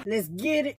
Let's get it.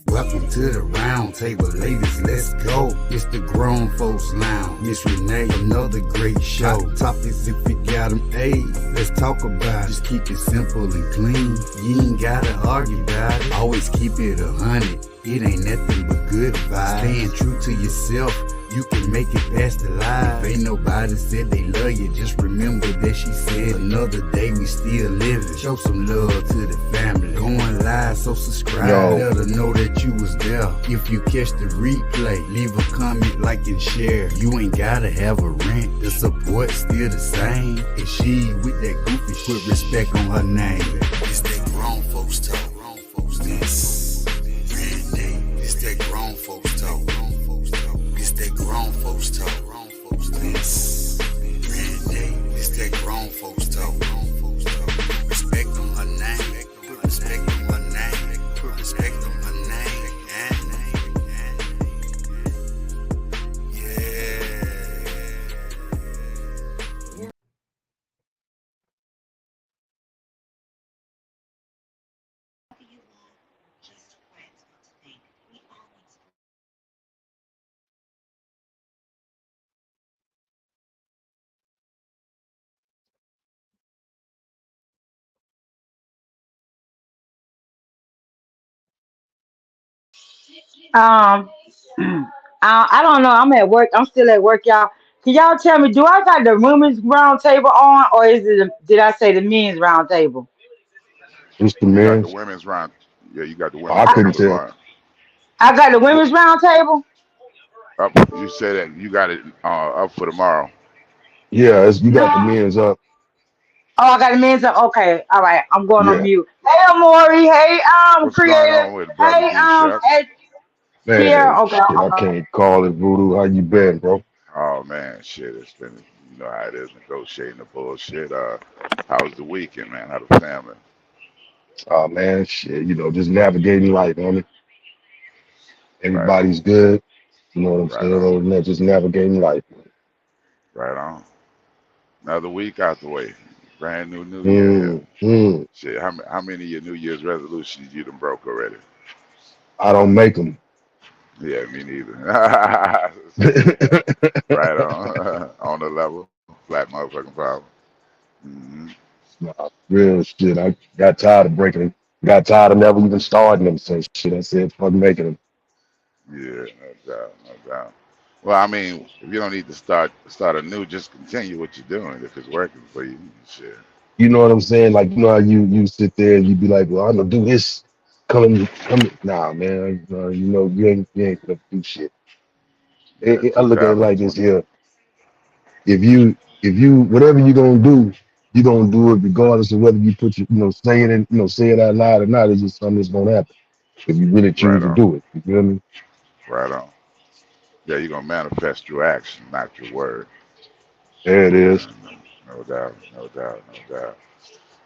Welcome to the round table, ladies, let's go. It's the Grown Folks Lounge. Miss Renee, another great show. Topics if you got them, hey, let's talk about it. Just keep it simple and clean. You ain't gotta argue about it. Always keep it 100. It ain't nothing but good vibes. Staying true to yourself, you can make it past the life. If ain't nobody said they love you, just remember that she said another day we still living. Show some love to the family. Going live, so subscribe. Let her know that you was there. If you catch the replay, leave a comment, like and share. You ain't gotta have a rant. The support still the same. And she with that goofy shit, put respect on her name. It's that grown folks talk. Grown folks this. It's that grown folks talk. It's that grown folks talk. Grown folks this. It's that grown folks talk. Respect on her name. Put respect on her name. Put respect on her name. Yeah. Um, I don't know. I'm at work. I'm still at work, y'all. Can y'all tell me, do I got the women's round table on, or is it? Did I say the men's round table? It's the You got the men's. women's round. Yeah, you got the I women's I, couldn't table tell. on. I got the women's round table. Up, you said that you got it up for tomorrow. Yeah, you got the No. men's up. Oh, I got the men's. Okay, all right. I'm going on Yeah, mute. Hey, Amori. Hey, What's going creative. on with it, brother Hey, D Shucks? Ed, here. man, Okay. shit, I can't call it voodoo. How you been, bro? Oh man, shit, it's been, you know how it is, negotiating the bullshit. How was the weekend, man? How the family? Oh man, shit, just navigating life, homie. Right on, Everybody's good. You know what I'm right saying? on, Other than that, just navigating life. right on. Another week out the way. Brand new year here. Mm, mm. Shit, how many of your New Year's resolutions you done broke already? I don't make them. Yeah, me neither. Right on, on the level, flat motherfucking problem. Hmm. Nah, real shit. I got tired of breaking them. Got tired of never even starting them. So shit, I said, fuck making them. Yeah, no doubt, no doubt. Well, I mean, if you don't need to start anew, just continue what you're doing if it's working for you. Shit. You know what I'm saying? Like, how you sit there and you be like, well, I'm gonna do this. Come. Nah, man. You ain't gonna do shit. Yeah, I look at it like this 2020. here. If you whatever you're gonna do, you're gonna do it regardless of whether you put say it and say it out loud or not. It's just something that's gonna happen if you really choose Right to on, do it. You feel me? right on. Yeah, you're gonna manifest your action, not your word. There it is. Yeah, no doubt, no doubt, no doubt.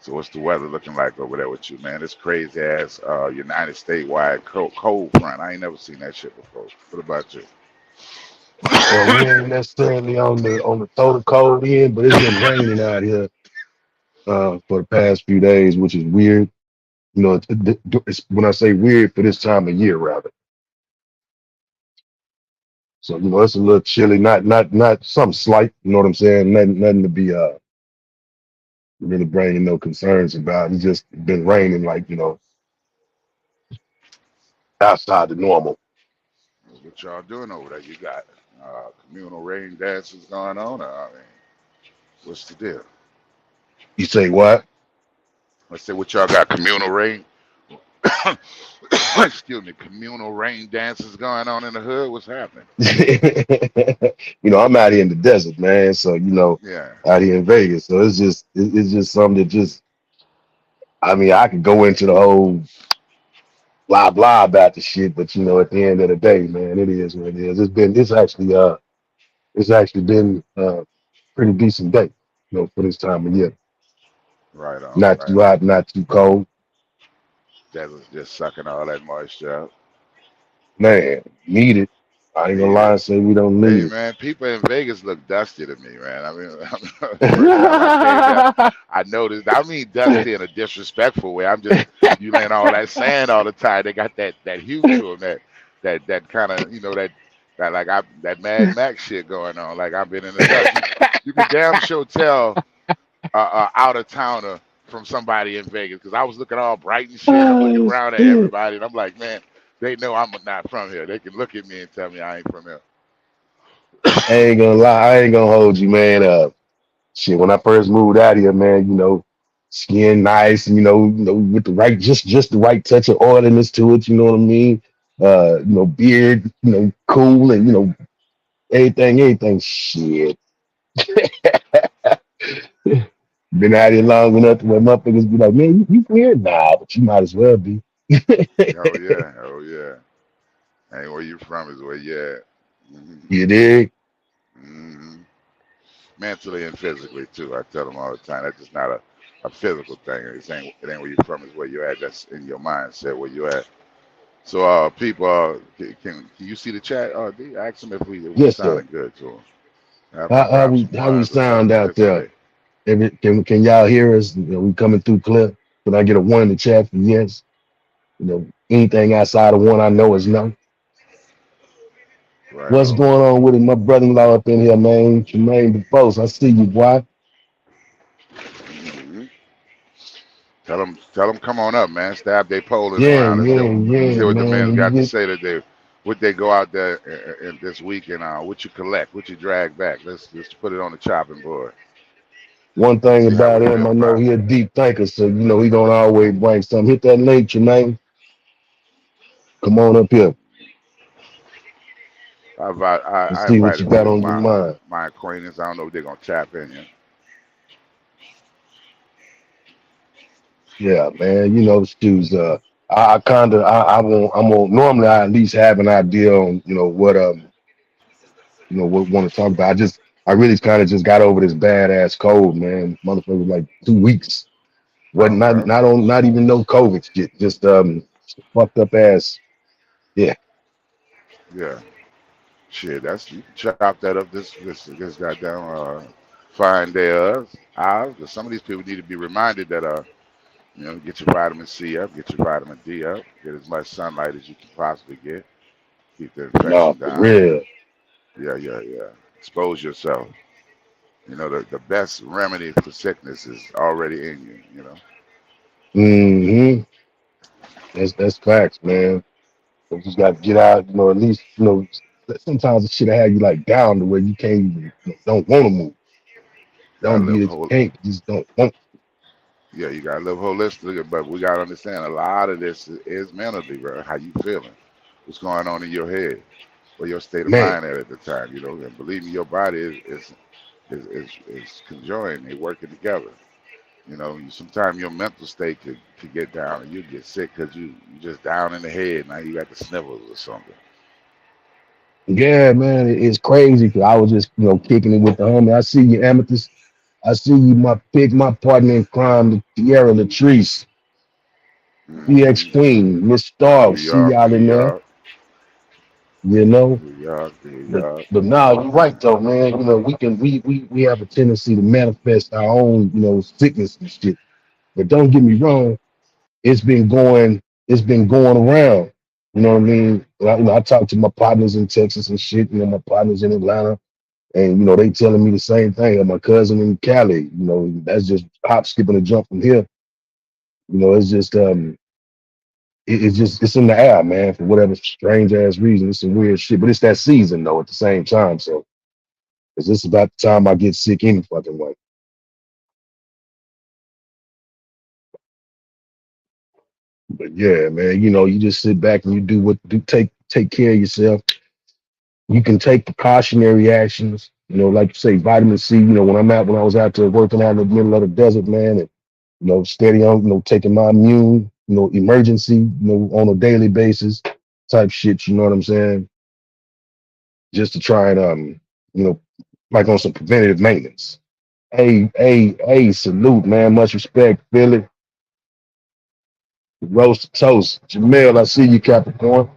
So what's the weather looking like over there with you, man? It's crazy ass United States wide cold front. I ain't never seen that shit before. What about you? Well, we ain't necessarily on the total cold end, but it's been raining out here for the past few days, which is weird. It's, when I say weird, for this time of year, rather. So it's a little chilly, not something slight. You know what I'm saying? Nothing to be really bringing no concerns about. It's just been raining like outside the normal. What y'all doing over there? You got communal rain dances going on? I mean, what's the deal? You say what? I say, what y'all got? Communal rain? excuse me, communal rain dances going on in the hood. What's happening? I'm out here in the desert, man. So Yeah, out here in Vegas. So it's just something that just. I mean, I could go into the whole blah blah about the shit, but at the end of the day, man, it is what it is. It's actually been pretty decent day, for this time of year. right on, Not right too on. hot, not too cold. Desert's just sucking all that moisture out. Man, need it. I ain't gonna Need lie it. and say we don't Hey need man, people in Vegas look dusty to me, man. I mean, first time I came there, it. I noticed. I mean, dusty in a disrespectful way. I'm just you laying all that sand all the time. They got that hue to them, that kind of that like that Mad Max shit going on. Like I've been in the dust. You could damn sure tell out of towner from somebody in Vegas because I was looking all bright and shit. I'm looking Oh around at shit. everybody, and I'm like, man, they know I'm not from here. They can look at me and tell me I ain't from here. I ain't gonna lie, I ain't gonna hold you, man. Shit, when I first moved out here, man, skin nice, with the right, just the right touch of oiliness to it. You know what I mean? Beard, cool, and everything. Shit, been out here long enough to where motherfuckers be like, man, you weird now, but you might as well be. Oh yeah, oh yeah. Ain't where you from is where you at. Hmm. You dig? Hmm. Mentally and physically too. I tell them all the time that's just not a physical thing. It ain't where you from is where you at. That's in your mindset where you at. So people, can you see the chat? D, ask them if we Yes, sir. sounding good to them. Have them How drop we some how we ones or something. sound out Just there? say, Can y'all hear us? We coming through clear? Can I get a one in the chat for yes? Anything outside of one I know is no. right What's on. going on with it? My brother-in-law up in here, man. Jermaine DeFose. I see you, boy. Hmm. Tell them, come on up, man. Stab their polling Yeah, around. Let's yeah, see yeah, what the men's man. got to say today. What they go out there in this week and what you collect, what you drag back. Let's put it on the chopping board. One thing See how we about him, feel I know about he it. a deep thinker, so he gonna always bring something. Hit that link, Jermaine. Come on up here and I see what invited you a got few of on your mind. my acquaintances. I don't know if they're gonna tap in here. Yeah, man. Shoes. I kind of, I won't, I'm on. Normally, I at least have an idea on, what we want to talk about. I really kind of just got over this badass cold, man. Motherfucker, like 2 weeks. Wasn't Okay. not even no COVID shit. Just fucked up ass. Yeah, Yeah. Shit, that's you can chop that up this goddamn fine day of ours. 'Cause some of these people need to be reminded that get your vitamin C up, get your vitamin D up, get as much sunlight as you can possibly get, keep the no, infection for down. real. Yeah, yeah, yeah. Expose yourself. The best remedy for sickness is already in you. Hmm. That's facts, man. You just got to get out. At least sometimes the shit have you like down to where you can't even don't want to move. Gotta Don't be live that you whole. can't, you just don't want. Yeah, you gotta live holistically, but we gotta understand a lot of this is mentally, bro. How you feeling? What's going on in your head? Or your state of Man, mind at the time, and believe me, your body is conjoined. They working together. Sometimes your mental state could get down and you get sick because you just down in the head. Now you got the sniffles or something. yeah, man, it's crazy. 'Cause I was just kicking it with the homie. I see you, Amethyst. I see you, my partner in crime, Tierra Latrice, EX Hmm. Queen, Miss New Star. See York, y'all New in there. York, You know. New York, New But York. but now you're right though, man. We have a tendency to manifest our own, sickness and shit. But don't get me wrong, it's been going around. You know what I mean? I talk to my partners in Texas and shit, my partners in Atlanta, and they telling me the same thing. And my cousin in Cali, that's just hop, skipping a jump from here. It's just it's in the air, man, for whatever strange ass reason. It's some weird shit. But it's that season though at the same time. So is this about the time I get sick any fucking way? But yeah, man, you just sit back and you do what do take care of yourself. You can take precautionary actions, like you say, vitamin C. When I was out there working out in the middle of the desert, man, and steady on, taking my immune, emergency, on a daily basis type shit, you know what I'm saying? Just to try and you know, like on some preventative maintenance. Hey, salute, man. Much respect, Philly. Roast toast. Jamel, I see you, Capricorn.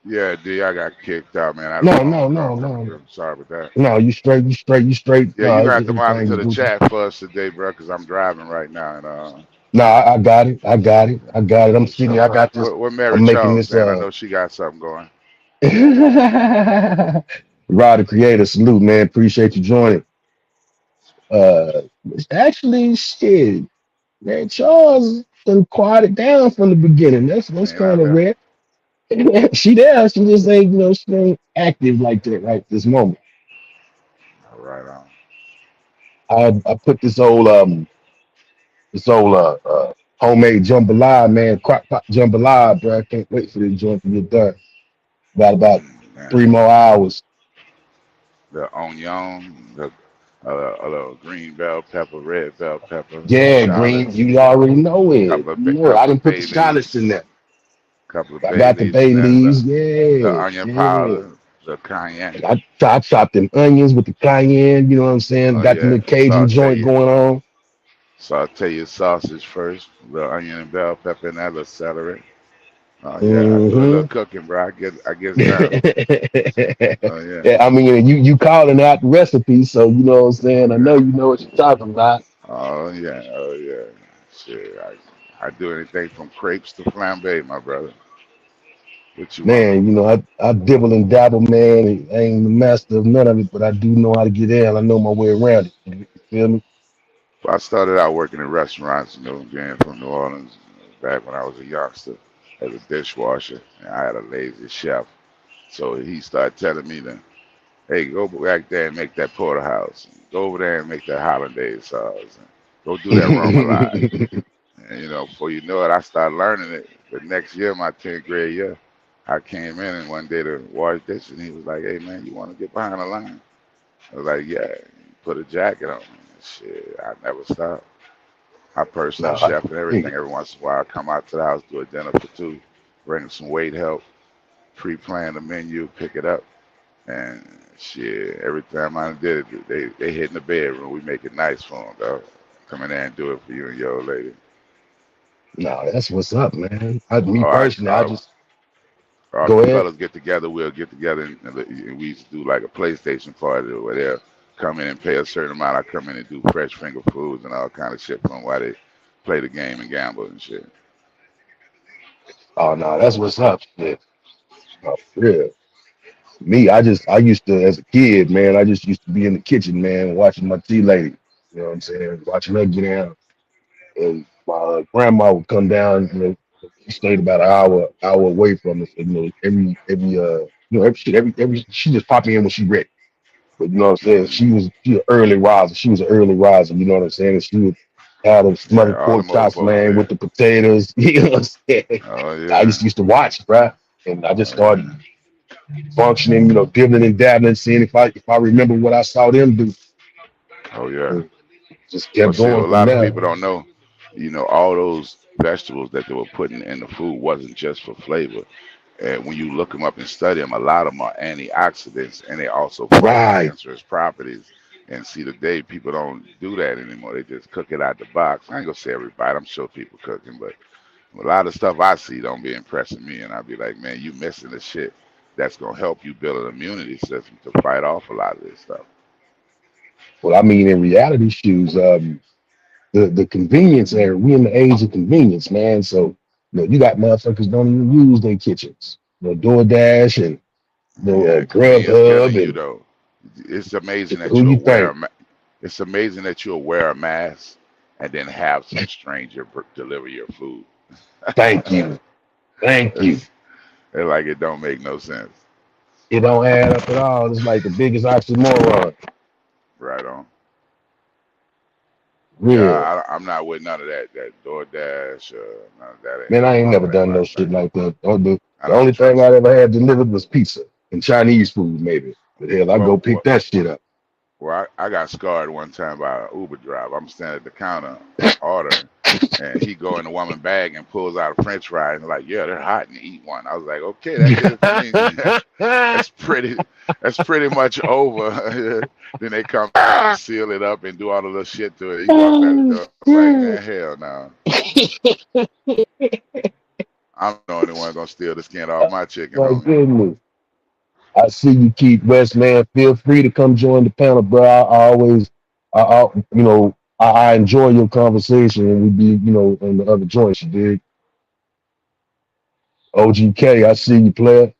Yeah, D, I got kicked out, man. I had a No, phone no, call no, coming no. through. Sorry about that. No, you straight. Yeah, No, you're gonna have to everything monitor is the Gucci. chat for us today, bro, because I'm driving right now. And No, I got it. I got it. I got it. I'm for sitting here. I sure. got this. Where Mary I'm making Charles this at? I know she got something going. Rod the Creator, salute, man. Appreciate you joining. It's actually shit. Man, Charles done quieted down from the beginning. That's Ain't out kind of there. rare. She there, she just ain't, she ain't active like that right this moment. All right on. I put this old homemade jambalaya, man, crock pot jambalaya, bro. I can't wait for this joint to get done. About Man. 3 more hours. The onion, the a little green bell pepper, red bell pepper, some Yeah, Green, shallots, you already know it. You know it. I couple didn't of put the bay shallots in leaves, there. couple of I bay got the leaves, bay and then leaves. the Yeah, onion yeah. powder, the cayenne. I chopped them onions with the cayenne. You know what I'm saying? Oh Got the yeah, little Cajun joint going on. saute your sausage first, the onion and bell pepper and that little celery. Oh yeah, I do a little Hmm. cooking, bro. I get down. Yeah, Oh yeah, I mean, you calling out the recipe, so you know what I'm saying. I know yeah. you know what you're talking about, Oh yeah. Shit, I do anything from crepes to flambe, my brother. What you want? man. I dibble and dabble, man. I ain't the master of none of it, but I do know how to get in. I know my way around it. You feel me? I started out working in restaurants, being from New Orleans back when I was a youngster as a dishwasher, and I had a lazy chef. So he started telling me to, hey, go back there and make that porterhouse. Go over there and make that hollandaise sauce. And go do that remoulade. And before you know it, I started learning it. The next year, my 10th grade year, I came in and one day to wash dishes, and he was like, "Hey man, you want to get behind the line?" I was like, "Yeah." He put a jacket on me. Shit, I never stopped. I personal No, I chef and dig everything. it. Every once in a while, I come out to the house, do a dinner for two, bring some weight help, pre-plan the menu, pick it up, and shit. Every time I did it, they hit in the bedroom. We make it nice for them, though. Come in there and do it for you and your old lady. No, that's what's up, man. Me All right, personally, I just or if go the ahead. fellas get together, we'll get together and we used to do like a PlayStation party where they'll come in and pay a certain amount. I come in and do fresh finger foods and all kind of shit for them while they play the game and gamble and shit. Oh no, that's what's up. Shit. Oh, yeah. Me, I used to as a kid, man. I just used to be in the kitchen, man, watching my tea lady. You know what I'm saying? Watching her get down, and my grandma would come down. She stayed about an hour away from us. Every she just popped in when she ready. But you know what I'm saying? Mm, She an early riser. She was an early riser. You know what I'm saying? And she would have them yeah, smothered all pork them old chops, folks man, with there. the potatoes. You know what I'm saying? Oh I yeah, used to watch, bruh. And I just oh yeah, started functioning, dibbling and dabbling, seeing if I remember what I saw them do. oh yeah. And just Well, kept see, a going from lot of there. people don't know. All those vegetables that they were putting in the food wasn't just for flavor. And when you look them up and study them, a lot of them are antioxidants, and they also full of Right. cancerous properties. And see, today people don't do that anymore. They just cook it out the box. I ain't gonna say everybody. I'm sure people cooking, but a lot of stuff I see don't be impressing me. And I'll be like, man, you missing the shit that's gonna help you build an immunity system to fight off a lot of this stuff. Well, I mean, in reality, shoes, the convenience era, we in the age of convenience, man. So, you got motherfuckers don't even use their kitchens. DoorDash and Yeah, convenience killing Grubhub you and though. It's amazing that who you're you aware. think? It's amazing that you're aware of mass. and then have some stranger deliver your food. Thank you. Thank you. It's like it don't make no sense. It don't add up at all. It's like the biggest oxymoron. Right on. Yeah, Real. I'm not with none of that. That DoorDash, none of that. Man, I ain't never That done no my shit thing. like that. The I only don't thing trust I it. ever had delivered was pizza and Chinese food, maybe. But hell, I go Well, pick that shit up. Well, I got scarred one time by an Uber driver. I'm standing at the counter ordering, and he go in the woman bag and pulls out a French fry and like, yeah, they're hot and eat one. I was like, okay, that did it for me. that's pretty much over. Then they come seal it up and do all the little shit to it. He walked out the door. I was like, man, hell no. I'm the only one gonna steal the skin off my chicken, My homie. goodness. I see you, Keith West, man. Feel free to come join the panel, bro. I enjoy your conversation, and we be, in the other joints, you dig? OGK, I see you, player.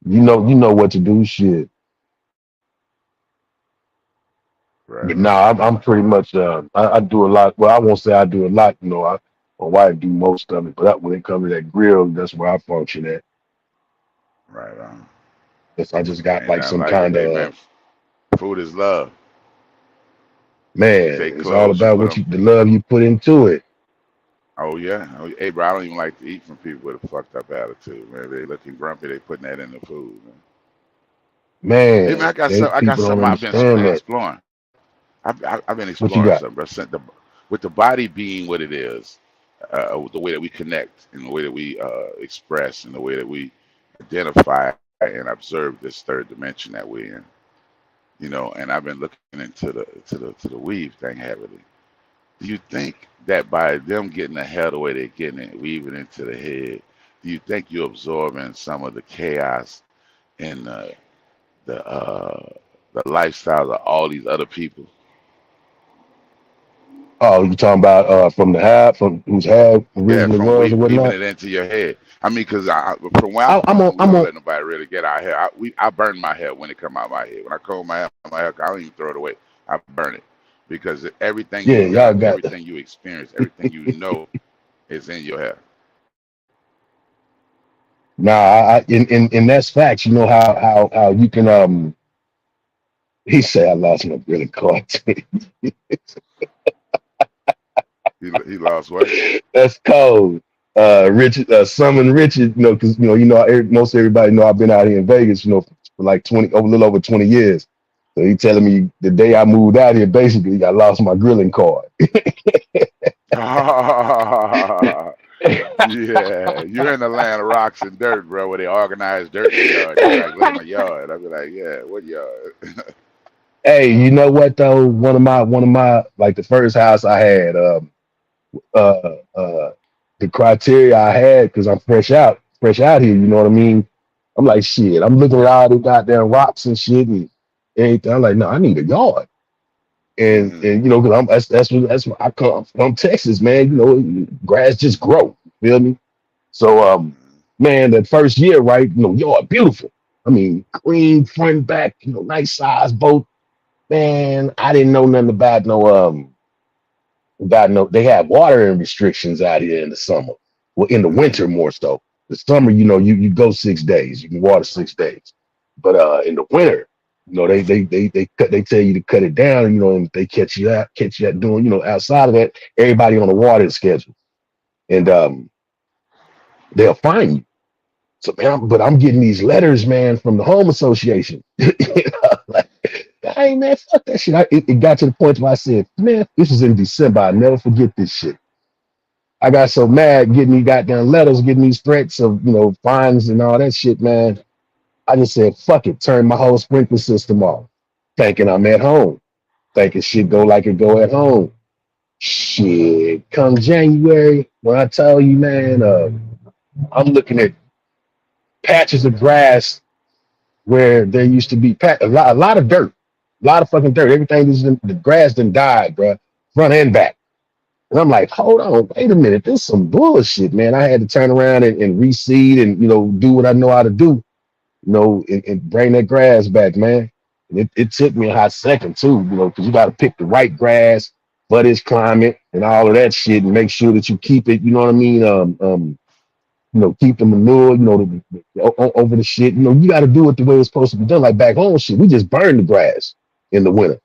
You know what to do, shit. Right But on. nah, I'm pretty much, I do a lot. Well, I won't say I do a lot, my wife do most of it, but when it comes to that grill, that's where I function at. Right on. Because I just got Ain't like nothing some like it. kind Hey, of, man, food is love. man, Take it's all clothes, you about put what them. the love you put into it. Oh yeah. Oh, hey, bro, I don't even like to eat from people with a fucked up attitude. Man, they looking grumpy. They putting that in the food. Man. Hey man, Man, I got people don't something I've been understand that. exploring. I've been What you exploring got? something, bro. With the body being what it is, the way that we connect, and the way that we express, and the way that we identify and observe this third dimension that we're in. And I've been looking into the weave thing heavily. Do you think that by them getting the hell the way they're getting it, weaving into the head, do you think you're absorbing some of the chaos and the lifestyles of all these other people? Oh, you talking about from whose had Yeah, originally from was or weaving whatnot? it into your head. I mean, because from where I'm I'm on, from, we I'm don't on. let nobody really get our hair. I burn my hair when it come out my head. When I comb my hair, I don't even throw it away. I burn it because everything Yeah, you've y'all done, got. everything you experience, everything you know is in your hair. Nah, in that's facts. You know how you can He said I lost my grilling card. He lost what? That's cold. Richard, summon Richard. Because most everybody know I've been out here in Vegas. For like a little over 20 years. So he telling me the day I moved out here, basically I lost my grilling card. Yeah, you're in the land of rocks and dirt, bro, where they organize dirt in the yard. You be like, look at my yard. I'll be like, yeah, what yard? Hey, you know what though? One of my like the first house I had, uh, uh, the criteria I had because I'm fresh out here. You know what I mean? I'm like, shit. I'm looking at all the goddamn rocks and shit and everything. I'm like, no, I need a yard. And Hmm. because that's what I come from Texas, man. Grass just grow. Feel me? So man, that first year, right? Yard beautiful. I mean, green front and back. Nice size both. Man, I didn't know nothing about they have watering restrictions out here in the summer. Well, in the winter more so. The summer, you go 6 days. You can water 6 days. But in the winter, they tell you to cut it down, and they catch you out doing, outside of that, everybody on the water schedule. And they'll fine you. So man, but I'm getting these letters, man, from the home association. Like, hey man, fuck that shit. It got to the point where I said, man, this was in December. I'll never forget this shit. I got so mad getting these goddamn letters, getting these threats of, fines and all that shit, man. I just said, fuck it, turn my whole sprinkler system off. Thinking I'm at home. Thinking shit go like it go at home. Shit, come January, when I tell you, man, I'm looking at patches of grass where there used to be a lot of dirt, a lot of fucking dirt. Everything is the grass done died, bro, front and back. And I'm like, hold on, wait a minute, this is some bullshit, man. I had to turn around and reseed and do what I know how to do, and bring that grass back, man. And it took me a hot second too, because you got to pick the right grass but it's climate and all of that shit, and make sure that you keep it. You know what I mean? Keep the manure. Over the shit. You got to do it the way it's supposed to be done. Like back home, shit, we just burn the grass in the winter.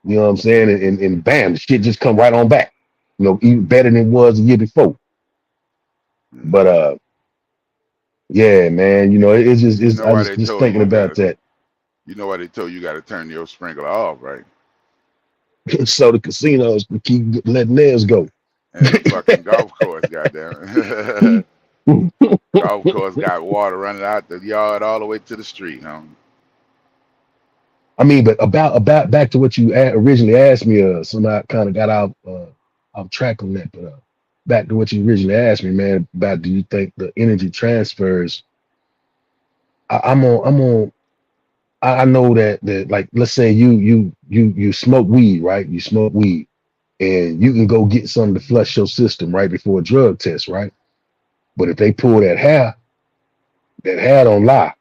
You know what I'm saying? And bam, the shit just come right on back. Even better than it was the year before. But yeah, man. I was just thinking about that. You know why they told you got to turn your sprinkler off, right? So the casinos can keep letting theirs go. And the fucking golf course, goddamn. Golf course got water running out the yard all the way to the street, huh? I mean, but about back to what you originally asked me, so I kind of got out track on that. But back to what you originally asked me, man, about do you think the energy transfers? I know that like, let's say you smoke weed, right? You smoke weed, and you can go get something to flush your system right before a drug test, right? But if they pull that hair don't lie.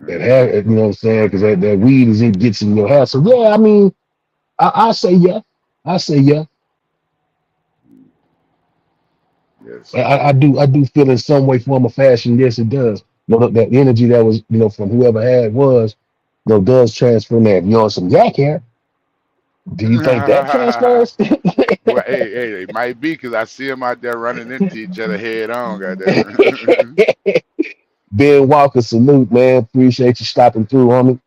That hair, you know what I'm saying? Because that weed gets in your hair. So yeah, I mean, I say yeah. Yes. I do feel in some way, form, or fashion. Yes, it does. That energy that was, from whoever had was, does transfer. Now, if you're on some yak hair, do you think that transfers? Well, hey, it might be because I see them out there running into each other head on, goddamn. Ben Walker, salute, man. Appreciate you stopping through, homie.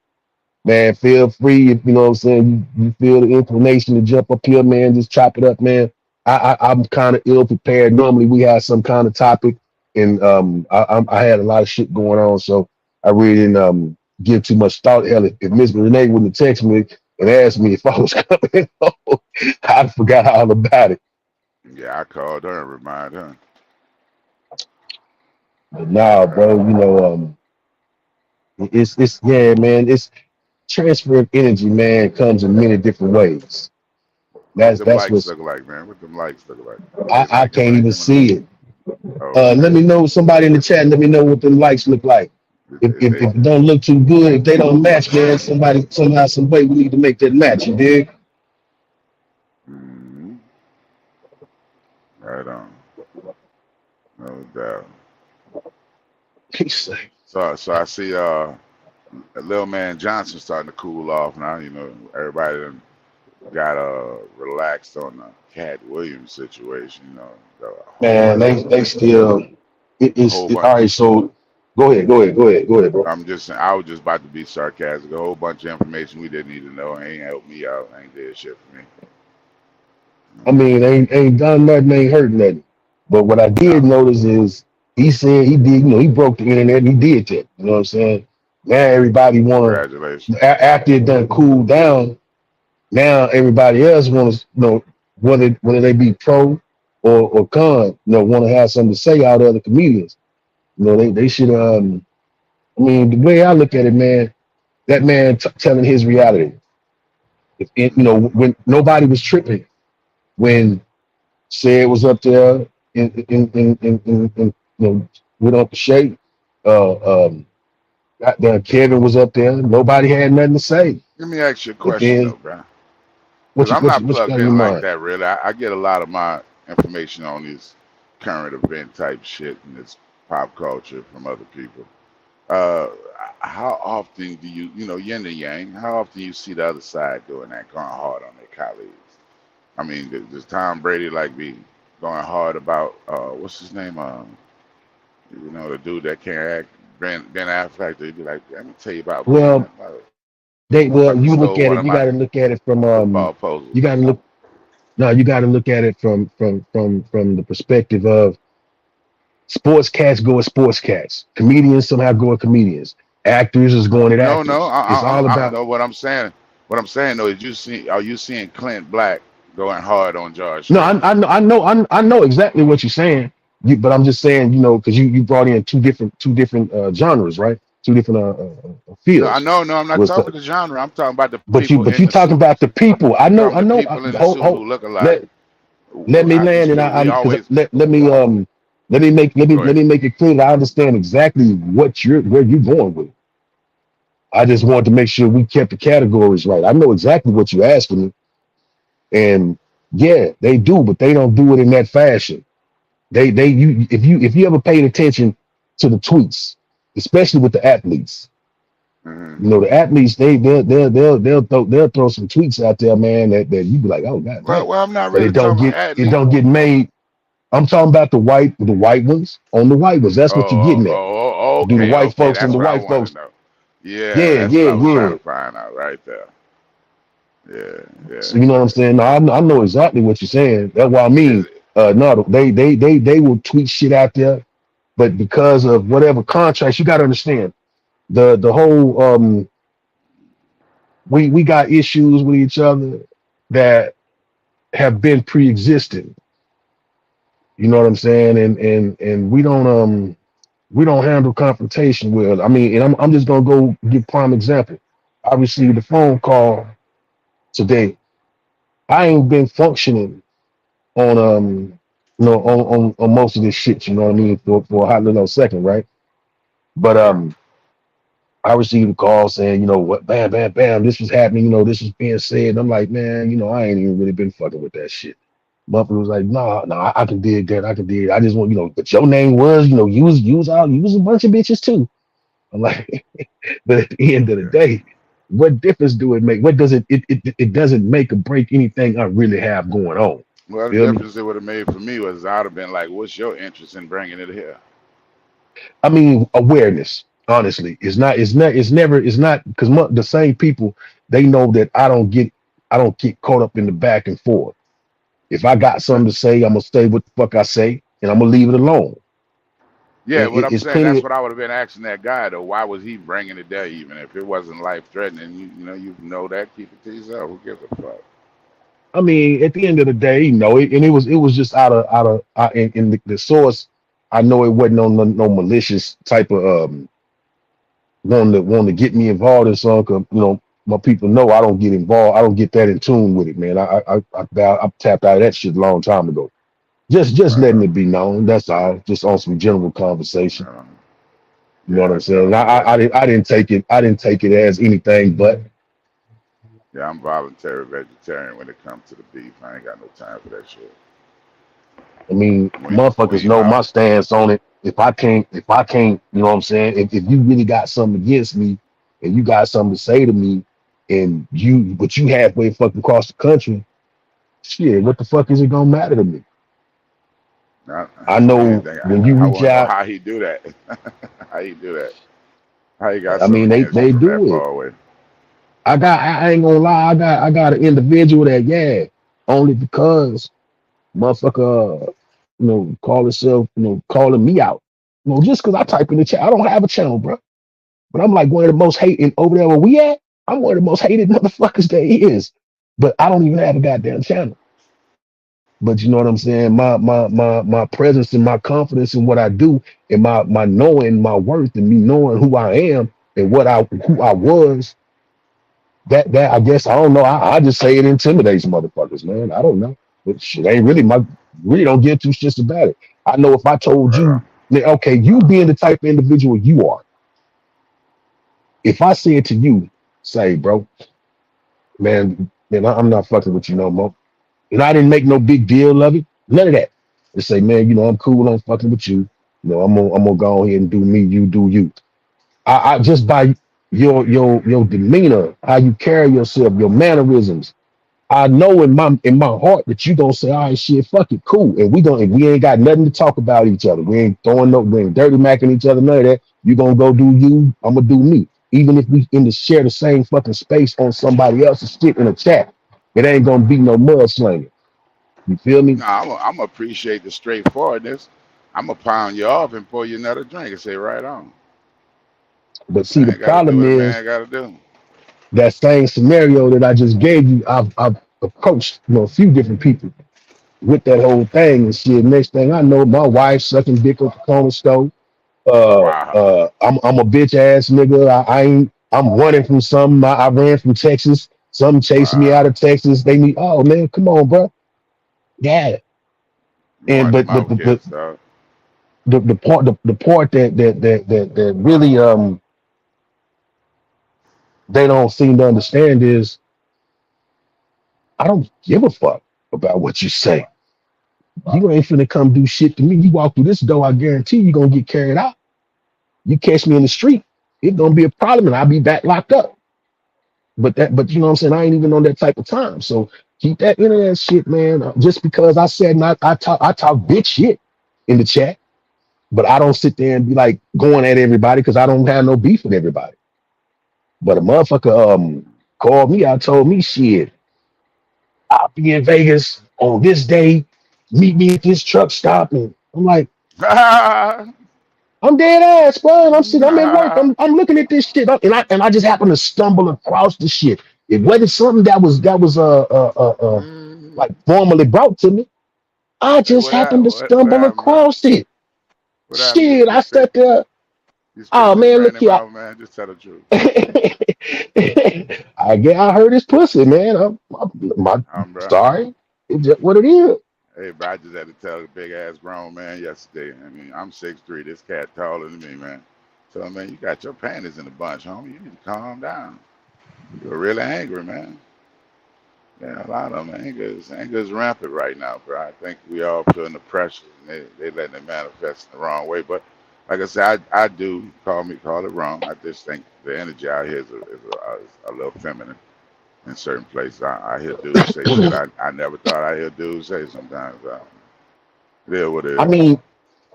Man, feel free if you know what I'm saying. You feel the inclination to jump up here, man. Just chop it up, man. I'm kind of ill prepared. Normally we have some kind of topic, and I had a lot of shit going on, so I really didn't give too much thought. Hell, if Miss Renee wouldn't have texted me and asked me if I was coming home, I'd forgot all about it. Yeah, I called her and reminded her. But nah, bro, it's yeah, man. It's transfer of energy, man, comes in many different ways. That's what look like, man. What them lights look like? I can't even see it. Oh, let me know, somebody in the chat. Let me know what them lights look like. If it don't look too good, if they don't match, man, somebody somehow, some way, we need to make that match. You dig? Mm-hmm. Right on. No doubt. So I see Lil Man Johnson starting to cool off now. Everybody done got relaxed on the Cat Williams situation. Man, they still all right. So go ahead, bro. I'm just saying, I was just about to be sarcastic. A whole bunch of information we didn't need to know. Ain't helped me out. Ain't did shit for me. I mean, ain't done nothing, ain't hurt nothing. But what I did notice is he said he did, he broke the internet and he did that. You know what I'm saying? Now everybody Congratulations. After it done cooled down, now everybody else wants, whether they be pro or con, want to have something to say out of other comedians. They should, I mean, the way I look at it, man, that man telling his reality. When nobody was tripping, when Sid was up there with Uncle Shay, Kevin was up there, nobody had nothing to say. Let me ask you a question, though, bro. Because I'm not plugged in like that, really. I get a lot of my information on these current event type shit and this pop culture from other people. How often do you, yin and yang, how often you see the other side doing that, going hard on their colleagues? I mean, does Tom Brady be going hard about, what's his name? The dude that can't act, Ben Affleck, they'd be like, let me tell you about. You look at it. You got to look at it from. You got to look. No, you got to look at it from the perspective of sports cats go as sports cats. Comedians somehow go as comedians. Actors is going at actors. No. It's all about. No, what I'm saying though is are you seeing Clint Black going hard on George? No, I know exactly what you're saying. But I'm just saying, because you brought in two different genres, right? Two different fields. No, I'm not talking the genre. I'm talking about the people. But you talking about the people. I know. People in the suit who look alike. Let me land, and let me make it clear that I understand exactly where you're going with it. I just wanted to make sure we kept the categories right. I know exactly what you're asking me. And yeah, they do, but they don't do it in that fashion. You if you ever paid attention to the tweets, especially with the athletes, Hmm. the athletes they'll throw some tweets out there, man, that you be like, oh god damn, Well, I'm not but really talking about it athletes. don't get made. I'm talking about the white ones on the white ones. That's what you're Oh, getting at. Do the okay, white okay. folks and That's the what I white wanted folks? to know. Yeah, Yeah, that's what yeah, I was trying yeah. to find out right there. Yeah, yeah, So you know what I'm saying? No, I know exactly what you're saying. That's what I yeah. mean. No, they will tweet shit out there, but because of whatever contracts, you got to understand the whole we got issues with each other that have been pre-existing. You know what I'm saying? And we don't handle confrontation well. I mean, and I'm just gonna go give prime example. I received a phone call today. I ain't been functioning on on most of this shit, you know what I mean, for a hot little second, right? But Sure. I received a call saying, what, bam, bam, bam, this was happening, this was being said. And I'm like, man, I ain't even really been fucking with that shit. Motherfucker was like, nah, I can dig that, I can dig. I just want, but your name was, you was a bunch of bitches too. I'm like, but at the end of the Yeah. day, what difference do it make? What does it doesn't make or break anything I really have going on. Well, the Feel me? difference it would have made for me was I'd have been like, "What's your interest in bringing it here?" I mean, awareness. Honestly, it's not because the same people they know that I don't get caught up in the back and forth. If I got But something to say, I'm gonna say what the fuck I say, and I'm gonna leave it alone. yeah, what I'm It's saying, plenty. that's what I would have been asking that guy though. Why was he bringing it there, even if it wasn't life threatening? You know that. Keep it to yourself. Who gives a fuck? I mean, at the end of the day, and it was just in the source. I know it wasn't no malicious type of wanting to get me involved in something. 'Cause, my people know I don't get involved. I don't get that in tune with it, man. I tapped out of that shit a long time ago. Just Right letting on. it be known. That's all. Just on some general conversation. Right on. You know what Yeah, I'm I saying? definitely get it. I didn't take it. I didn't take it as anything but. Yeah, I'm voluntary vegetarian when it comes to the beef. I ain't got no time for that shit. I mean, When motherfuckers you know know, my stance on it. If I can't, you know what I'm saying? If you really got something against me and you got something to say to me but you halfway fucking across the country, shit, what the fuck is it gonna matter to me? not I know anything. when you I reach want to know out, how he do that. How he do that? How he got I something mean, against you they from that do it. far away? I ain't gonna lie, I got an individual that, yeah, only because motherfucker, call itself, calling me out. Just because I type in the chat, I don't have a channel, bro. But I'm like one of the most hated over there where we at. I'm one of the most hated motherfuckers there is. But I don't even have a goddamn channel. But you know what I'm saying? My presence and my confidence in what I do and my knowing my worth and me knowing who I am and who I was, that I guess I don't know. I just say it intimidates motherfuckers, man. I don't know. But shit ain't really don't give two shits about it. I know if I told Right you, on. okay, you being the type of individual you are, if I said to you, say, bro, man, I'm not fucking with you no more. And I didn't make no big deal of it. None of that. Just say, man, I'm cool. I'm fucking with you. I'm gonna go ahead and do me. You do you. I just by your demeanor, how you carry yourself, your mannerisms. I know in my heart that you gonna say, all right, shit, fuck it, cool. And we ain't got nothing to talk about each other. We ain't dirty macking each other, none of that. You gonna go do you, I'm gonna do me. Even if we share the same fucking space on somebody else's shit in a chat, it ain't gonna be no mudslinging. You feel me? No, I'm appreciate the straightforwardness. I'm gonna pound you off and pour you another drink and say, right on. But see, the Man, got to do problem what a is man got to do. that same scenario that I just gave you, I've approached a few different people with that whole thing and shit. Next thing I know, my wife sucking dick at the corner store. Wow. I'm a bitch ass nigga. I ain't. I'm running from something. I ran from Texas. Some chasing me out Wow. of Texas. They need. Oh man, come on, bro. Yeah. You And want but them but outcasts, dog. the part that really they don't seem to understand is I don't give a fuck about what you say. You ain't finna come do shit to me. You walk through this door, I guarantee you gonna get carried out. You catch me in the street, it's gonna be a problem, and I'll be back locked up. But you know what I'm saying? I ain't even on that type of time. So keep that internet shit, man. Just because I said I talk bitch shit in the chat, but I don't sit there and be like going at everybody because I don't have no beef with everybody. But a motherfucker called me out, told me shit. I'll be in Vegas on this day. Meet me at this truck stop. And I'm like, I'm dead ass, bro. And I'm at work. I'm looking at this shit, and I just happened to stumble across the shit. It wasn't something that was like formally brought to me. I just happened to stumble across it. Shit, I sat there. Oh man, look here. Man, just tell the truth. I heard his pussy, man. I'm sorry. It's just what it is. Hey, bro, I just had to tell the big ass grown man yesterday. I mean, I'm 6'3". This cat taller than me, man. So, man, you got your panties in a bunch, homie. You need to calm down. You're really angry, man. Yeah, a lot of them anger is rampant right now, bro. I think we all feeling the pressure, and they letting it manifest in the wrong way. But like I said, I do call it wrong. I just think the energy out here is a little feminine in certain places. I hear dudes say shit I never thought I hear dudes say sometimes. Yeah, what it is. I mean,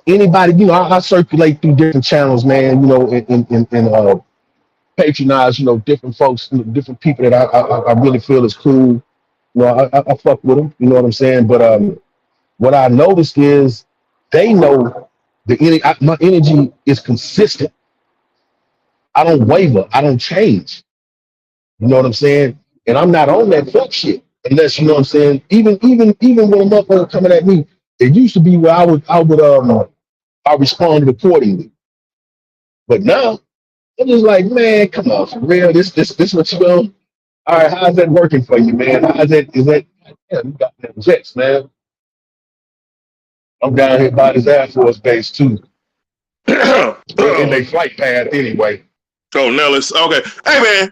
anybody, I circulate through different channels, man, and patronize, different folks, different people that I really feel is cool. I fuck with them, you know what I'm saying? But what I noticed is they know my energy is consistent. I don't waver. I don't change. You know what I'm saying? And I'm not on that fuck shit unless, you know what I'm saying? Even when a motherfucker coming at me, it used to be where I responded accordingly. But now I'm just like, man, come on, for real. This what you doing? All right, how's that working for you, man? Is that yeah, you got them jets, man. I'm down here by this Air Force base too. In their flight path anyway. Oh, Nellis. Okay. Hey man,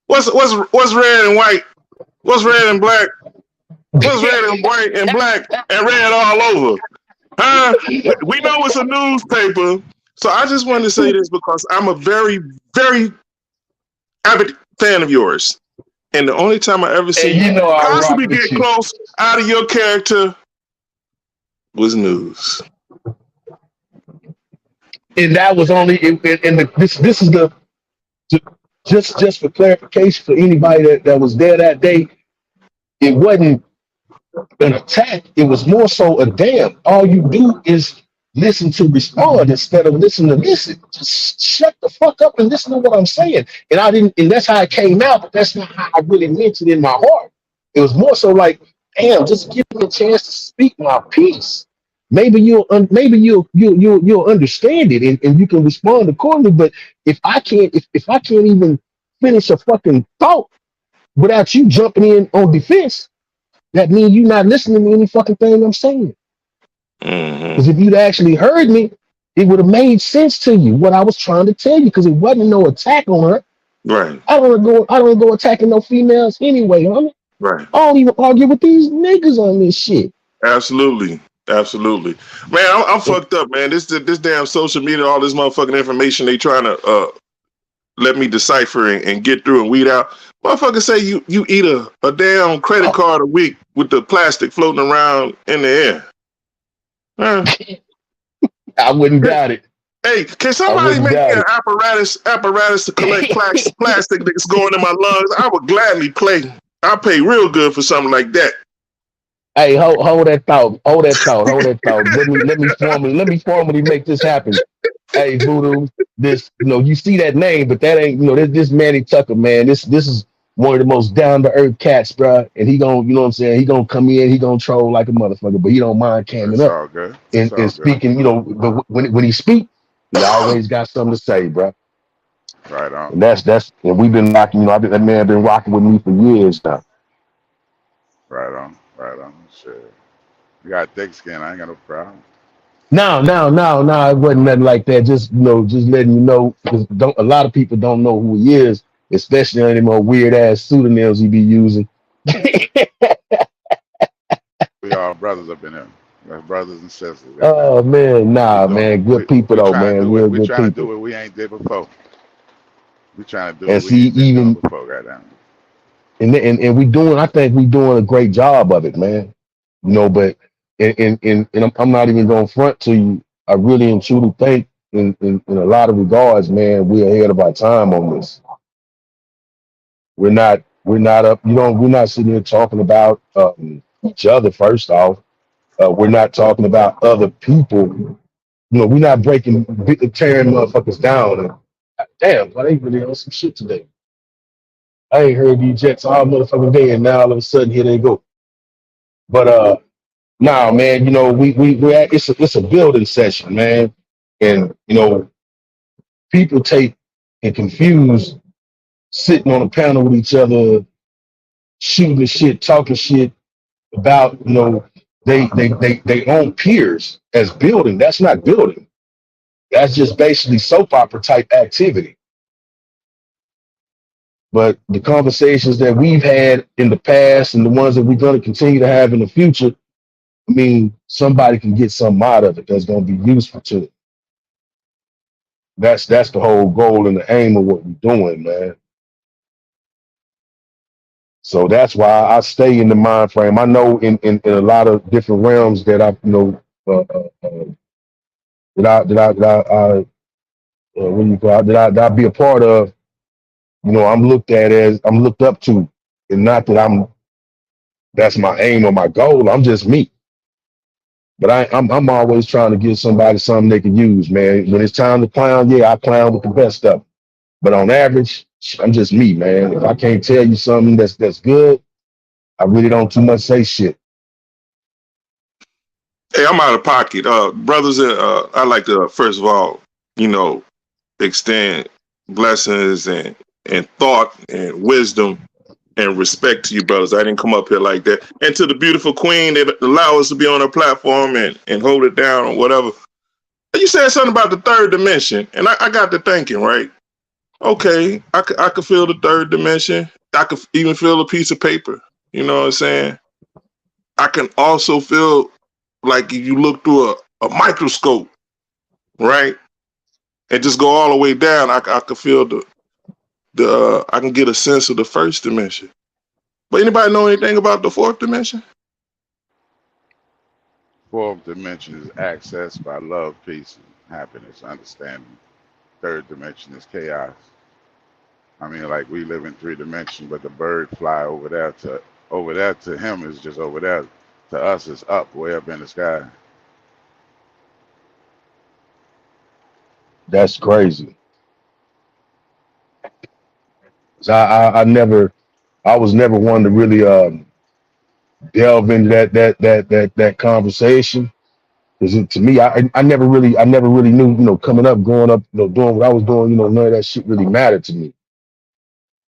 what's red and white? What's red and black? What's red and white and black and red all over? Huh? We know it's a newspaper. So I just wanted to say this because I'm a very, very avid fan of yours. And the only time I ever see you possibly get close out of your character was news. And that was only this is the just for clarification for anybody that was there that day, it wasn't an attack, it was more so a damn. All you do is listen to respond instead of listen to listen. Just shut the fuck up and listen to what I'm saying. And that's how it came out, but that's not how I really meant it in my heart. It was more so like, damn, just give me a chance to speak my piece. Maybe you'll understand it and you can respond accordingly. But if I can't even finish a fucking thought without you jumping in on defense, that means you're not listening to any fucking thing I'm saying. Because if you'd actually heard me, it would have made sense to you what I was trying to tell you. Because it wasn't no attack on her. Right. I don't go attacking no females anyway. Homie. Right. I don't even argue with these niggas on this shit. Absolutely. Man, I'm fucked up, man. This damn social media, all this motherfucking information they trying to let me decipher and get through and weed out. Motherfuckers say you eat a damn credit card a week with the plastic floating around in the air. I wouldn't doubt it. Hey, can somebody make me an apparatus to collect plastic that's going in my lungs? I would gladly I'll pay real good for something like that. Hey, hold that thought. Let me formally make this happen. Hey, Voodoo, this, you see that name, but that ain't, this Manny Tucker, man. This is one of the most down to earth cats, bro. And he gonna, you know what I'm saying? He gonna come in, he gonna troll like a motherfucker, but he don't mind camming up. All good. And speaking, but when he speak, he always got something to say, bro. Right on. And that's and we've been rocking, that man been rocking with me for years now. Right on. Shit. You got thick skin, I ain't got no problem. No, it wasn't nothing like that. Just letting you know, because a lot of people don't know who he is, especially on them more weird ass pseudonyms he be using. brothers up in here. My brothers and sisters. Goddamn. Oh man, We nah, doing. man, good people We though, trying to man, do it. real We good trying to do people. what we ain't did before. We trying to do And what we see, ain't been doing even before. Goddamn. and we doing, I think we doing a great job of it, man. You know, but and I'm not even gonna front to you. I really and truly think in a lot of regards, man, we're ahead of our time on this. We're not up, we're not sitting here talking about each other first off. We're not talking about other people. We're not tearing motherfuckers down. And, damn, why they really on some shit today? I ain't heard these Jets all motherfucking day, and now all of a sudden here they go. But nah, man, we're at it's a building session, man, and people take and confuse sitting on a panel with each other, shooting the shit, talking shit about they own peers as building. That's not building. That's just basically soap opera type activity. But the conversations that we've had in the past and the ones that we're going to continue to have in the future, I mean, somebody can get something out of it that's going to be useful to it. That's the whole goal and the aim of what we're doing, man. So that's why I stay in the mind frame. I know in a lot of different realms that I what do you call it, that I be a part of. I'm looked up to, and not that that's my aim or my goal. I'm just me. But I'm always trying to give somebody something they can use, man. When it's time to clown, yeah, I clown with the best stuff. But on average, I'm just me, man. If I can't tell you something that's good, I really don't too much say shit. Hey, I'm out of pocket. Brothers, I'd like to, first of all, you know, extend blessings and thought and wisdom and respect to you, brothers. I didn't come up here like that. And to the beautiful queen that allow us to be on her platform and hold it down or whatever. You said something about the third dimension, and I got to thinking, right? Okay, I could feel the third dimension. I could even feel a piece of paper. You know what I'm saying? I can also feel like if you look through a microscope, right? And just go all the way down, I could feel I can get a sense of the first dimension. But anybody know anything about the fourth dimension? Fourth dimension is access by love, peace, and happiness, understanding. Third dimension is chaos. I mean, like we live in three dimensions, but the bird fly over there to him is just over there. To us, it's up, way up in the sky. That's crazy. 'Cause I was never one to really delve into that conversation. Because to me, I never really knew, coming up, growing up, doing what I was doing, none of that shit really mattered to me.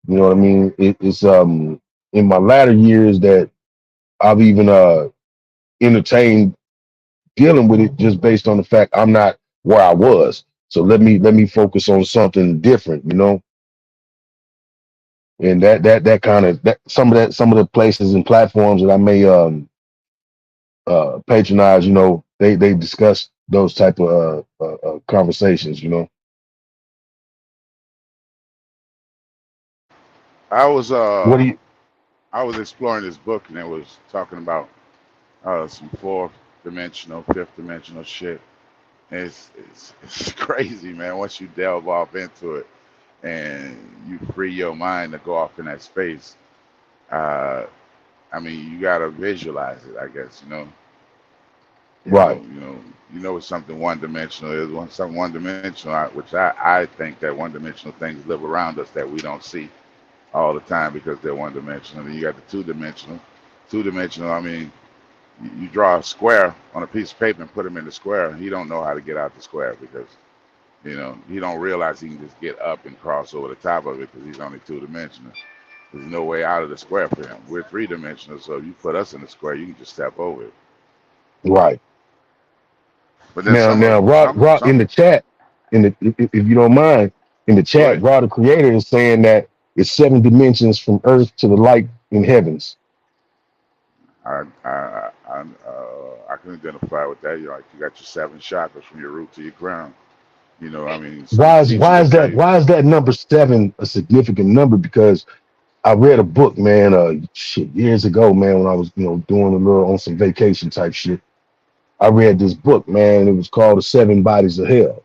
You know what I mean? It's in my latter years that I've even entertained dealing with it just based on the fact I'm not where I was. So let me focus on something different, And that kind of some of the places and platforms that I may patronize, they discuss those type of conversations, I was What do you? I was exploring this book and it was talking about some fourth dimensional, fifth dimensional shit. And it's crazy, man. Once you delve off into it and you free your mind to go off in that space, uh, I mean, you gotta visualize it, I guess. Right, It's something one dimensional is something one dimensional, which I think that one dimensional things live around us that we don't see all the time because they're one dimensional. Then you got the two dimensional. Two dimensional, I mean, you draw a square on a piece of paper and put him in the square. He don't know how to get out the square because he don't realize he can just get up and cross over the top of it because he's only two dimensional. There's no way out of the square for him. We're three dimensional, so if you put us in the square, you can just step over it. right. But then Now, Rod in the chat, if you don't mind, in the go chat, ahead. Rod the creator is saying that it's 7 dimensions from Earth to the light in heavens. I can identify with that. You know, like you got your 7 chakras from your root to your crown. You know, I mean, some Why is teachers why will is tell that you, why is that number 7 a significant number? Because I read a book, man, shit, years ago, man, when I was, doing a little on some vacation type shit. I read this book, man, and it was called The Seven Bodies of Hell.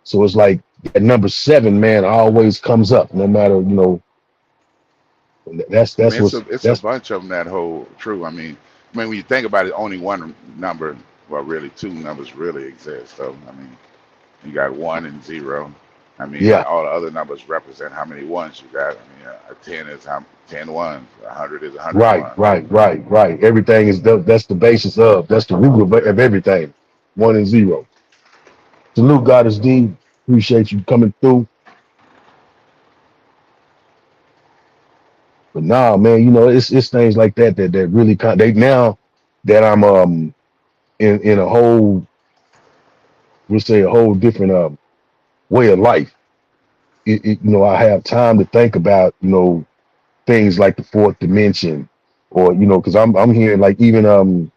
So it's like that number 7, man, always comes up, no matter, that's I mean, that's it's what's a that's bunch of them that hold true. I mean, when you think about it, only one number, well, really two numbers really exist. So, I mean, you got 1 and 0. I mean, and yeah, all the other numbers represent how many ones you got. I mean, a 10 is how 10 ones. 100 is 100 right, ones. right, right, right. Everything is that's the basis that's the root of everything. 1 and 0. Salute Goddess D. Appreciate you coming through. But nah, man, it's things like that really they now that I'm in a whole, we'll say, a whole different way of life. I have time to think about things like the fourth dimension, or because I'm hearing, like, even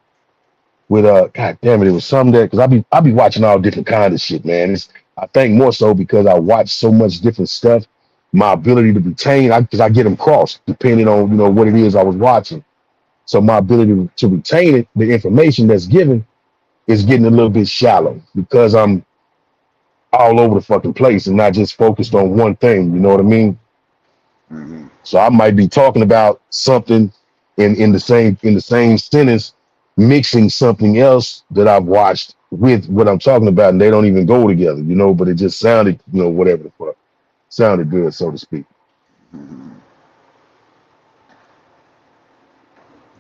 with God damn it, it was some that, because I be watching all different kinds of shit, man. I think more so because I watch so much different stuff, my ability to retain, because I get them crossed depending on what it is I was watching. So my ability to retain it, the information that's given, is getting a little bit shallow because I'm all over the fucking place and not just focused on one thing. You know what I mean? Hmm. So I might be talking about something in the same sentence, mixing something else that I've watched with what I'm talking about, and they don't even go together. But it just sounded, whatever the fuck, sounded good, so to speak. Hmm.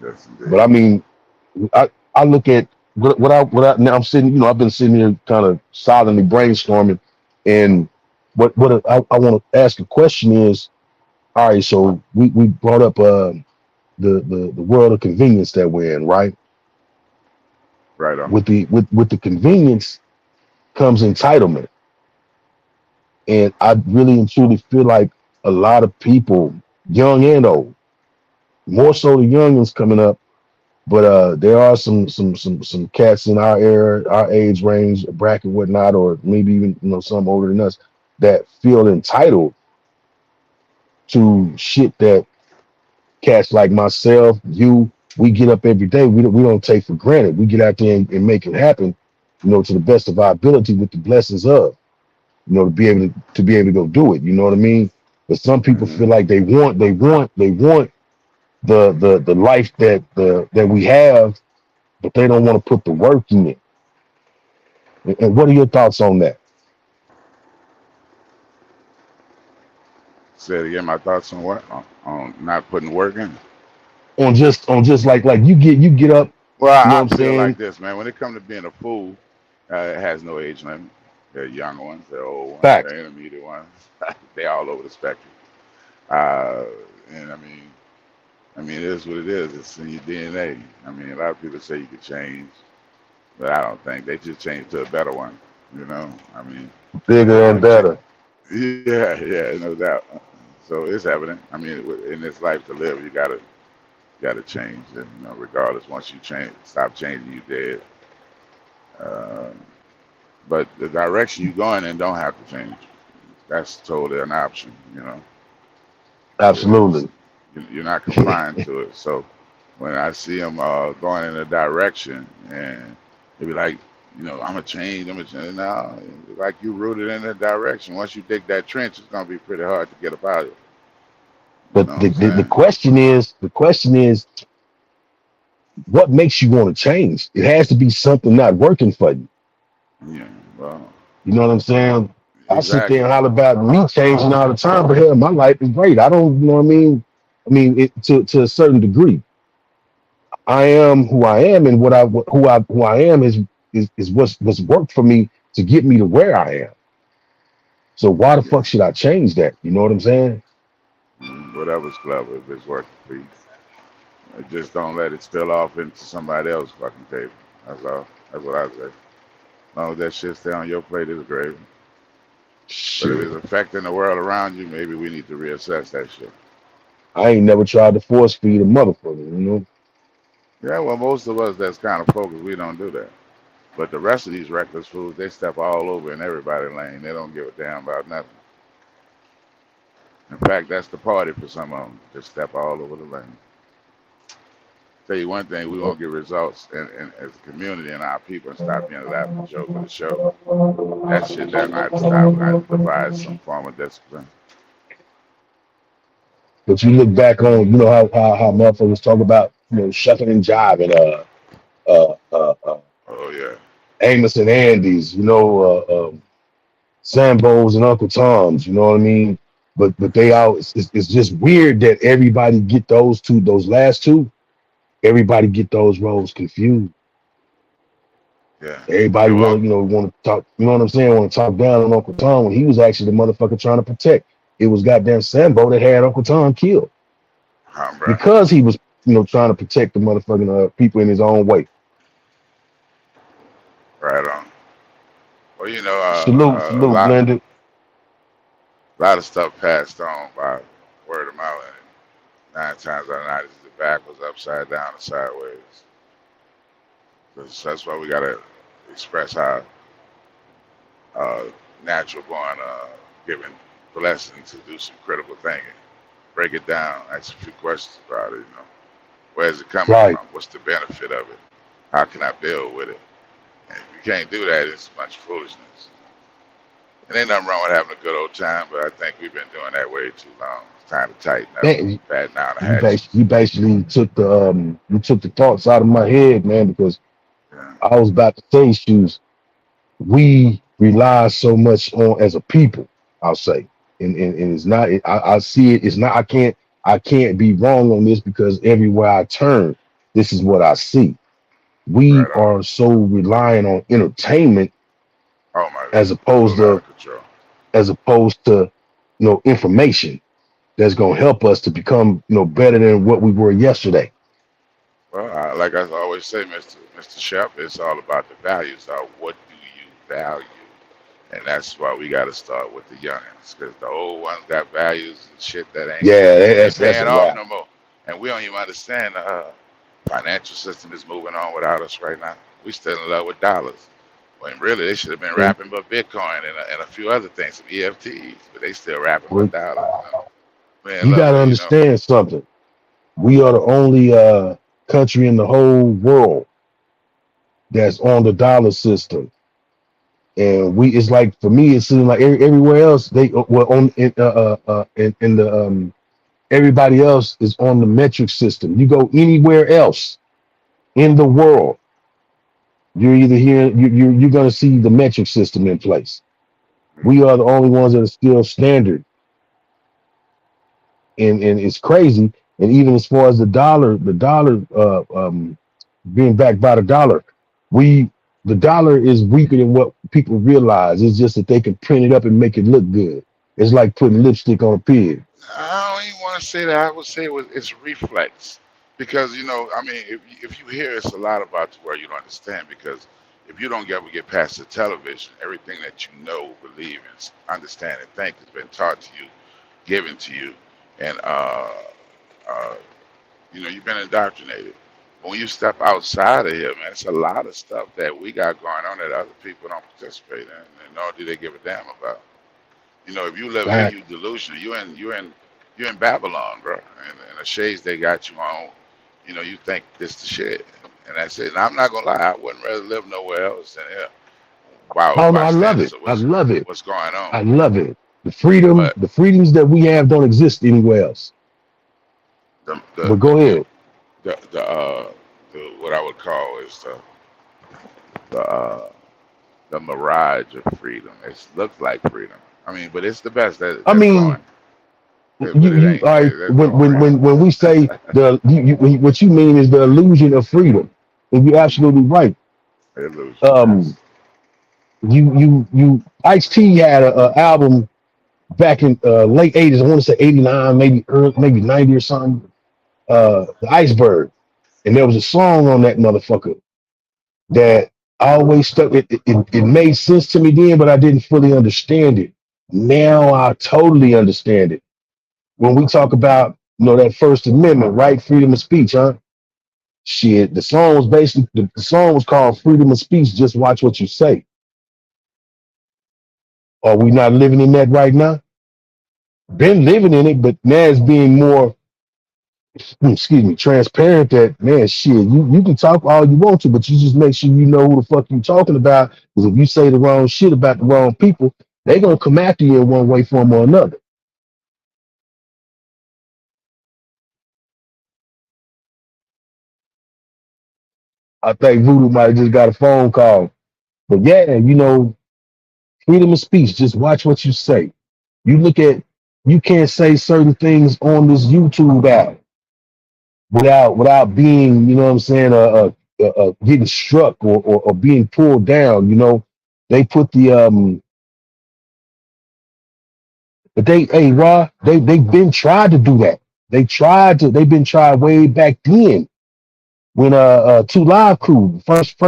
Yes, But I indeed. mean, I look at what I now I'm sitting, I've been sitting here kind of silently brainstorming, and what I want to ask a question is, all right, so we brought up the world of convenience that we're in, right? Right on. With the convenience comes entitlement, and I really and truly feel like a lot of people, young and old, more so the young ones coming up. But there are some cats in our era, our age range, bracket, whatnot, or maybe even some older than us, that feel entitled to shit that cats like myself, we get up every day. We don't take for granted. We get out there and make it happen, to the best of our ability with the blessings of, to be able to go do it. You know what I mean? But some people Hmm. feel like they want the life that we have, but they don't want to put the work in it. And what are your thoughts on that? Say it again. My thoughts on what? On not putting work in. On just like you get up, Well, you know what I I'm feel like saying? this, man. When it comes to being a fool, it has no age limit. They're young ones, they're old ones, Facts. they're intermediate ones. They're all over the spectrum. Uh, and it is what it is. It's in your DNA. I mean, a lot of people say you could change, but I don't think they just change to a better one. You know, I mean, Bigger and you change. better. Yeah, yeah, no doubt. So it's evident. I mean, in this life to live, you gotta change. And, regardless, once you change, stop changing, you dead. Uh, but the direction you going in don't have to change. That's totally an option. It's, Absolutely. you're not confined to it. So when I see them going in a direction, and they be like, I'm gonna change. I'm gonna change. No, like you rooted in that direction. Once you dig that trench, it's gonna be pretty hard to get up out of it. You But know what the, I'm the, the saying? question is, what makes you want to change? It has to be something not working for you. Yeah. Well, You know what I'm saying? I sit there exactly. and holler about me changing all the time, but hell, my life is great. I don't, you know what I mean? To a certain degree, I am who I am, and who I am is what's worked for me to get me to where I am. So why the Yeah. fuck should I change that? You know what I'm saying? Whatever's clever, if it's working for you. Just don't let it spill off into somebody else's fucking table. That's all. That's what I say. As long as that shit stay on your plate, it's gravy. But if Shit, it's affecting the world around you, maybe we need to reassess that shit. I ain't never tried to force feed a motherfucker. Yeah, well, most of us that's kind of focused, we don't do that. But the rest of these reckless fools, they step all over in everybody's lane. They don't give a damn about nothing. In fact, that's the party for some of them. Just step all over the lane. Tell you one thing, we won't get results as a community and our people and stop being a laughing joke of the show. That shit, that might stop. We have to devise some form of discipline. But you look back on, you know how motherfuckers talk about, you know, shucking and jiving, Oh yeah, Amos and Andy's, you know, Sambo's and Uncle Tom's, you know what I mean? But they all it's just weird that everybody get those last two, everybody get those roles confused. yeah. Everybody You walk, want to talk, you know what I'm saying? Want to talk down on Uncle Tom when he was actually the motherfucker trying to protect. It was goddamn Sambo that had Uncle Tom killed bro. because he was, you know, trying to protect the motherfucking people in his own way. Right on. Well, you know, Salute, Linda. a lot of stuff passed on by word of mouth, and 9 times out of 9, it's the backwards, upside down, and sideways. That's why we gotta express how natural born given blessing to do some critical thinking. Break it down, ask a few questions about it, you know. Where's it coming Right. from? What's the benefit of it? How can I build with it? And if you can't do that, it's a bunch of foolishness. And ain't nothing wrong with having a good old time, but I think we've been doing that way too long. It's time to tighten up. Man, Bad now the hatch. you basically took the thoughts out of my head, man, because Yeah. I was about to say, shoes, we rely so much on as a people, I'll say. And it's not I see it, it's not I can't be wrong on this because everywhere I turn, this is what I see. We Right on. are so reliant on entertainment Oh my God. as opposed Out to of control. you know, information that's gonna help us to become, you know, better than what we were yesterday. Well, like I always say, Mr. Shep, it's all about the values. What do you value? And that's why we got to start with the youngins, because the old ones got values and shit that Yeah, ain't that's a paying off wrap. no more. And we don't even understand the financial system is moving on without us right now. We still in love with dollars. When really they should have been And rapping but Bitcoin and a few other things, some EFTs, but they still rapping but we, dollars. We in you love gotta with, you know. understand something. We are the only country in the whole world that's on the dollar system. And we, it's like, for me, it seems like everywhere else they were on in the everybody else is on the metric system. You go anywhere else in the world, you're either here, you're gonna see the metric system in place. We are the only ones that are still standard, and it's crazy. And even as far as the dollar, being backed by the dollar, we the dollar is weaker than what people realize. It's just that they can print it up and make it look good. It's like putting lipstick on a pig. I don't even want to say that. I would say it's reflex, because you know, I mean, if you hear it's a lot about to where you don't understand, because if you don't ever get past the television, everything that you know, believe, and understand, and think has been taught to you, given to you, and uh, you know, you've been indoctrinated. But when you step outside of here, man, it's a lot of stuff that we got going on that other people don't participate in, and nor do they give a damn about. You know, if you live here, Fact. you delusional. You in Babylon, bro. And the shades they got you on, you know, you think this the shit, and that's it. And I'm not gonna lie, I wouldn't rather live nowhere else than here. Wow, Oh no, by I love standards it. of I love it. what's going on. I love it. But The freedoms that we have don't exist anywhere else. the But go ahead. the what I would call is the the mirage of freedom. It looks like freedom. I mean, but it's the best I that's mean, growing. But it ain't. all right, That's growing. when we say what you mean is the illusion of freedom, and you're absolutely right. Illusion, Um, yes. Ice T had a album back in late '80s. I want to say '89, maybe '90 or something. The Iceberg, and there was a song on that motherfucker that always stuck. It made sense to me then, but I didn't fully understand it. Now I totally understand it. When we talk about, you know, that First Amendment, right, freedom of speech, huh? Shit, the song was basically the song was called Freedom of Speech. Just watch what you say. Are we not living in that right now? Been living in it, but now it's being more, excuse me, transparent. That man, shit, you can talk all you want to, but you just make sure you know who the fuck you talking about. Because if you say the wrong shit about the wrong people, they gonna come after you in one way, form, or another. I think Voodoo might have just got a phone call. But yeah, freedom of speech. Just watch what you say. You can't say certain things on this YouTube app without being, you know what I'm saying, getting struck or being pulled down. They put but hey Ra, they've been tried to do that. They've been tried way back then when Two Live Crew, first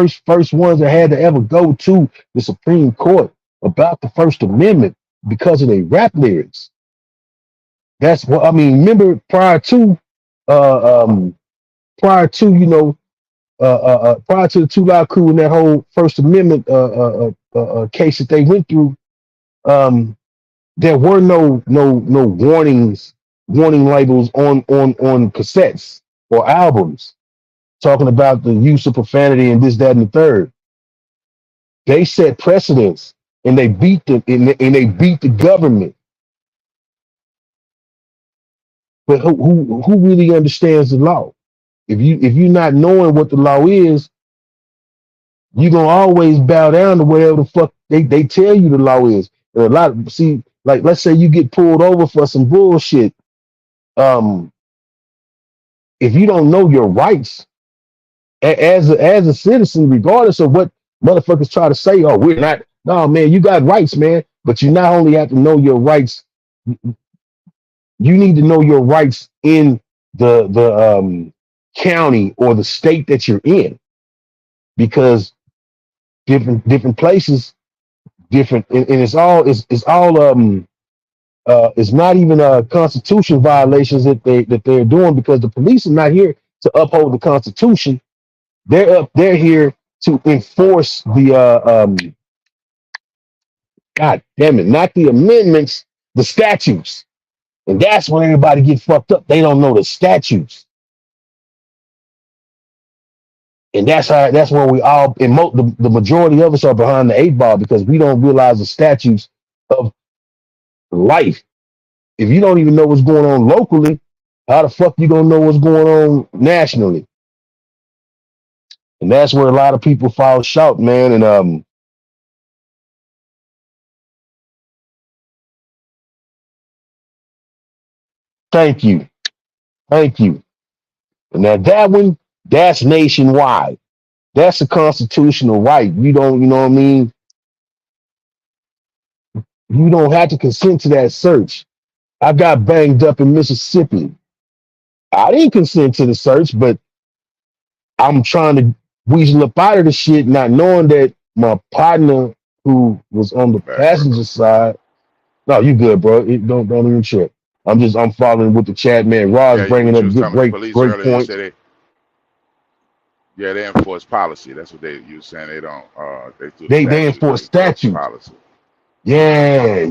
ones that had to ever go to the Supreme Court about the First Amendment because of their rap lyrics. That's what I mean. Remember prior to prior to the Two Live Crew and that whole First Amendment case that they went through, there were no warning labels on cassettes or albums talking about the use of profanity and this, that, and the third. They set precedents and they beat the government. But who really understands the law? If you're not knowing what the law is, you're gonna always bow down to whatever the fuck they tell you the law is. And like let's say you get pulled over for some bullshit. If you don't know your rights as a citizen, regardless of what motherfuckers try to say, oh, we're not. No, man, you got rights, man. But you not only have to know your rights, you need to know your rights in the county or the state that you're in, because different places, different, and it's all it's not even constitution violations that they're doing, because the police are not here to uphold the Constitution. They're here to enforce the God damn it, not the amendments, the statutes. And that's when everybody gets fucked up. They don't know the statutes. And that's where we all, the majority of us are behind the eight ball, because we don't realize the statutes of life. If you don't even know what's going on locally, how the fuck you gonna know what's going on nationally? And that's where a lot of people fall short, man. And thank you. And now that one, that's nationwide. That's a constitutional right. You know what I mean? You don't have to consent to that search. I got banged up in Mississippi. I didn't consent to the search, but I'm trying to weasel up out of the shit, not knowing that my partner, who was on the passenger side. No, you good, bro. Don't even trip. I'm following with the chat, man. Rod's bringing up great points. They enforce policy. That's what you were saying. They don't. They enforce statutes. Policy. Yeah.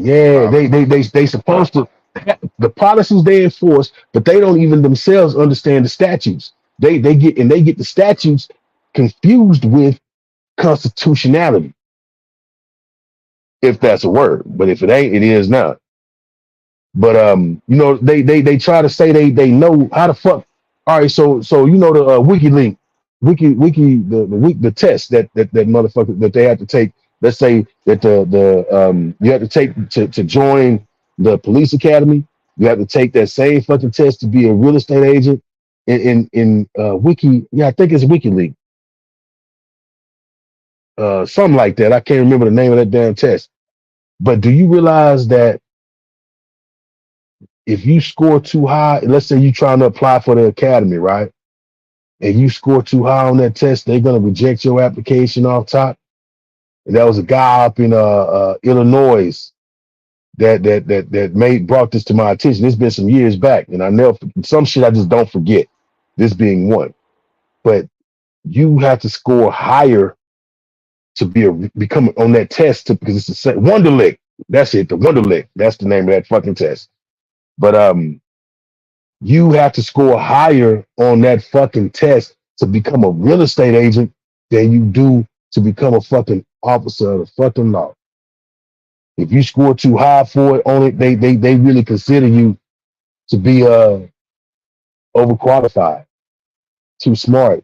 They supposed to. The policies they enforce, but they don't even themselves understand the statutes. They get the statutes confused with constitutionality, if that's a word. But if it ain't, it is not. But they try to say they know how the fuck. All right, so the WikiLeaks, the test that motherfucker that they have to take. Let's say that you have to take to join the police academy. You have to take that same fucking test to be a real estate agent in Wiki. Yeah, I think it's WikiLeaks. Something like that. I can't remember the name of that damn test. But do you realize that if you score too high, let's say you're trying to apply for the academy, right? And you score too high on that test, they're gonna reject your application off top. And there was a guy up in Illinois that brought this to my attention. It's been some years back, and some shit I just don't forget. This being one. but you have to score higher to become on that test because it's the same Wonderlic. That's it, the Wonderlic. That's the name of that fucking test. But you have to score higher on that fucking test to become a real estate agent than you do to become a fucking officer of the fucking law. If you score too high for it on it, they really consider you to be overqualified, too smart.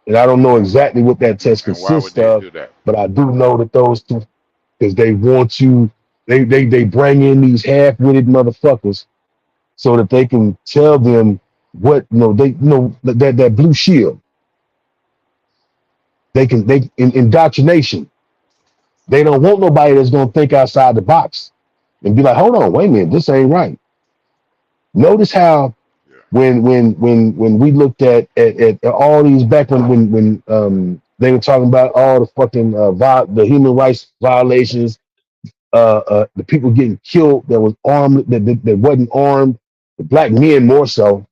And I don't know exactly what that test And why would consists they of, do that? but I do know that those two, because they want you, they bring in these half-witted motherfuckers so that they can tell them what that blue shield. They indoctrination. They don't want nobody that's gonna think outside the box and be like, hold on, wait a minute, this ain't right. Notice how Yeah. when we looked at all these back when they were talking about all the fucking the human rights violations, the people getting killed that was armed that wasn't armed, the black men more so,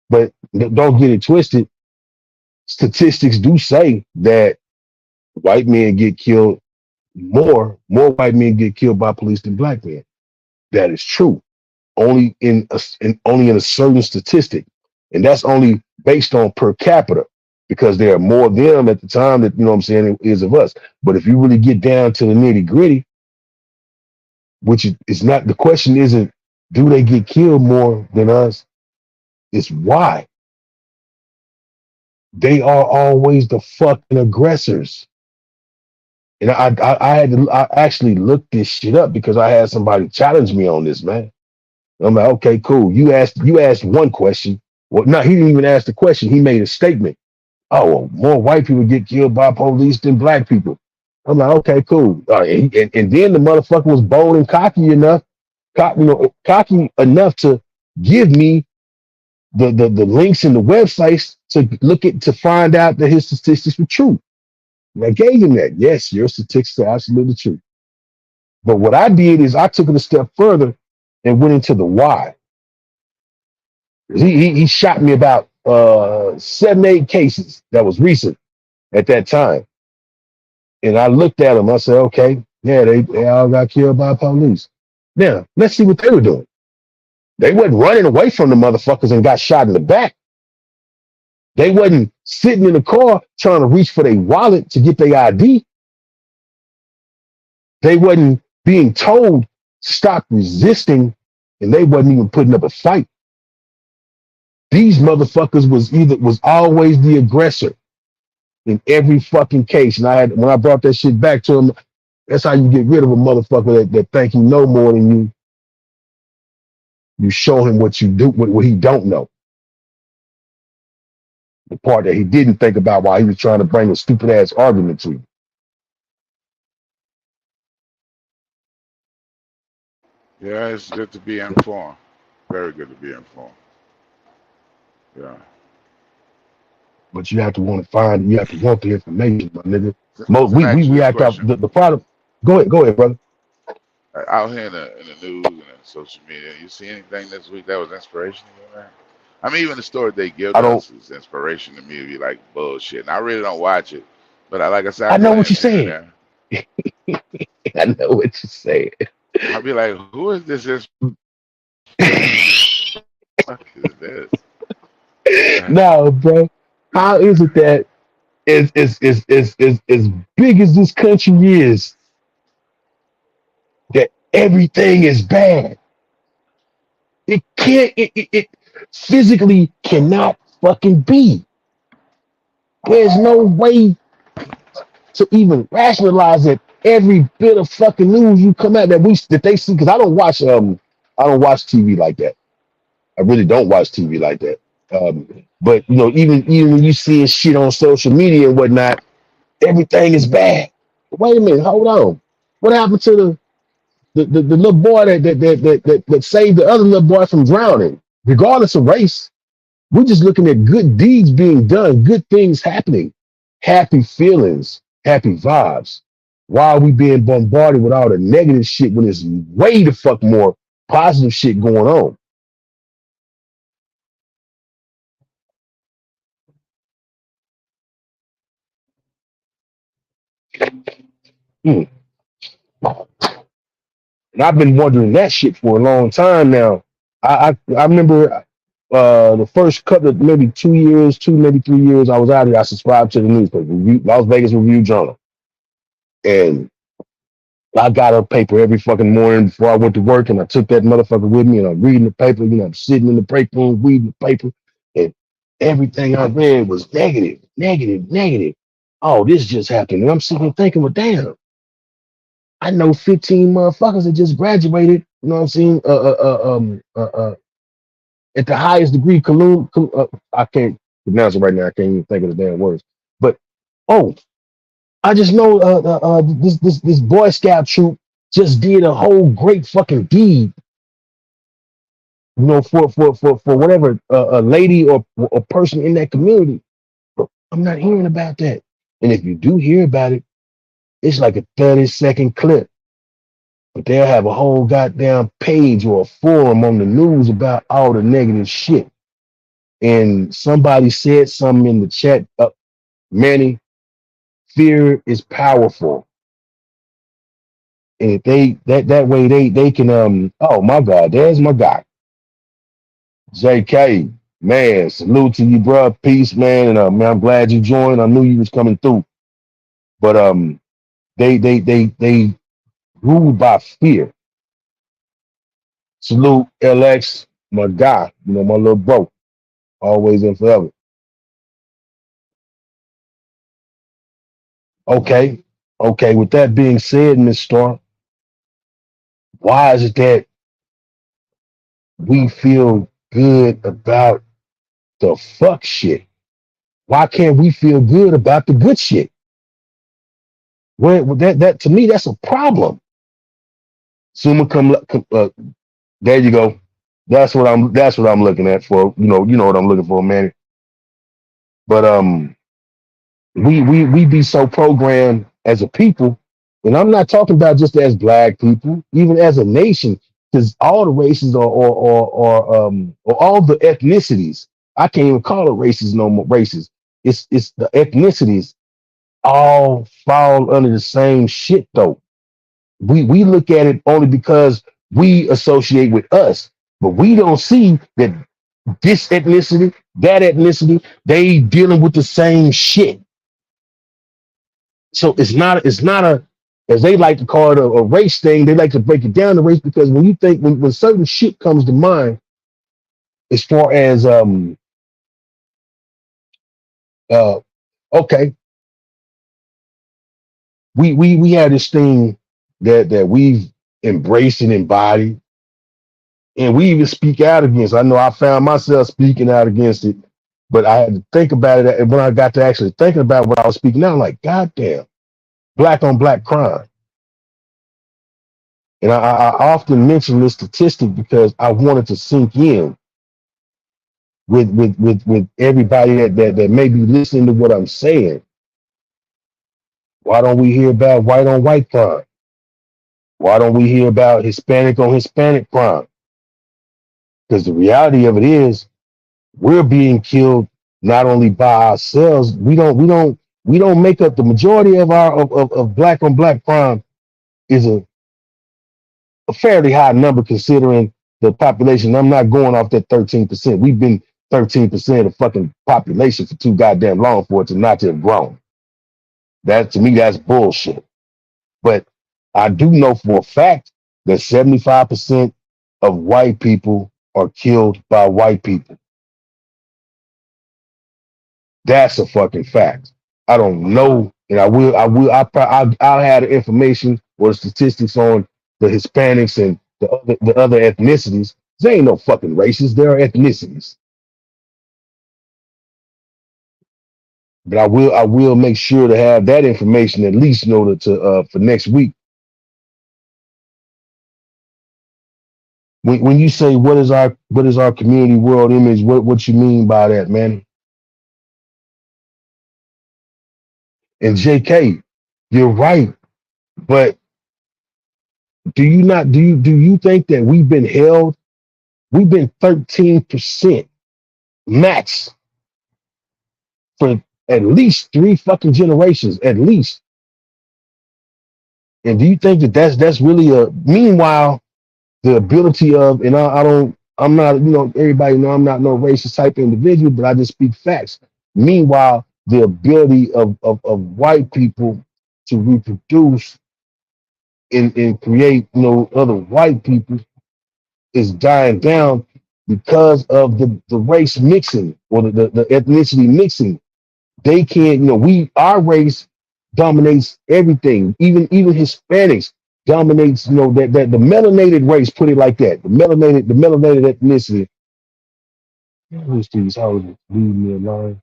but don't get it twisted. Statistics do say that white men get killed more white men get killed by police than black men. That is true. Only in a certain statistic, and that's only based on per capita because there are more of them at the time that what I'm saying is of us. But if you really get down to the nitty gritty, which is not the question, isn't do they get killed more than us? It's why they are always the fucking aggressors. And I actually looked this shit up because I had somebody challenge me on this, man. I'm like, okay, cool. You asked one question. Well, no, he didn't even ask the question. He made a statement. Oh, well, more white people get killed by police than black people. I'm like, okay, cool. And then the motherfucker was bold and cocky enough to give me the links and the websites to look at to find out that his statistics were true. And I gave him that. Yes, your statistics are absolutely true. But what I did is I took it a step further and went into the why. He shot me about 7-8 cases that was recent at that time. And I looked at them. I said, okay, yeah, they all got killed by police. Now, let's see what they were doing. They wasn't running away from the motherfuckers and got shot in the back. They wasn't sitting in the car trying to reach for their wallet to get their ID. They wasn't being told stop resisting, and they wasn't even putting up a fight. These motherfuckers was always the aggressor in every fucking case. And when I brought that shit back to him, that's how you get rid of a motherfucker that think you know more than you. You show him what you do, what he don't know. The part that he didn't think about while he was trying to bring a stupid ass argument to you. Yeah, it's good to be informed. Very good to be informed. Yeah. But you have to want the information, my nigga. Let me We ask you this react off question. the product. Go ahead, brother. Out here in the news and in social media, you see anything this week that was inspirational, man? I mean, even the story they give I don't. us is inspiration to me. Be like bullshit. And I really don't watch it, but like I said, I I know what glance you're here and saying. there. I know what you're saying. I'll be like, who is this? Fuck is this? No, bro. How is it that as big as this country is, that everything is bad? It can't. It physically cannot fucking be. There's no way to even rationalize it. Every bit of fucking news you come out that they see, because I don't watch TV like that. I really don't watch TV like that. But even when you see shit on social media and whatnot, everything is bad. Wait a minute, hold on. What happened to the little boy that saved the other little boy from drowning? Regardless of race, we're just looking at good deeds being done, good things happening, happy feelings, happy vibes. Why are we being bombarded with all the negative shit when there's way the fuck more positive shit going on? Mm. And I've been wondering that shit for a long time now. I remember the first couple of maybe 2 years, maybe 3 years I was out here. I subscribed to the newspaper, Las Vegas Review Journal, and I got a paper every fucking morning before I went to work, and I took that motherfucker with me, and I'm reading the paper. I'm sitting in the break room reading the paper, and everything I read was negative, negative, negative. Oh, this just happened, and I'm sitting here thinking, well, damn, I know 15 motherfuckers that just graduated. You know what I'm saying? At the highest degree, I can't pronounce it right now. I can't even think of the damn words. But oh, I just know this Boy Scout troop just did a whole great fucking deed, you know, for whatever a lady or a person in that community. But I'm not hearing about that. And if you do hear about it, it's like a 30-second clip. But they'll have a whole goddamn page or a forum on the news about all the negative shit. And somebody said something in the chat, Manny, fear is powerful. And if that way they can oh my God, there's my guy. JK, man, salute to you, bro. Peace, man. And man, I'm glad you joined. I knew you was coming through. But they ruled by fear. Salute LX, my guy, you know, my little bro. Always and forever. Okay. Okay, with that being said, Miss Storm, why is it that we feel good about the fuck shit? Why can't we feel good about the good shit? Well, that to me, that's a problem. Suma there you go. That's what I'm looking at for. You know what I'm looking for, man. But we be so programmed as a people, and I'm not talking about just as black people, even as a nation, because all the races or all the ethnicities, I can't even call it races no more. Races, it's the ethnicities all fall under the same shit though. We look at it only because we associate with us, but we don't see that this ethnicity, that ethnicity, they dealing with the same shit. So it's not a, as they like to call it, a race thing. They like to break it down to race because when you think when certain shit comes to mind, as far as uh okay, we have this thing that we've embraced and embodied, and we even speak out against. I know I found myself speaking out against it, but I had to think about it. And when I got to actually thinking about what I was speaking out, I'm like, God damn, black on black crime. And I often mention this statistic because I wanted to sink in with everybody that may be listening to what I'm saying. Why don't we hear about white on white crime? Why don't we hear about Hispanic on Hispanic crime? Because the reality of it is we're being killed not only by ourselves. We don't make up the majority of our of black on black crime is a fairly high number considering the population. I'm not going off that 13%. We've been 13% of the fucking population for too goddamn long for it to not to have grown. That to me, that's bullshit. But I do know for a fact that 75% of white people are killed by white people. That's a fucking fact. I don't know, and I'll have the information or the statistics on the Hispanics and the other ethnicities. There ain't no fucking races. There are ethnicities. But I will make sure to have that information at least in order to for next week. When you say what is our community world image, what you mean by that, man? And JK, you're right, but do you think that we've been 13% max for at least 3 fucking generations, at least. And do you think that that's really a meanwhile the ability of and I don't I'm not everybody know I'm not no racist type of individual, but I just speak facts. Meanwhile, the ability of white people to reproduce and create other white people is dying down because of the race mixing or the ethnicity mixing. They can't, our race dominates everything. Even Hispanics dominates, that the melanated race, put it like that. The melanated ethnicity. Who's these hoes leave me alone?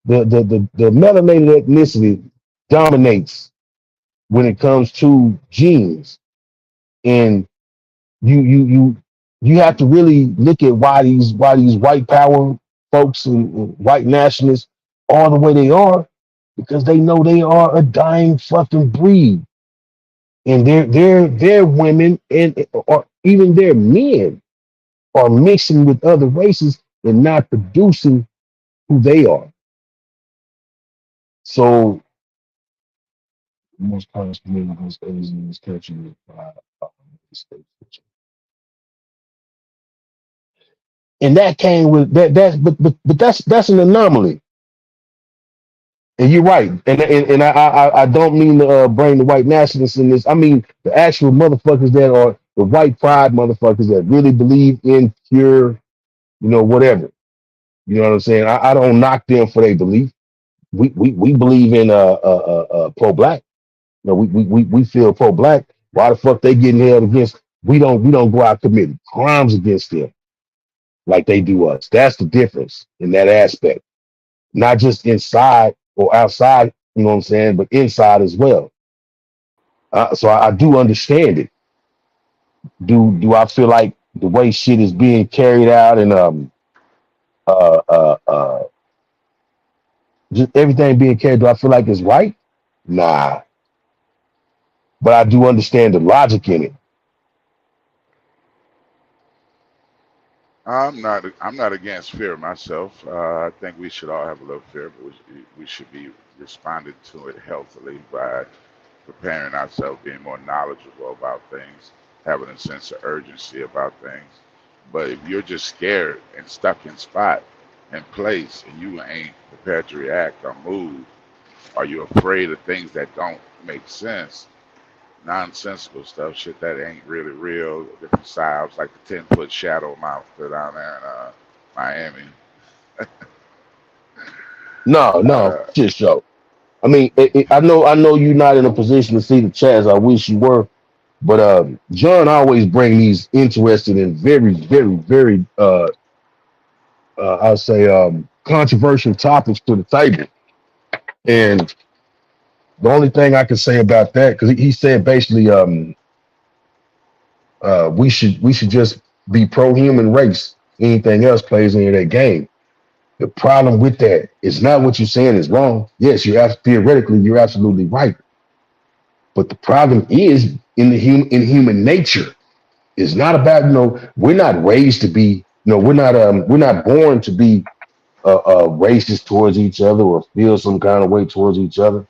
The melanated ethnicity dominates when it comes to genes. And you have to really look at why these white power folks and white nationalists are the way they are because they know they are a dying fucking breed, and their women and or even their men are mixing with other races and not producing who they are. So most conscious communities in this country and that came with but that's an anomaly. And you're right, and I don't mean to bring the white nationalists in this. I mean the actual motherfuckers that are the white pride motherfuckers that really believe in pure, whatever. You know what I'm saying? I don't knock them for their belief. We believe in pro black. We feel pro black. Why the fuck they getting held against? We don't go out committing crimes against them like they do us. That's the difference in that aspect. Not just inside or outside, you know what I'm saying, but inside as well. So I do understand it. Do I feel like the way shit is being carried out and uh uh uh just everything being carried, do I feel like it's right? Nah, but I do understand the logic in it. I'm not against fear myself. I think we should all have a little fear, but we should be responding to it healthily by preparing ourselves, being more knowledgeable about things, having a sense of urgency about things. But if you're just scared and stuck in spot and place and you ain't prepared to react or move, or you're afraid of things that don't make sense, nonsensical stuff, shit that ain't really real, different sides, like the 10-foot shadow monster down there in Miami. No, Uh, shit show. I mean, I know you're not in a position to see the chats. I wish you were, but John always bring these interesting and very, very, very, I'll say, controversial topics to the table. And the only thing I can say about that, because he said basically, we should just be pro human race. Anything else plays into that game. The problem with that is not what you're saying is wrong. Yes, theoretically you're absolutely right. But the problem is in human nature. It's not about we're not raised to be we're not born to be racist towards each other or feel some kind of way towards each other.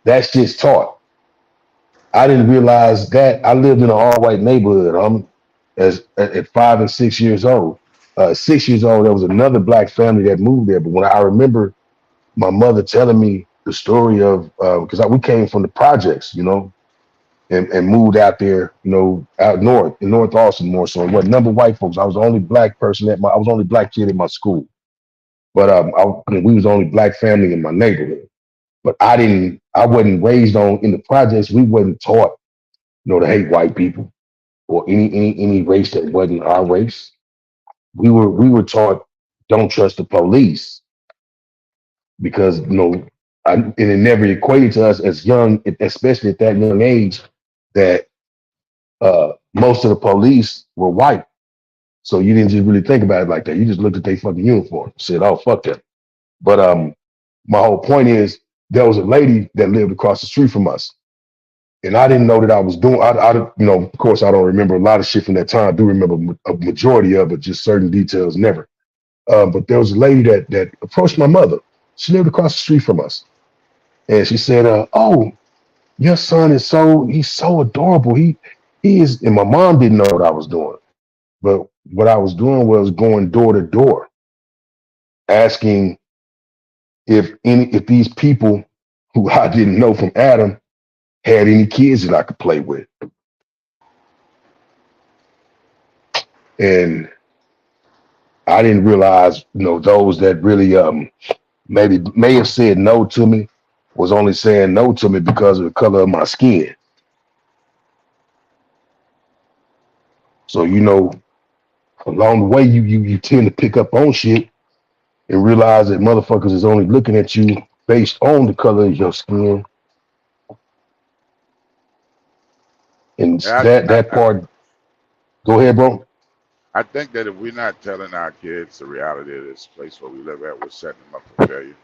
That's just taught. I didn't realize that I lived in an all white neighborhood. As at 5 and 6 years old. 6 years old, there was another black family that moved there. But when I remember my mother telling me the story of because we came from the projects, and moved out there, out north in North Austin more so. What number of white folks? I was the only black person I was the only black kid in my school. But we was the only black family in my neighborhood. But I wasn't raised in the projects. We wasn't taught, to hate white people or any race that wasn't our race. We were taught don't trust the police because and it never equated to us as young, especially at that young age, that most of the police were white. So you didn't just really think about it like that. You just looked at their fucking uniform, and said, "Oh fuck that." But my whole point is there was a lady that lived across the street from us, and I didn't know that I was doing. Of course, I don't remember a lot of shit from that time. I do remember a majority of it, just certain details never. But there was a lady that approached my mother. She lived across the street from us, and she said, "Oh, your son is he's so adorable. He is, and my mom didn't know what I was doing, but what I was doing was going door to door, asking if these people who I didn't know from Adam had any kids that I could play with. And I didn't realize, those that really maybe may have said no to me was only saying no to me because of the color of my skin. So, along the way you tend to pick up on shit and realize that motherfuckers is only looking at you based on the color of your skin. And Yeah, that part, go ahead, bro. I think that if we're not telling our kids the reality of this place where we live at, we're setting them up for failure.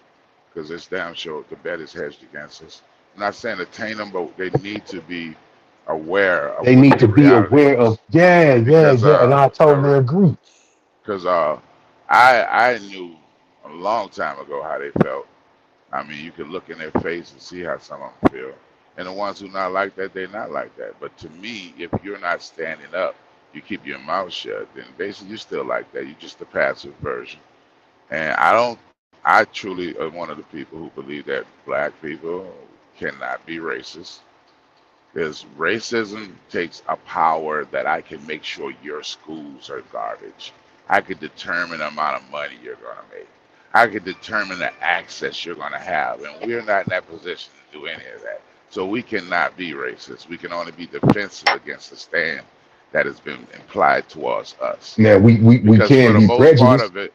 Because it's damn sure the bet is hedged against us. I'm not saying attain them, but they need to be aware of They what need the to be reality aware of, is. yeah, Because and I totally agree. because I knew a long time ago how they felt. I mean, you can look in their face and see how some of them feel. And the ones who not like that, they're not like that. But to me, if you're not standing up, you keep your mouth shut, then basically you're still like that. You're just the passive version. And I truly am one of the people who believe that black people cannot be racist. Because racism takes a power that I can make sure your schools are garbage. I could determine the amount of money you're going to make. I could determine the access you're going to have. And we're not in that position to do any of that. So we cannot be racist. We can only be defensive against the stand that has been implied towards us. Now we Because for can the be most part prejudiced. of it,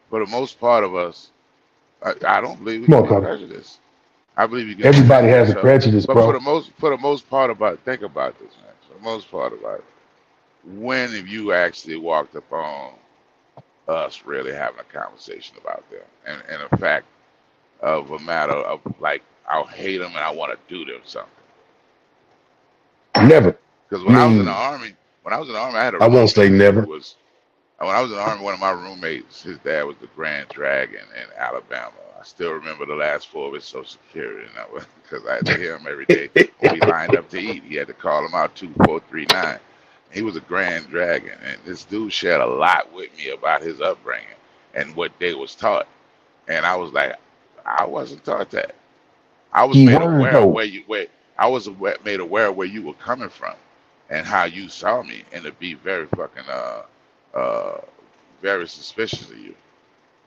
for the most part of us, I don't believe we Come can on, be Carter. prejudiced. I believe you can Everybody defend has a yourself. prejudice, But bro. for the most part about think about this, man. For the most part about it. When have you actually walked upon us really having a conversation about them? And a fact of a matter of like I'll hate them and I want to do them something. Never. Because I mean, when I was in the army, I had a I won't say roommate who never. was when I was in the army, one of my roommates, his dad was the Grand Dragon in Alabama. I still remember the last four of his Social Security, and that was because I had to hear him every day when we lined up to eat. He had to call him out 2439. He was a Grand Dragon, and this dude shared a lot with me about his upbringing and what they was taught. And I was like, I wasn't taught that. I was Key made word aware of though. where I was made aware of where you were coming from and how you saw me, and to be very fucking uh very suspicious of you.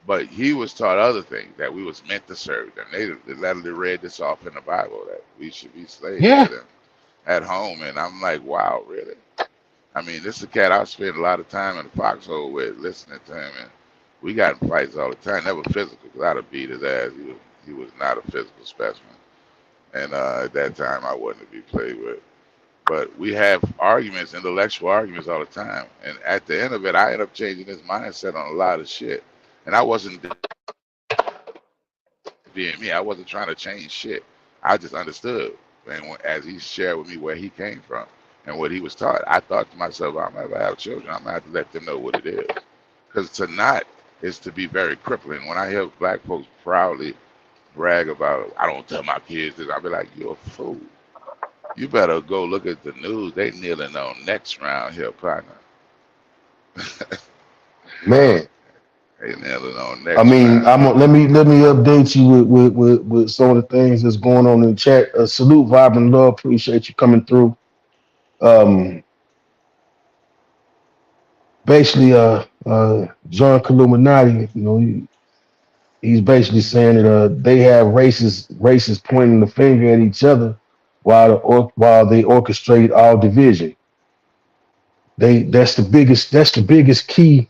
But he was taught other things that we was meant to serve them. They literally read this off in the Bible that we should be slaves to Yeah. them at home, and I'm like, wow, really? I mean, this is a cat I spent a lot of time in the foxhole with, listening to him, and we got in fights all the time. Never physical, because I'd have beat his ass. He was not a physical specimen, and at that time I wasn't to be played with. But we have arguments, intellectual arguments all the time. And at the end of it, I ended up changing his mindset on a lot of shit. And I wasn't being me. I wasn't trying to change shit. I just understood. And as he shared with me where he came from and what he was taught, I thought to myself, I'm going to have children. I'm going to have to let them know what it is. Because to not is to be very crippling. When I hear black folks proudly brag about, I don't tell my kids this, I'll be like, you're a fool. You better go look at the news. They kneeling on necks round here, partner. Man. They kneeling on I necks mean, round here. let me update you with some of the things that's going on in the chat. Salute, Vibrant Love. Appreciate you coming through. Basically, John Illuminati, he's basically saying that they have racists pointing the finger at each other while they orchestrate all division. That's the biggest key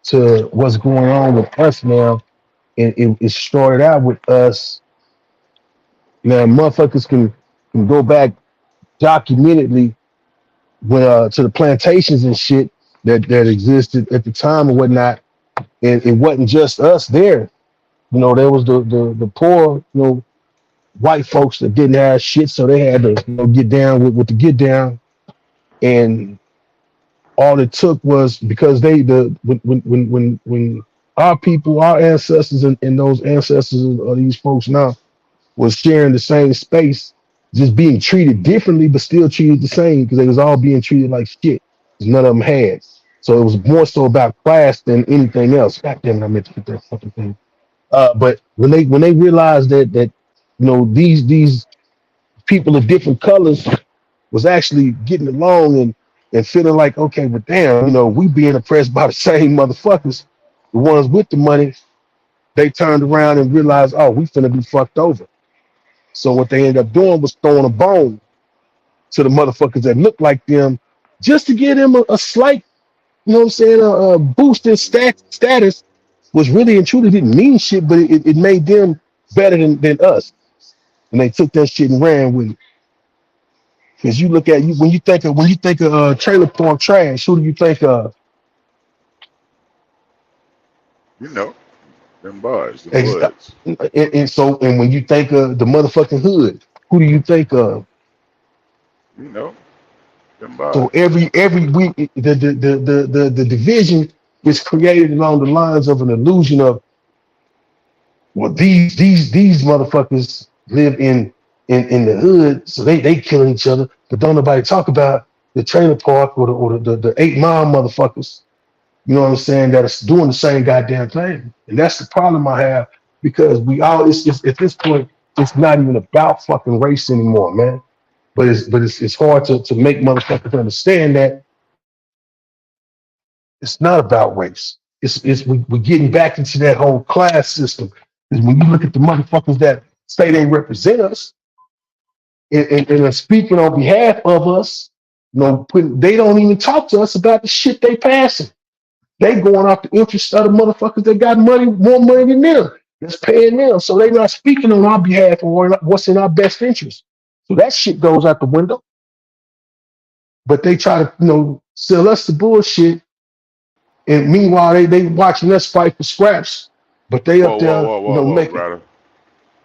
to what's going on with us now. And it started out with us. Now, motherfuckers can go back documentedly when to the plantations and shit that existed at the time and whatnot. And it wasn't just us there. There was the poor, white folks that didn't have shit, so they had to get down with the get down. And all it took was because when our people, our ancestors and those ancestors of these folks now was sharing the same space, just being treated differently, but still treated the same because they was all being treated like shit. 'Cause none of them had. So it was more so about class than anything else. God damn it, I meant to put that fucking thing. But when they realized that these people of different colors was actually getting along and feeling like, okay, but damn, we being oppressed by the same motherfuckers, the ones with the money, they turned around and realized, oh, we finna be fucked over. So what they ended up doing was throwing a bone to the motherfuckers that looked like them just to give them a slight, a boost in status, which really and truly didn't mean shit, but it made them better than us. And they took that shit and ran with it. Because you look at when you think of trailer park trash, who do you think of? You know, them bars, them Ex- woods. and when you think of the motherfucking hood, who do you think of? You know, them So bars. every week the division is created along the lines of an illusion of, well, these motherfuckers live in the hood, so they killing each other, but don't nobody talk about the trailer park or the 8 Mile motherfuckers. You know what I'm saying? That is doing the same goddamn thing, and that's the problem I have because it's at this point it's not even about fucking race anymore, man. But it's hard to make motherfuckers understand that it's not about race. We're getting back into that whole class system. Because when you look at the motherfuckers that say they represent us and are speaking on behalf of us, they don't even talk to us about the shit they passing. They going off the interest of the motherfuckers that got money, more money than them, that's paying them. So they not speaking on our behalf or what's in our best interest. So that shit goes out the window. But they try to, sell us the bullshit. And meanwhile, they watching us fight for scraps. But they up Whoa, whoa, there, whoa, whoa, whoa, making brother.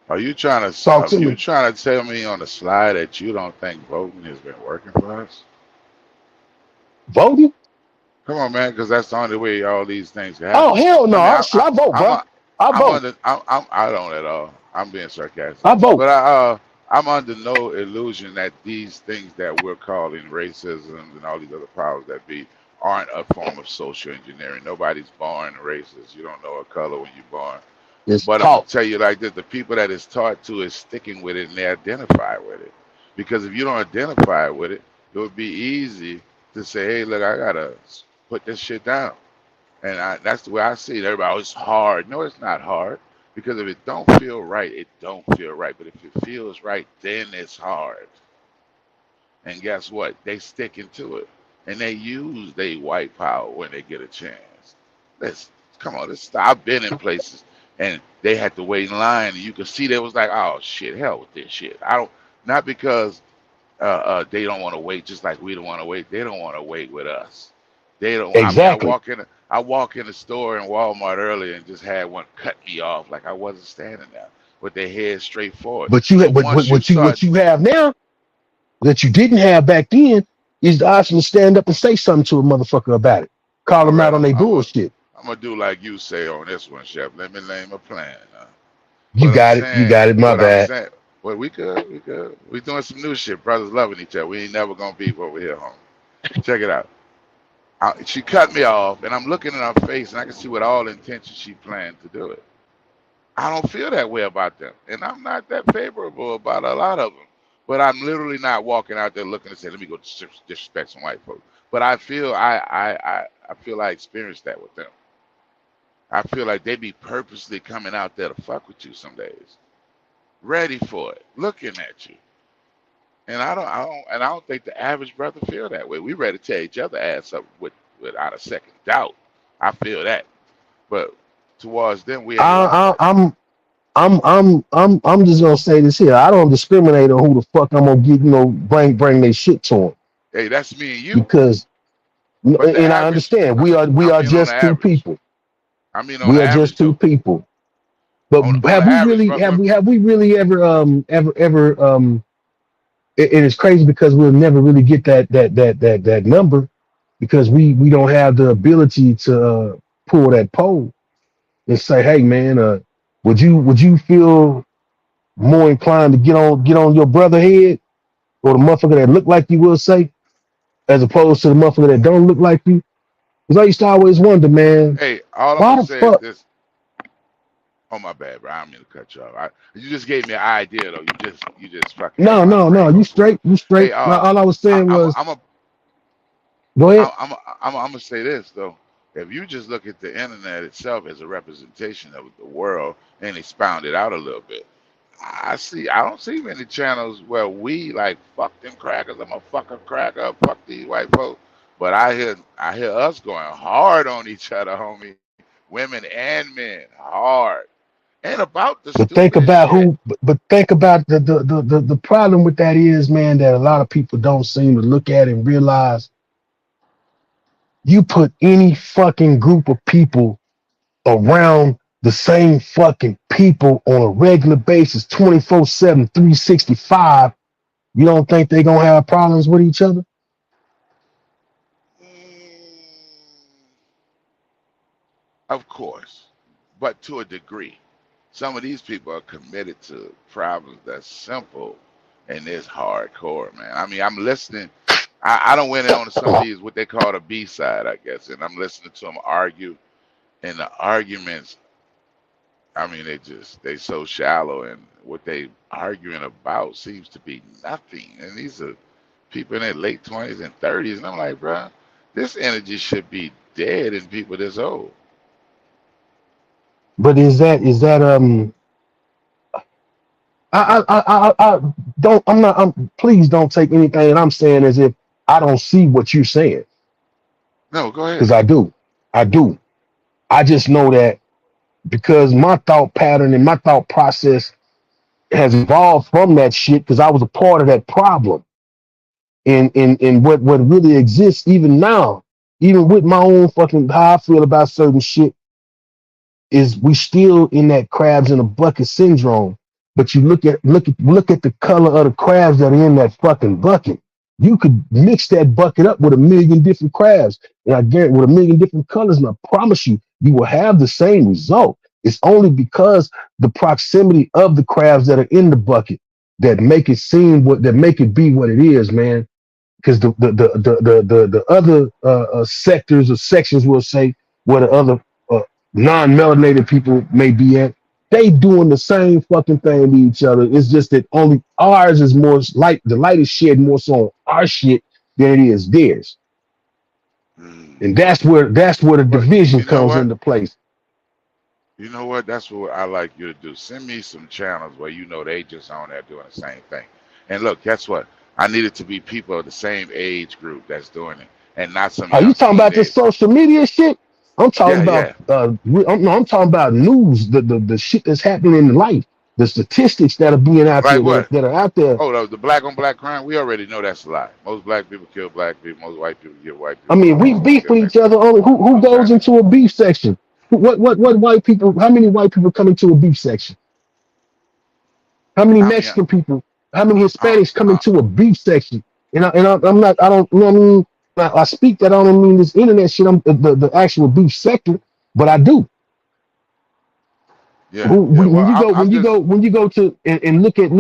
Are you trying to talk to me. tell me on the slide that you don't think voting has been working for us? Voting? Come on, man, because that's the only way all these things can Oh happen. hell no! I mean, I vote, bro. I I'm vote. under, I don't at all. I'm being sarcastic, I vote. but I'm under no illusion that these things that we're calling racism and all these other powers that be aren't a form of social engineering. Nobody's born racist. You don't know a color when you're born. It's But I'm gonna taught. tell you like this: the people that it's taught to is sticking with it and they identify with it. Because if you don't identify with it, it would be easy to say, "Hey, look, I gotta put this shit down." And that's the way I see it. Everybody, oh, it's hard. No, it's not hard. Because if it don't feel right, it don't feel right. But if it feels right, then it's hard. And guess what? They stick into it. And they use their white power when they get a chance. Let's come on, let's stop. I've been in places and they had to wait in line and you could see they was like, oh shit, hell with this shit. I don't not because they don't want to wait just like we don't want to wait. They don't want to wait with us. They don't. I mean, Exactly. I walk in the store in Walmart earlier and just had one cut me off like I wasn't standing there with their head straight forward. But you, So but once you what start, you have now that you didn't have back then is the option to stand up and say something to a motherfucker about it. Call all them right, out on their bullshit. I'm gonna do like you say on this one, Chef. Let me name a plan. You got it. You got it. My What I'm bad. saying, well, we could, we doing some new shit. Brothers loving each other. We ain't never gonna beef over here, homie. Check it out. She cut me off, and I'm looking in her face, and I can see with all intention she planned to do it. I don't feel that way about them, and I'm not that favorable about a lot of them. But I'm literally not walking out there looking to say, "Let me go disrespect some white folks." But I feel I feel I experienced that with them. I feel like they be purposely coming out there to fuck with you some days, ready for it, looking at you. And I don't think the average brother feel that way. We ready to tear each other ass up without a second doubt. I feel that. But towards them, we ain't like I, that. I, I'm just gonna say this here. I don't discriminate on who the fuck I'm gonna get. Bring their shit to them Hey, that's me and you. because, But the and I average, understand I, we I are mean on the just two average. people. I mean on We the are just average two though. people. But On the average, have we really ever it is crazy because we'll never really get that number because we don't have the ability to pull that poll and say, hey man, would you feel more inclined to get on your brother head or the motherfucker that look like you will say, as opposed to the motherfucker that don't look like you? Because I used to always wonder, man, Hey, all I'm why gonna the say is fuck? this. Oh my bad, bro. I don't mean to cut you off. You just gave me an idea though. You just fucking had No, my no, no, brain go you for it. straight, you Hey, straight. No, all I was I, saying I'm was, I'm a, go ahead. I'm gonna say this though. If you just look at the internet itself as a representation of the world and expound it out a little bit, I don't see many channels where we like fuck them crackers. I'm a fucking cracker. Fuck these white folks. But I hear us going hard on each other, homie. Women and men, hard. Ain't about the But think stupidest about shit. who. But think about the problem with that is, man, that a lot of people don't seem to look at and realize. You put any fucking group of people around the same fucking people on a regular basis, 24/7, 365. You don't think they're gonna have problems with each other? Mm, of course, but to a degree. Some of these people are committed to problems that's simple and it's hardcore, man. I mean, I'm listening. I don't went in on some of these what they call the B side, I guess, and I'm listening to them argue, and the arguments. I mean, they so shallow, and what they arguing about seems to be nothing. And these are people in their late 20s and 30s, and I'm like, bro, this energy should be dead in people this old. But is that I don't I'm not please don't take anything that I'm saying as if I don't see what you're saying, No, go ahead. because I do. I just know that because my thought pattern and my thought process has evolved from that shit because I was a part of that problem. And what really exists even now, even with my own fucking how I feel about certain shit, is we still in that crabs in a bucket syndrome. But you look at the color of the crabs that are in that fucking bucket. You could mix that bucket up with a million different crabs, and I guarantee with a million different colors, and I promise you, you will have the same result. It's only because the proximity of the crabs that are in the bucket that make it that make it be what it is, man. Because the other sectors or sections will say where the other uh, non-melanated people may be at, they doing the same fucking thing to each other. It's just that only ours is more light. The light is shed more so on our shit than it is theirs, Mm. and that's where the But division you know comes what? into place. You know what? That's what I like you to do. Send me some channels where you know they just on there doing the same thing. And look, guess what? I need it to be people of the same age group that's doing it, and not some Are you young talking about this teenager. social media shit? I'm talking Yeah, about yeah. no, I'm talking about news, the shit that's happening in life, the statistics that are being out Like there what? that are out there. Oh, the black on black crime. We already know that's a lie. Most black people kill black people. Most white people kill white I people. mean, Most we Mexicans beef kill with each Mexicans. other. Only who goes Okay. into a beef section? What white people? How many white people come into a beef section? How many I mean, Mexican people? How many I, Hispanics come I, into a beef section? I'm not. I don't. You know what I mean? I speak that I don't mean this internet shit. I'm the actual beef sector, but I do. yeah, yeah. Well, I'm just. When you go to and look at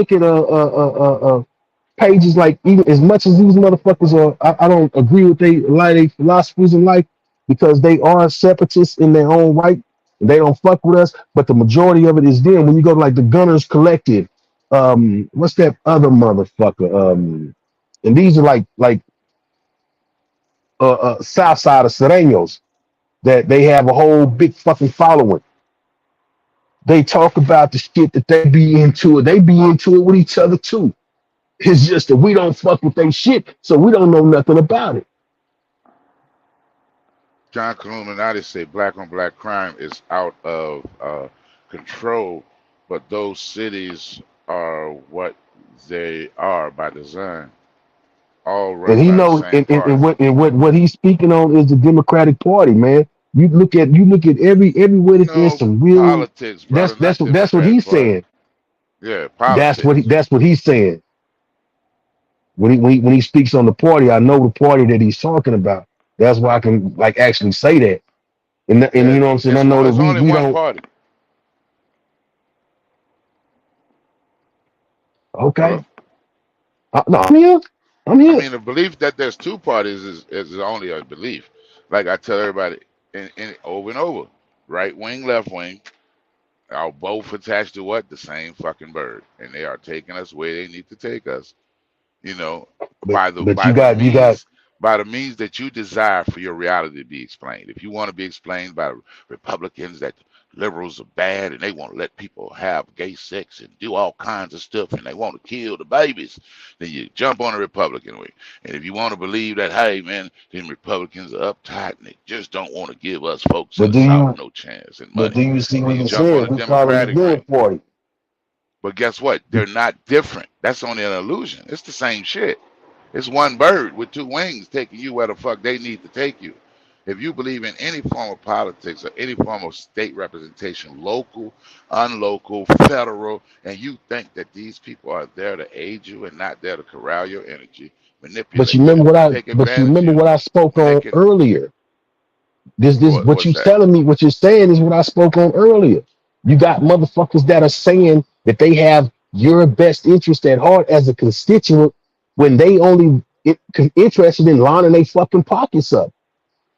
pages like even as much as these motherfuckers are, I don't agree with they a lot of their philosophies in life because they are separatists in their own right. They don't fuck with us, but the majority of it is them. When you go to like the Gunners Collective, what's that other motherfucker? And these are like South Side of Serenos that they have a whole big fucking following. They talk about the shit that they be into it. They be into it with each other too. It's just that we don't fuck with their shit, so we don't know nothing about it. John Illuminati say black on black crime is out of control, but those cities are what they are by design, all And run he by the knows, same and party. what he's speaking on is the Democratic Party, man. You look at everywhere that there's No some real. politics, That's brother, that's not what that's what Democratic he's Party. saying. Yeah, That's what he politics. that's what he's saying. When he speaks on the party, I know the party that he's talking about. That's why I can like actually say that. And Yeah, you know what I'm saying. I it's know one. that It's we only we one don't. party. Okay. Hello. No, I'm here. I'm I here. mean, the belief that there's two parties is only a belief. Like I tell everybody, over and over, right wing, left wing, are both attached to what? The same fucking bird, and they are taking us where they need to take us. You know, by the But by you the got means by the means that you desire for your reality to be explained. If you want to be explained by Republicans that liberals are bad and they want to let people have gay sex and do all kinds of stuff and they want to kill the babies, then you jump on the Republican way. And if you want to believe that, hey man, then Republicans are uptight and they just don't want to give us folks in but the do South you no chance and but money, do you see then what you you jump on said? the We calling the Democratic ring. good party. But guess what? They're not different. That's only an illusion. It's the same shit. It's one bird with two wings taking you where the fuck they need to take you. If you believe in any form of politics or any form of state representation, local, unlocal, federal, and you think that these people are there to aid you and not there to corral your energy, manipulate you, take But you advantage of remember you, what I spoke when they on can, earlier. This what what's you that? telling me, what you're saying is what I spoke on earlier. You got motherfuckers that are saying that they have your best interest at heart as a constituent when they only interested in lining their fucking pockets up.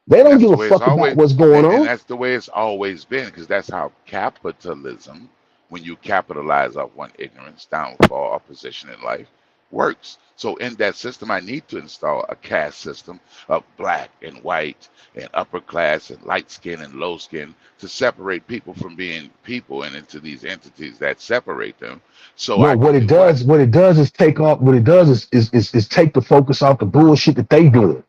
They And don't that's give the a way it's fuck about always, what's going and on. that's the way it's always been, because that's how capitalism, when you capitalize off one ignorance, downfall, or position in life, works. So in that system, I need to install a caste system of black and white and upper class and light skin and low skin to separate people from being people and into these entities that separate them. So No, I can do what? what it does is take off. What it does is take the focus off the bullshit that they doing.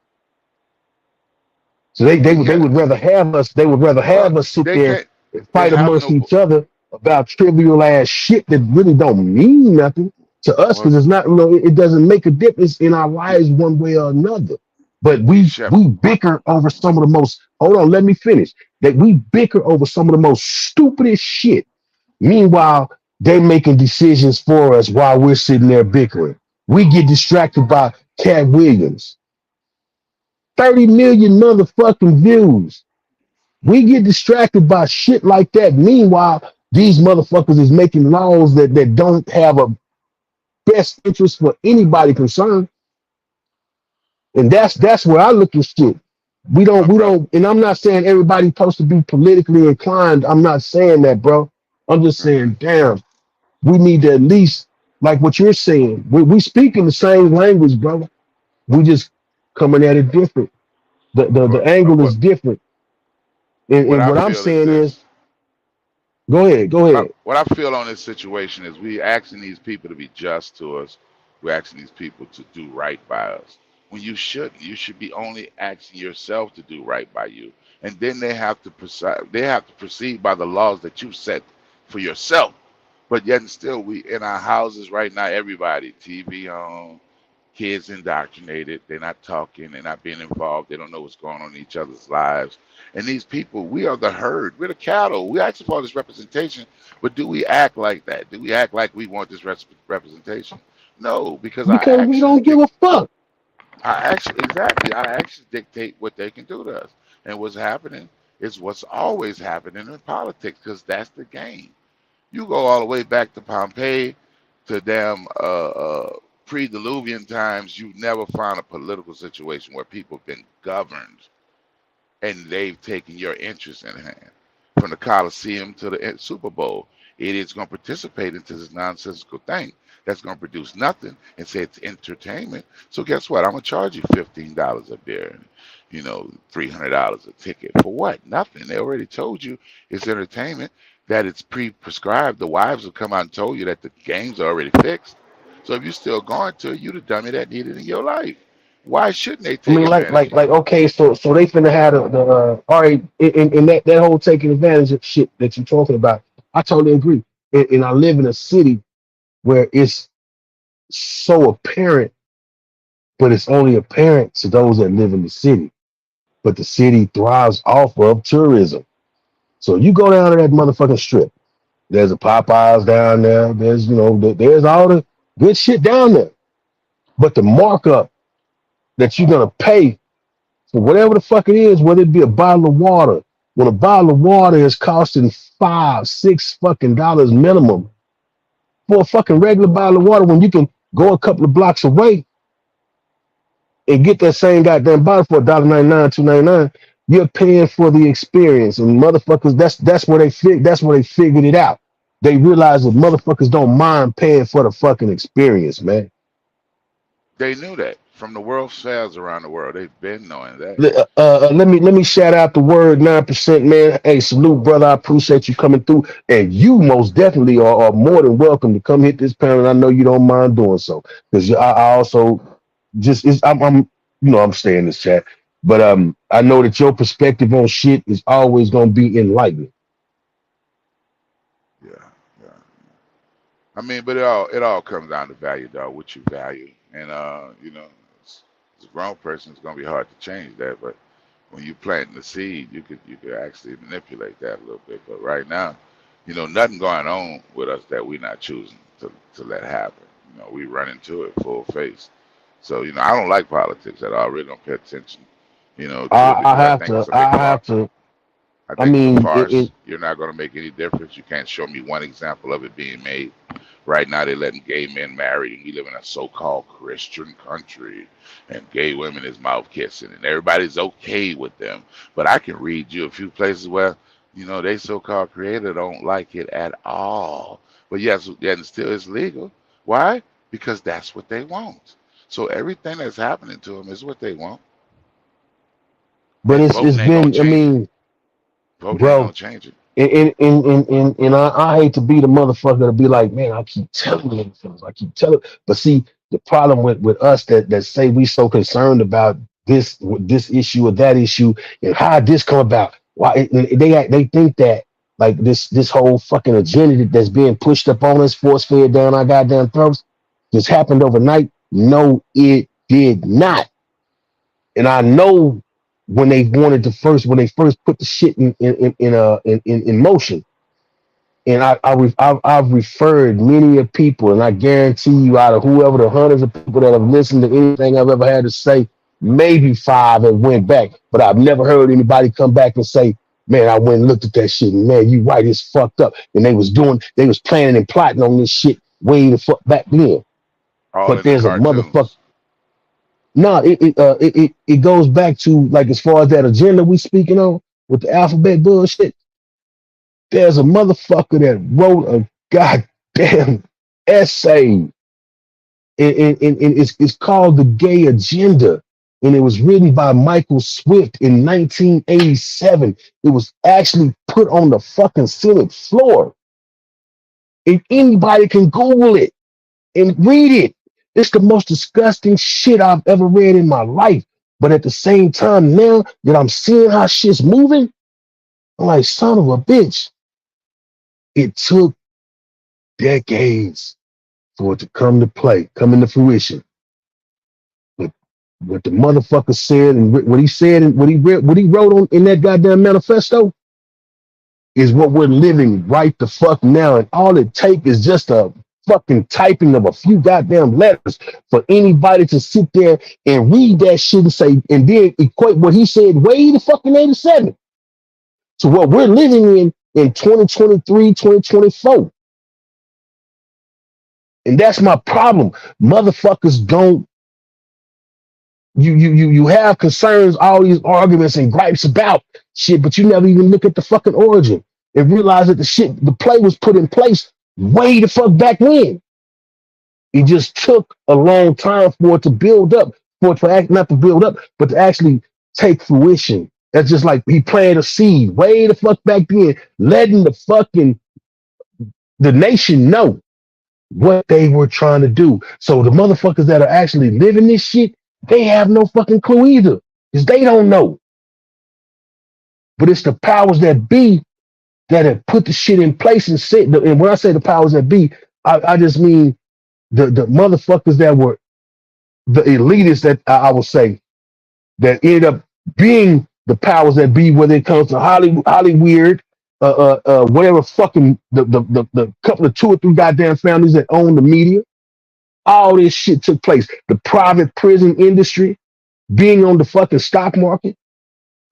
So they Yeah. would rather have us. They would rather Well, have us sit they there can't. and They fight have amongst no. each other about trivial ass shit that really don't mean nothing to us Well, because it's not. It doesn't make a difference in our lives one way or another. But D. Shep. we bicker over some of the most. Hold on, let me finish. That we bicker over some of the most stupidest shit. Meanwhile, they making decisions for us while we're sitting there bickering. We get distracted by Cat Williams. 30 million motherfucking views. We get distracted by shit like that. Meanwhile, these motherfuckers is making laws that don't have a best interest for anybody concerned. And that's where I look at shit. My We brother. don't, and I'm not saying everybody's supposed to be politically inclined. I'm not saying that, bro. I'm just Mhm. saying, damn, we need to at least, like what you're saying, we speaking the same language, brother. We just coming at it different. The Well, angle is different. what And I what I'm feel is saying is, this. go ahead. What I feel on this situation is we asking these people to be just to us. We're asking these people to do right by us. When you shouldn't. You should be only asking yourself to do right by you. And then they have to proceed by the laws that you set for yourself. But yet and still we in our houses right now, everybody, TV on, kids indoctrinated. They're not talking. They're not being involved. They don't know what's going on in each other's lives. And these people, we are the herd. We're the cattle. We ask for this representation, but do we act like that? Do we act like we want this representation? No, because our Because we actions don't give a fuck. our actions exactly our actions dictate what they can do to us. And what's happening is what's always happening in politics, because that's the game. You go all the way back to Pompeii, to damn pre-Diluvian times. You never found a political situation where people have been governed and they've taken your interest in hand. From the Coliseum to the Super Bowl, it is going to participate into this nonsensical thing that's going to produce nothing and say it's entertainment. So guess what? I'm going to charge you $15 a beer, $300 a ticket for what? Nothing. They already told you it's entertainment. That it's pre-prescribed. The wives have come out and told you that the games are already fixed. So if you're still going to, you the dummy that need it in your life. Why shouldn't they I take mean, advantage of you? okay, so they finna have all right, in that whole taking advantage of shit that you're talking about. I totally agree. And I live in a city where it's so apparent, but it's only apparent to those that live in the city. But the city thrives off of tourism. So you go down to that motherfucking strip. There's a Popeyes down there. There's there's all the good shit down there. But the markup that you're gonna pay for whatever the fuck it is, whether it be a bottle of water, when a bottle of water is costing $5, $6 fucking dollars minimum, for a fucking regular bottle of water when you can go a couple of blocks away and get that same goddamn bottle for $1.99, $2.99. You're paying for the experience, and motherfuckers, that's where they figured it out. They realized that motherfuckers don't mind paying for the fucking experience, man. They knew that from the world fairs around the world. They've been knowing that. Let me shout out the word 9%, man. Hey, salute, brother. I appreciate you coming through, and you most definitely are more than welcome to come hit this panel. I know you don't mind doing so, because I also just I'm I'm staying in this chat, but I know that your perspective on shit is always gonna be enlightening. Yeah, yeah. I mean, but it all comes down to value, dog. What you value, and as a grown person, it's gonna be hard to change that. But when you plant the seed, you could actually manipulate that a little bit. But right now, nothing going on with us that we're not choosing to let happen. We run into it full face. So I don't like politics at all. I really don't pay attention, to it because I I have think it's to. a big I farce. have to. I I think it's a mean, farce. You're not going to make any difference. You can't show me one example of it being made. Right now, they're letting gay men marry, and we live in a so-called Christian country, and gay women is mouth kissing, and everybody's okay with them. But I can read you a few places where, they so-called creator don't like it at all. But yes, and still it's legal. Why? Because that's what they want. So everything that's happening to them is what they want, but and it's voting ain't gonna been. I change it. mean, Voting ain't bro. gonna change it. And I hate to be the motherfucker to be like, man, I keep telling you things. I keep telling, but see, the problem with us that say we so concerned about this issue or that issue and how this come about. Why they think that like this whole fucking agenda that's being pushed up on us, force fed down our goddamn throats, just happened overnight. No, it did not. And I know when they first put the shit in motion. And I've referred many of people, and I guarantee you, out of whoever the hundreds of people that have listened to anything I've ever had to say, maybe 5 have went back. But I've never heard anybody come back and say, "Man, I went and looked at that shit, and man, you right, it's fucked up." And they was planning and plotting on this shit way the fuck back then. All But in the there's a motherfucker. cartoons. No, it goes back to like as far as that agenda we speaking on with the alphabet bullshit. There's a motherfucker that wrote a goddamn essay, and it's called The Gay Agenda, and it was written by Michael Swift in 1987. It was actually put on the fucking Senate floor, and anybody can Google it and read it. It's the most disgusting shit I've ever read in my life. But at the same time, now that I'm seeing how shit's moving, I'm like, son of a bitch. It took decades for it to come into fruition. But what the motherfucker said and what he said and what he wrote on in that goddamn manifesto is what we're living right the fuck now. And all it takes is just a fucking typing of a few goddamn letters for anybody to sit there and read that shit and say, and then equate what he said way the fucking 87 to what we're living in 2023, 2024. And that's my problem. Motherfuckers don't, you have concerns, all these arguments and gripes about shit, but you never even look at the fucking origin and realize that the play was put in place way the fuck back when. It just took a long time for it to build up, for it to act, not to build up, but to actually take fruition. That's just like he planted a seed way the fuck back then, letting the nation know what they were trying to do. So the motherfuckers that are actually living this shit, they have no fucking clue either, because they don't know. But it's the powers that be that have put the shit in place and said. And when I say the powers that be, I just mean the motherfuckers that were the elitists that I would say that ended up being the powers that be when it comes to Hollywood, whatever fucking the couple of 2 or 3 goddamn families that own the media. All this shit took place. The private prison industry, being on the fucking stock market.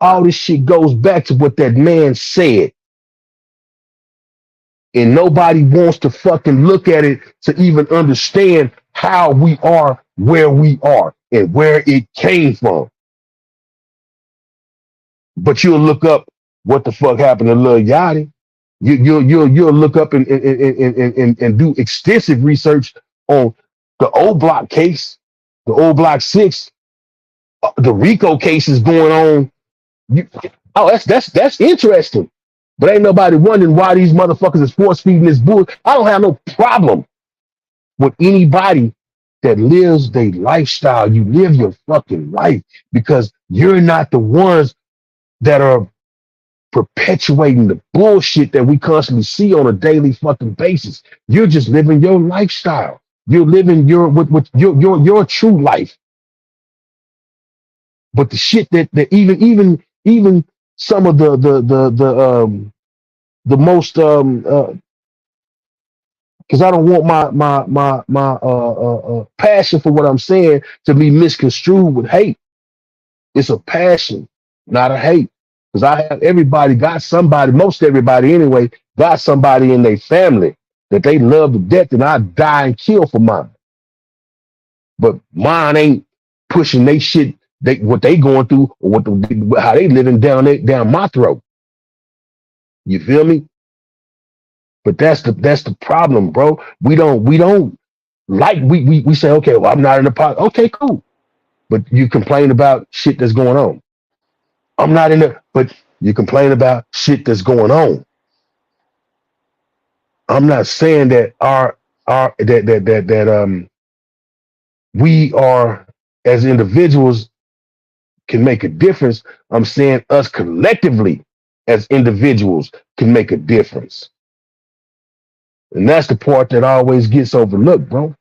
All this shit goes back to what that man said. And nobody wants to fucking look at it to even understand how we are where we are and where it came from. But you'll look up what the fuck happened to Lil Yachty. You'll look up and do extensive research on the old block case, the old block 6, the RICO cases going on. That's interesting. But ain't nobody wondering why these motherfuckers is force feeding this bull. I don't have no problem with anybody that lives their lifestyle. You live your fucking life because you're not the ones that are perpetuating the bullshit that we constantly see on a daily fucking basis. You're just living your lifestyle. You're living your true life. But the shit that even some of the most because I don't want my passion for what I'm saying to be misconstrued with hate. It's a passion, not a hate. Because I have everybody got somebody, most everybody anyway, got somebody in their family that they love to death, and I die and kill for mine. But mine ain't pushing they shit, what they going through or how they living down my throat. You feel me? But that's the problem, bro. We don't like we say, okay, well, I'm not in the pot. Okay, cool. But you complain about shit that's going on. I'm not in there, but you complain about shit that's going on. I'm not saying that we are as individuals can make a difference. I'm saying us collectively as individuals can make a difference. And that's the part that always gets overlooked, bro.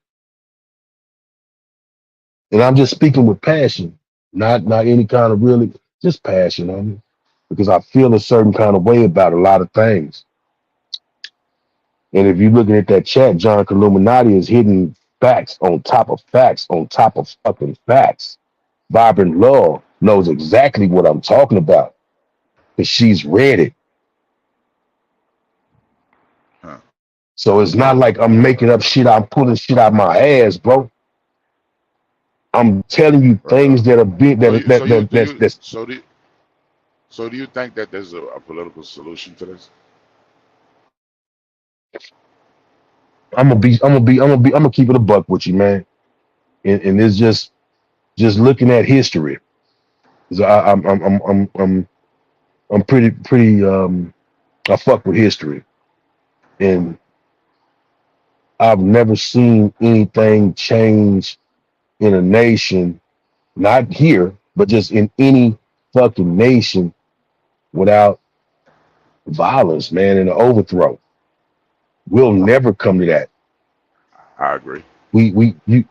And I'm just speaking with passion, not any kind of really, just passion on it. Because I feel a certain kind of way about a lot of things. And if you're looking at that chat, John Illuminati is hitting facts on top of facts on top of fucking facts. Vibrant Love knows exactly what I'm talking about because she's read it. Huh. So it's not like I'm making up shit. I'm pulling shit out my ass, bro. I'm telling you things that are big. So do you think that there's a political solution to this? I'm gonna keep it a buck with you, man. And it's just looking at history. So I'm pretty I fuck with history, and I've never seen anything change in a nation, not here, but just in any fucking nation, without violence, man, and an overthrow. We'll never come to that. I agree. You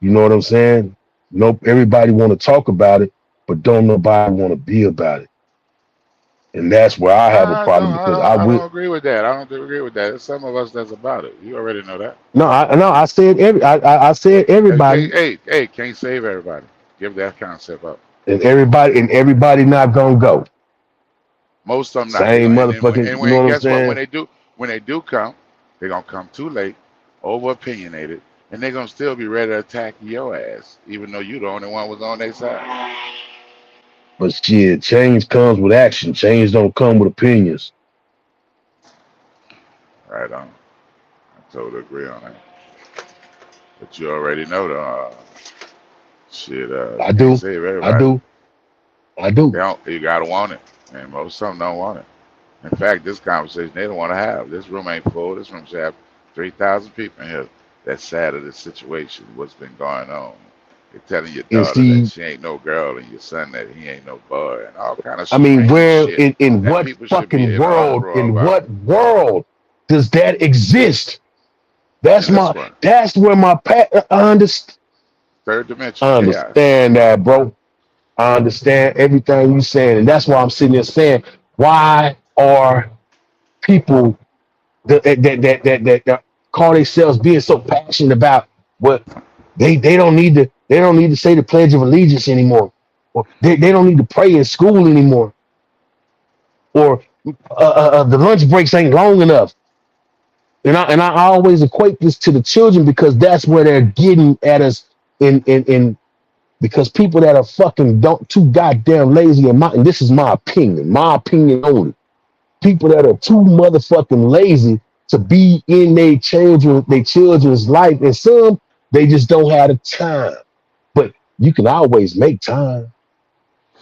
know what I'm saying? Nope. Everybody want to talk about it, but don't nobody want to be about it. And that's where I have a problem because I don't agree with that. I don't agree with that. There's some of us that's about it. You already know that. No, I said I said everybody. Hey, can't save everybody. Give that concept up. And everybody not gonna go. Most of them not. Same motherfucking. And You know what I'm guess what? saying? When they do come, they're gonna come too late, over opinionated, and they're gonna still be ready to attack your ass, even though you the only one was on their side. But shit, change comes with action. Change don't come with opinions. Right on. I totally agree on that. But you already know the shit. I do. Save everybody. I do. You gotta want it, and most of them don't want it. In fact, this conversation they don't want to have. This room ain't full. This room should have 3,000 people in here. That's sad of the situation. What's been going on? They're telling your daughter that she ain't no girl, and your son that he ain't no boy, and all kind of. I mean, where in that what people should fucking be world? In about. what world does that exist? That's In this my. one. That's where my I understand. Third dimension. I understand that, bro. I understand everything you're saying, and that's why I'm sitting there saying, why are people that call themselves being so passionate about what they don't need to say the Pledge of Allegiance anymore, or they don't need to pray in school anymore, or the lunch breaks ain't long enough. And I always equate this to the children because that's where they're getting at us in because people that are fucking don't too goddamn lazy and this is my opinion only. People that are too motherfucking lazy to be in their children's life, and some they just don't have the time. But you can always make time.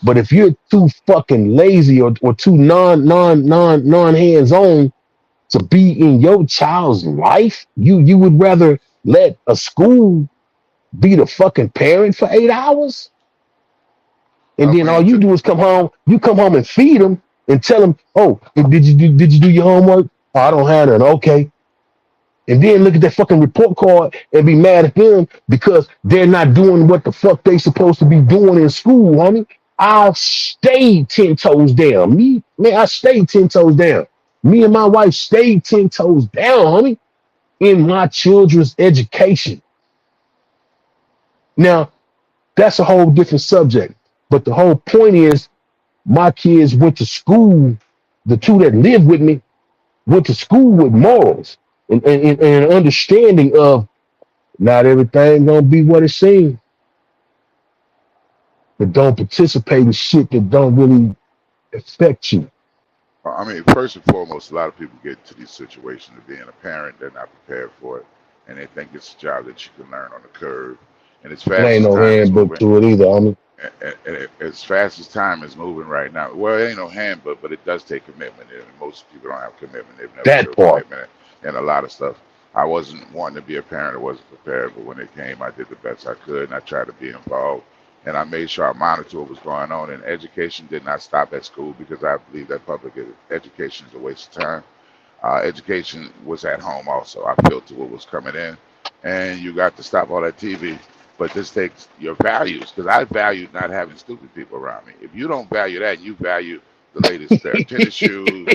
But if you're too fucking lazy or too non hands on to be in your child's life, you would rather let a school be the fucking parent for 8 hours, and I then all mean, you do is come home. You come home and feed them and tell them, "Oh, did you do your homework? Oh, I don't have none. Okay." And then look at that fucking report card and be mad at them because they're not doing what the fuck they supposed to be doing in school, homie. I stayed 10 toes down. I stayed 10 toes down. Me and my wife stayed 10 toes down, homie, in my children's education. Now, that's a whole different subject. But the whole point is my kids went to school, the two that lived with me went to school with morals and an understanding of not everything gonna be what it seems. But don't participate in shit that don't really affect you. I mean, first and foremost, a lot of people get into these situations of being a parent. They're not prepared for it, and they think it's a job that you can learn on the curve. And as It fast ain't as no time is handbook moving, to it either, homie. as fast as time is moving right now, well, it ain't no handbook, but it does take commitment. And most people don't have commitment. They've never That showed part. commitment in a lot of stuff. I wasn't wanting to be a parent. I wasn't prepared, but when it came, I did the best I could, and I tried to be involved. And I made sure I monitored what was going on. And education did not stop at school because I believe that public education is a waste of time. Education was at home also. I filtered what was coming in, and you got to stop all that TV. But this takes your values because I value not having stupid people around me. If you don't value that, and you value the latest pair of tennis shoes,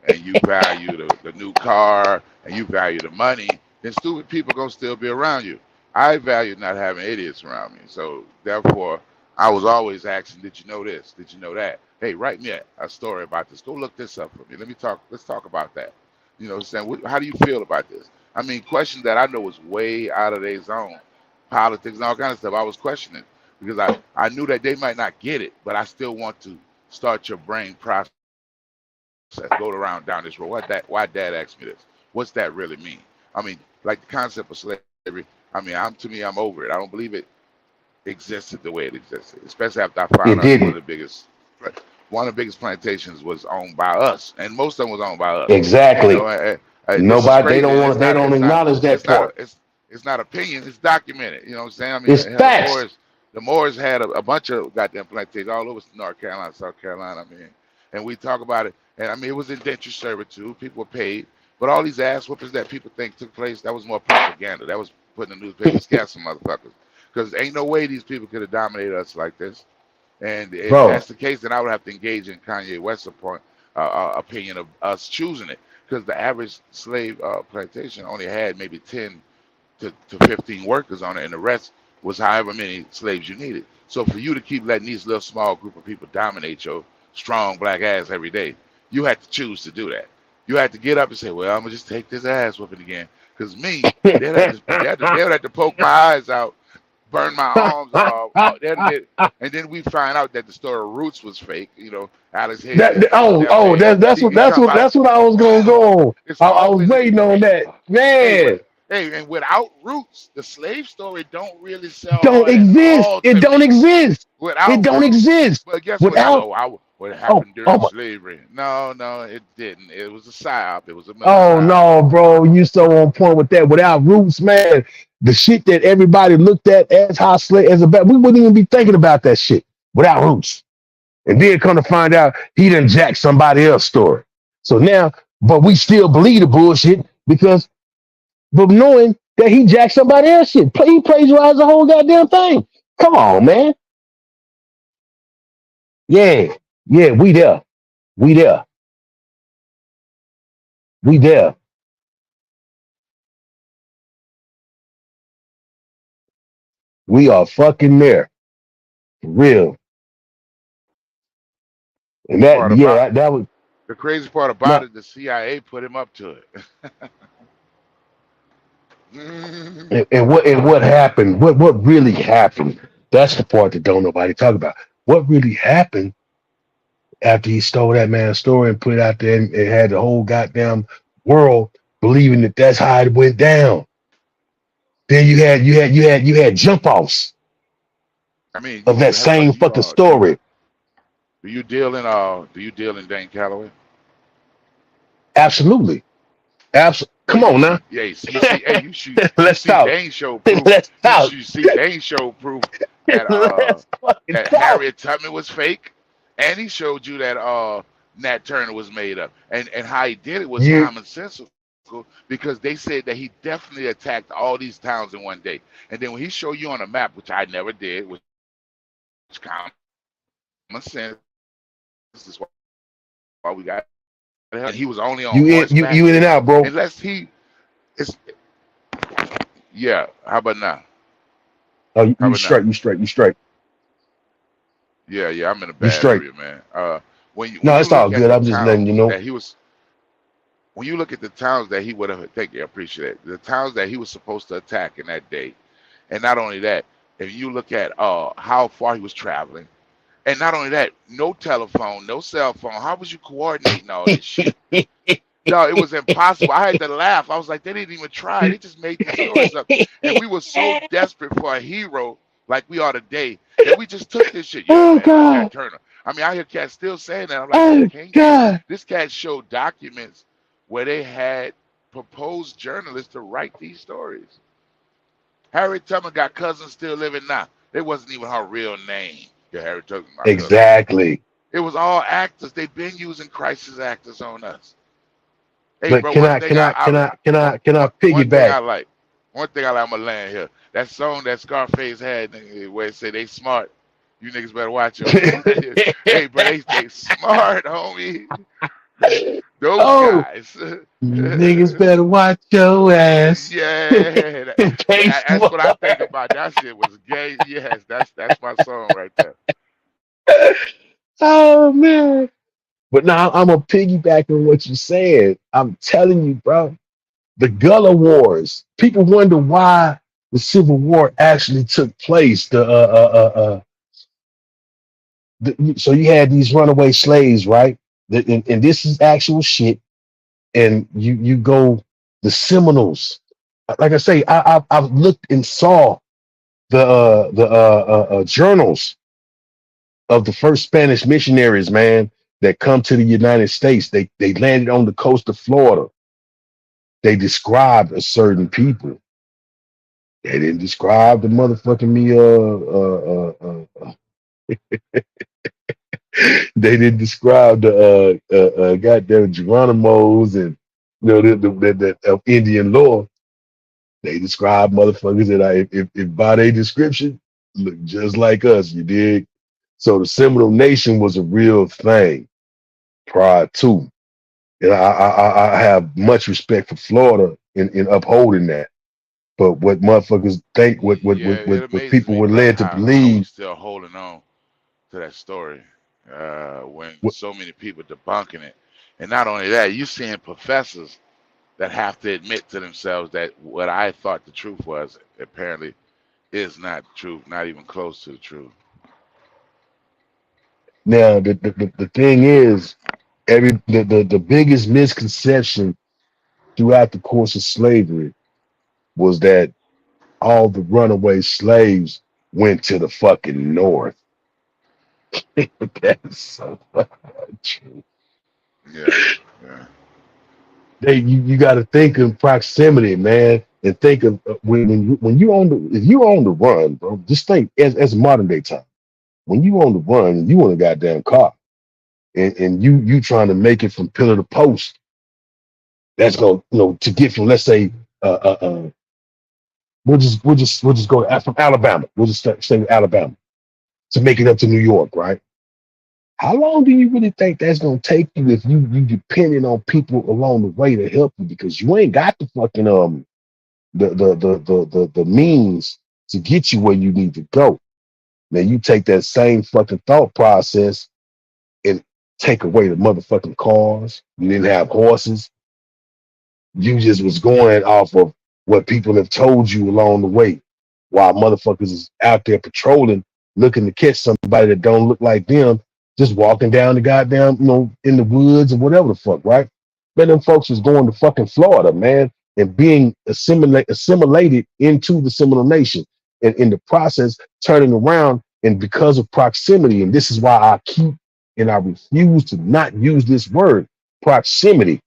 and you value the new car, and you value the money, then stupid people gonna still be around you. I value not having idiots around me. So therefore, I was always asking, "Did you know this? Did you know that? Hey, write me a story about this. Go look this up for me. Let me talk. Let's talk about that." You know what I'm saying? How do you feel about this? I mean, questions that I know was way out of their zone, politics and all kind of stuff. I was questioning because I knew that they might not get it, but I still want to start your brain process. Go around down this road. Why dad asked me this? What's that really mean? I mean, like the concept of slavery. I mean, to me, I'm over it. I don't believe it existed the way it existed, especially after I It found out didn't. one of the biggest plantations was owned by us, and most of them was owned by us. You know, Exactly. this is Nobody, they crazy, don't and want to, they don't acknowledge that part. it's not opinion, it's documented. You know what I'm saying? I mean, It's hell, facts. the Moors had a bunch of goddamn plantations all over North Carolina, South Carolina. I mean, and we talk about it, and I mean, it was indentured servitude. People were paid, but all these ass whoopings that people think took place, that was more propaganda. That was putting the newspaper scare some motherfuckers. Because ain't no way these people could have dominated us like this. And if Bro, that's the case, then I would have to engage in Kanye West's opinion of us choosing it. Because the average slave plantation only had maybe 10 to 15 workers on it, and the rest was however many slaves you needed. So for you to keep letting these little small group of people dominate your strong black ass every day, you had to choose to do that. You had to get up and say, "Well, I'm gonna just take this ass whooping again." Because me, they'd have to poke my eyes out, burn my arms off. And then we find out that the story of Roots was fake. You know, Alex Haley and Steph Hayes. He talking about that's what I was gonna go on. it's I all was in the waiting on that. hey, Man, and without Roots, the slave story don't really sell don't hard at exist. all It to don't me. exist. It Without don't Roots, exist. but guess what? Without What oh happened during oh slavery? No, it didn't. It was a psyop. It was a oh psyop. no, bro, you so on point with that. Without roots, man, the shit that everybody looked at as high slave as a bad, we wouldn't even be thinking about that shit without roots. And then come to find out he done jacked somebody else's story. So now, but we still believe the bullshit because but knowing that he jacked somebody else's shit. He plagiarized the whole goddamn thing. Come on, man. Yeah, yeah, we there. We there. We there. We are fucking there. For real. And Crazy that, part yeah, about that was the crazy part about not it, the CIA put him up to it. And what happened? What really happened? That's the part that don't nobody talk about. What really happened after he stole that man's story and put it out there and had the whole goddamn world believing that that's how it went down. Then you had jump offs I mean, of that have same fucking story. do you deal in Dane Calloway? Absolutely. Well, Come on now. hey, you Let's see talk. Dane show proof. Let's talk. You see Dane show proof that Let's fucking that talk. Harriet Tubman was fake, and he showed you that Nat Turner was made up, and how he did it was You commonsensical because they said that he definitely attacked all these towns in one day, and then when he showed you on a map, which I never did, which common sense, this is why we got, and he was only on horseback, you in and out, bro. unless he is. Yeah, how about now? Oh, How you about now? straight, you straight, you straight, Yeah, I'm in a you bad straight. area, man. When No, you it's all look at good. the I'm just letting you towns know. that he was, when you look at the towns that he would have, thank you, I appreciate it. The towns that he was supposed to attack in that day, and not only that, if you look at how far he was traveling, and not only that, no telephone, no cell phone. How was you coordinating all this shit? No, it was impossible. I had to laugh. I was like, they didn't even try. They just made these stories up. And we were so desperate for a hero like we are today that we just took this shit. Yeah, Oh man, Nat God. Turner. I mean, I hear cats still saying that. I'm like, Oh you can't get God. this cat showed documents where they had proposed journalists to write these stories. Harriet Tubman got cousins still living now. It wasn't even her real name. Yeah, Harriet Tubman, my cousin. Exactly. It was all actors. They've been using crisis actors on us. Hey, But bro, can one I thing can I can I can I can I one thing piggyback? I like, I'm gonna land here. That song that Scarface had, where it said they smart. You niggas better watch your. Hey, bro, they smart, homie. Those Oh, guys. niggas better watch your ass. Yeah, Case that's what I think about. That shit was gay. Yes, that's my song right there. Oh man. But now I'm a piggyback on what you said. I'm telling you, bro. The Gullah Wars. People wonder why the Civil War actually took place. So you had these runaway slaves, right? And this is actual shit. And you go the Seminoles. Like I say, I've looked and saw the journals of the first Spanish missionaries, man, that come to the United States. They landed on the coast of Florida. They described a certain people. They didn't describe the motherfucking they didn't describe the goddamn Geronimos and the of Indian lore. They describe motherfuckers that if by their description look just like us, you dig? So the Seminole Nation was a real thing prior to. And I have much respect for Florida in upholding that. But what motherfuckers think, Yeah, it what amazes people me, were brother, led to how we believe, still holding on to that story when what, so many people debunking it. And not only that, you seeing professors that have to admit to themselves that what I thought the truth was apparently is not the truth, not even close to the truth. now the thing is, the biggest misconception throughout the course of slavery was that all the runaway slaves went to the fucking north. That's so fucking true. Yeah, yeah. You got to think in proximity, man, and think of when you on the if you on the run, bro. Just think as modern day time. When you on the run and you in a goddamn car and you trying to make it from pillar to post, that's going to get from, let's say, we'll just go from Alabama. We'll just say Alabama to make it up to New York, right? How long do you really think that's gonna take you if you depending on people along the way to help you, because you ain't got the fucking the means to get you where you need to go. Now you take that same fucking thought process and take away the motherfucking cars. You didn't have horses. You just was going off of what people have told you along the way, while motherfuckers is out there patrolling, looking to catch somebody that don't look like them, just walking down the goddamn, in the woods or whatever the fuck, right? Man, them folks is going to fucking Florida, man, and being assimilated into the Seminole Nation, and in the process turning around, and because of proximity, and this is why I keep and I refuse to not use this word, proximity.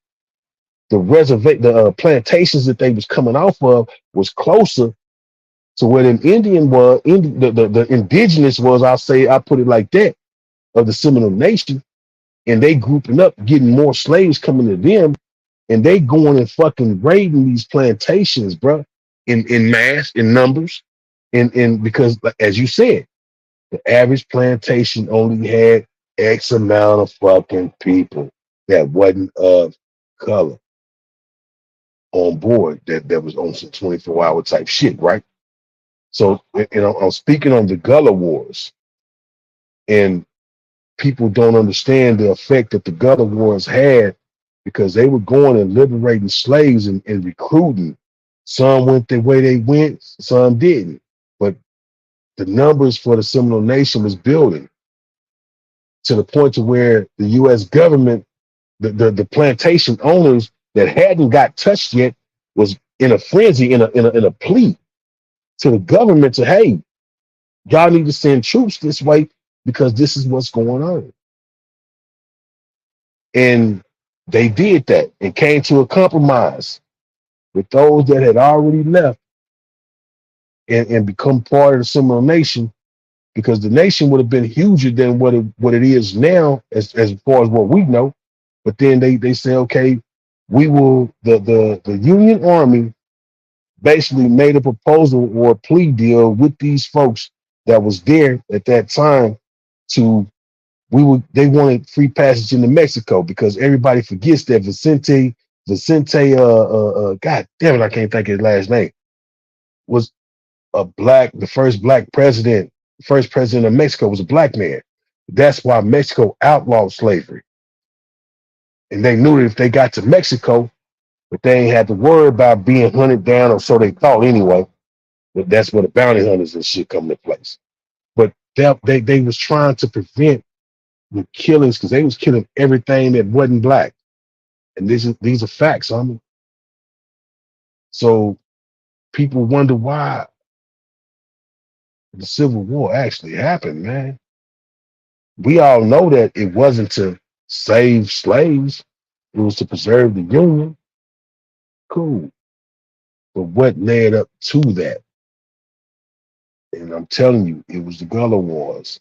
The plantations that they was coming off of was closer to where the Indian was, the indigenous was, I put it like that, of the Seminole Nation, and they grouping up, getting more slaves coming to them, and they going and fucking raiding these plantations, bro, in mass, in numbers, and because, like, as you said, the average plantation only had X amount of fucking people that wasn't of color on board, that was on some 24-hour type shit, right? So, I'm speaking on the Gullah Wars, and people don't understand the effect that the Gullah Wars had, because they were going and liberating slaves and recruiting. Some went the way they went, some didn't. But the numbers for the Seminole Nation was building to the point to where the U.S. government, the plantation owners that hadn't got touched yet, was in a frenzy, in a plea to the government to, hey, y'all need to send troops this way because this is what's going on. And they did that and came to a compromise with those that had already left and become part of the Seminole Nation, because the nation would have been huger than what it is now, as far as what we know. But then they say, okay, we will, the Union Army basically made a proposal or a plea deal with these folks that was there at that time they wanted free passage into Mexico, because everybody forgets that Vicente, God damn it, I can't think of his last name, was the first black president. The first president of Mexico was a black man. That's why Mexico outlawed slavery. And they knew that if they got to Mexico, but they ain't had to worry about being hunted down, or so they thought anyway. But that's where the bounty hunters and shit come into place. But they was trying to prevent the killings, because they was killing everything that wasn't black. And these are facts, homie. So people wonder why the Civil War actually happened, man. We all know that it wasn't to save slaves, it was to preserve the Union. Cool. But what led up to that? And I'm telling you, it was the Gullah Wars.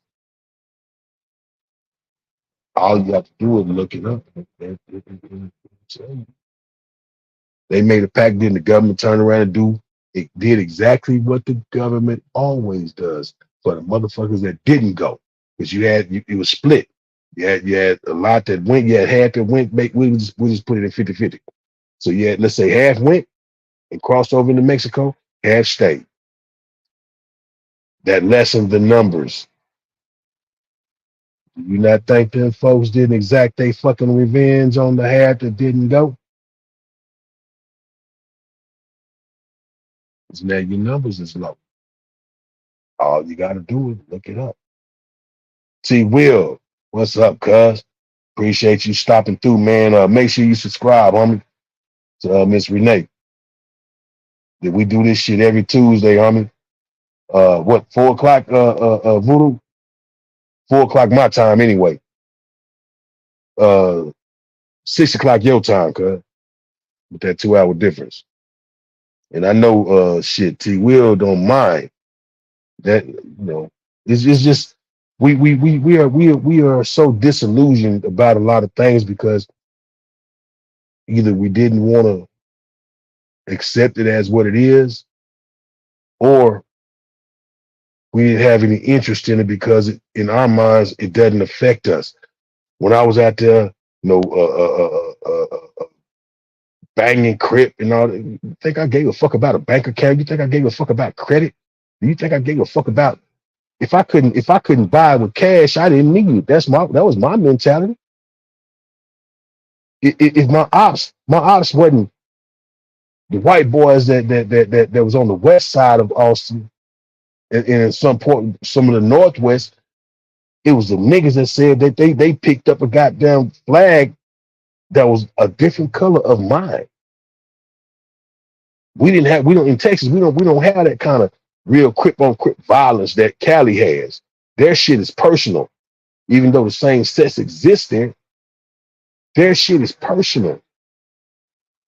All you have to do is look it up. They made a pact, then the government turned around and did exactly what the government always does for the motherfuckers that didn't go. Because it was split. You had a lot that went, you had half that went, we just put it in 50-50. So you had, let's say, half went and crossed over into Mexico, half stayed. That lessened the numbers. Do you not think them folks didn't exact their fucking revenge on the half that didn't go? Because now your numbers is low. All you gotta do is look it up. T Will, what's up, cuz? Appreciate you stopping through, man. Make sure you subscribe, homie, to Miss Renee. That we do this shit every Tuesday, homie. 4 o'clock, Voodoo? 4 o'clock my time anyway. 6 o'clock your time, cuz. With that 2-hour difference. And I know T Will don't mind that, it's just we are so disillusioned about a lot of things, because either we didn't want to accept it as what it is, or we didn't have any interest in it because in our minds it doesn't affect us. When I was out there, banging Crip and all that, you think I gave a fuck about a bank account? You think I gave a fuck about credit? Do you think I gave a fuck about if I couldn't buy with cash, I didn't need it. That was my mentality. If my ops wasn't The white boys that was on the west side of Austin, and at some point, some of the northwest, it was the niggas that said that they picked up a goddamn flag that was a different color of mine. We don't in Texas, we don't have that kind of real crip on crip violence that Cali has. Their shit is personal. Even though the same sex exists there, their shit is personal.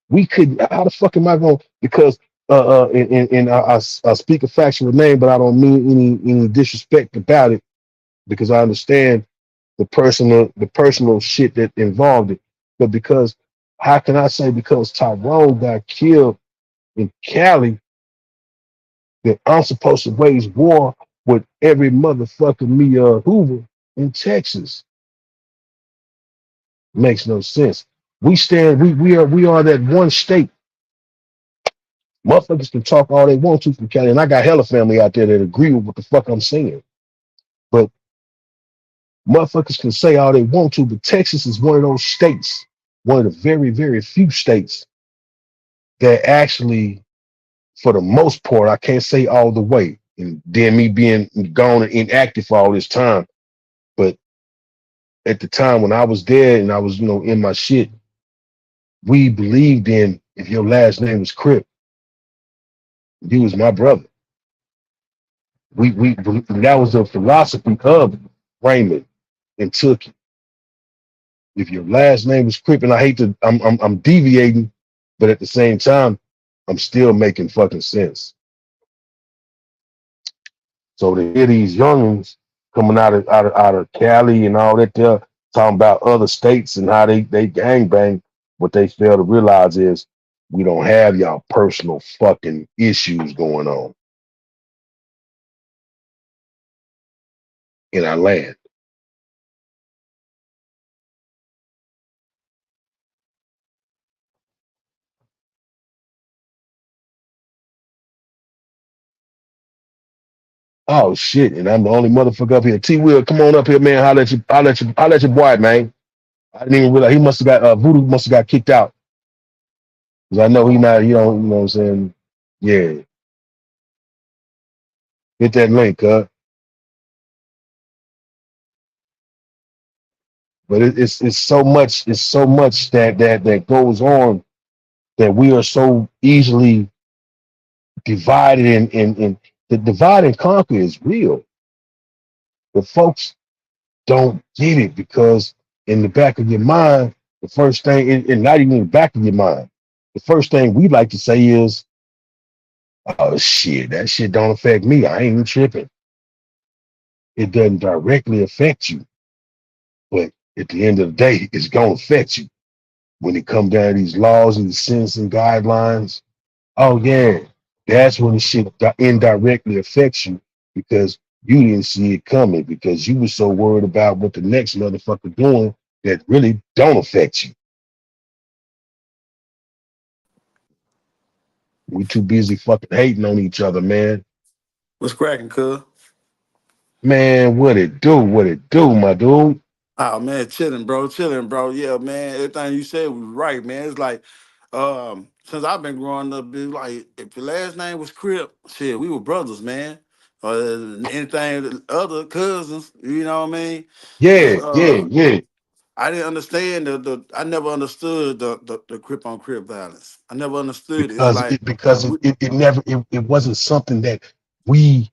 We could, how the fuck am I going? Because and I speak a factual name, but I don't mean any disrespect about it because I understand the personal shit that involved it. But because how can I say because Tyrone got killed in Cali that I'm supposed to wage war with every motherfucker Mia Hoover in Texas? Makes no sense. We are that one state. Motherfuckers can talk all they want to from Cali, and I got hella family out there that agree with what the fuck I'm saying. But motherfuckers can say all they want to, but Texas is one of those states, one of the very, very few states that actually, for the most part, I can't say all the way, and then me being gone and inactive for all this time, but at the time when I was there and I was, in my shit, we believed in if your last name was Crip, you was my brother. We that was the philosophy of Raymond and Tookie. If your last name was Crip, and I hate to, I'm deviating, but at the same time, I'm still making fucking sense. So to hear these youngins coming out of Cali and all that, there talking about other states and how they gang bang, what they fail to realize is we don't have y'all personal fucking issues going on in our land. Oh shit! And I'm the only motherfucker up here. T Will, come on up here, man. Holler at your boy, man. I didn't even realize he must have got Voodoo must have got kicked out because I know he not. You know what I'm saying? Yeah, hit that link, But it's so much that goes on that we are so easily divided and the divide and conquer is real. But folks don't get it because in the back of your mind, the first thing, and not even in the back of your mind, the first thing we like to say is, "Oh shit, that shit don't affect me. I ain't even tripping." It doesn't directly affect you, but at the end of the day, it's gonna affect you when it come down to these laws and the sentencing guidelines. Oh yeah, that's when the shit indirectly affects you because you didn't see it coming because you were so worried about what the next motherfucker doing that really don't affect you. We too busy fucking hating on each other, man. What's cracking, cuz? Man, what it do, my dude? Oh man, chilling, bro. Yeah, man. Everything you said was right, man. It's like, since I've been growing up, it's like if your last name was Crip, shit, we were brothers, man. Anything other cousins, you know what I mean? And Yeah, yeah, yeah. I didn't understand I never understood the Crip on Crip violence. I never understood it. It's Because like it because it never it wasn't something that we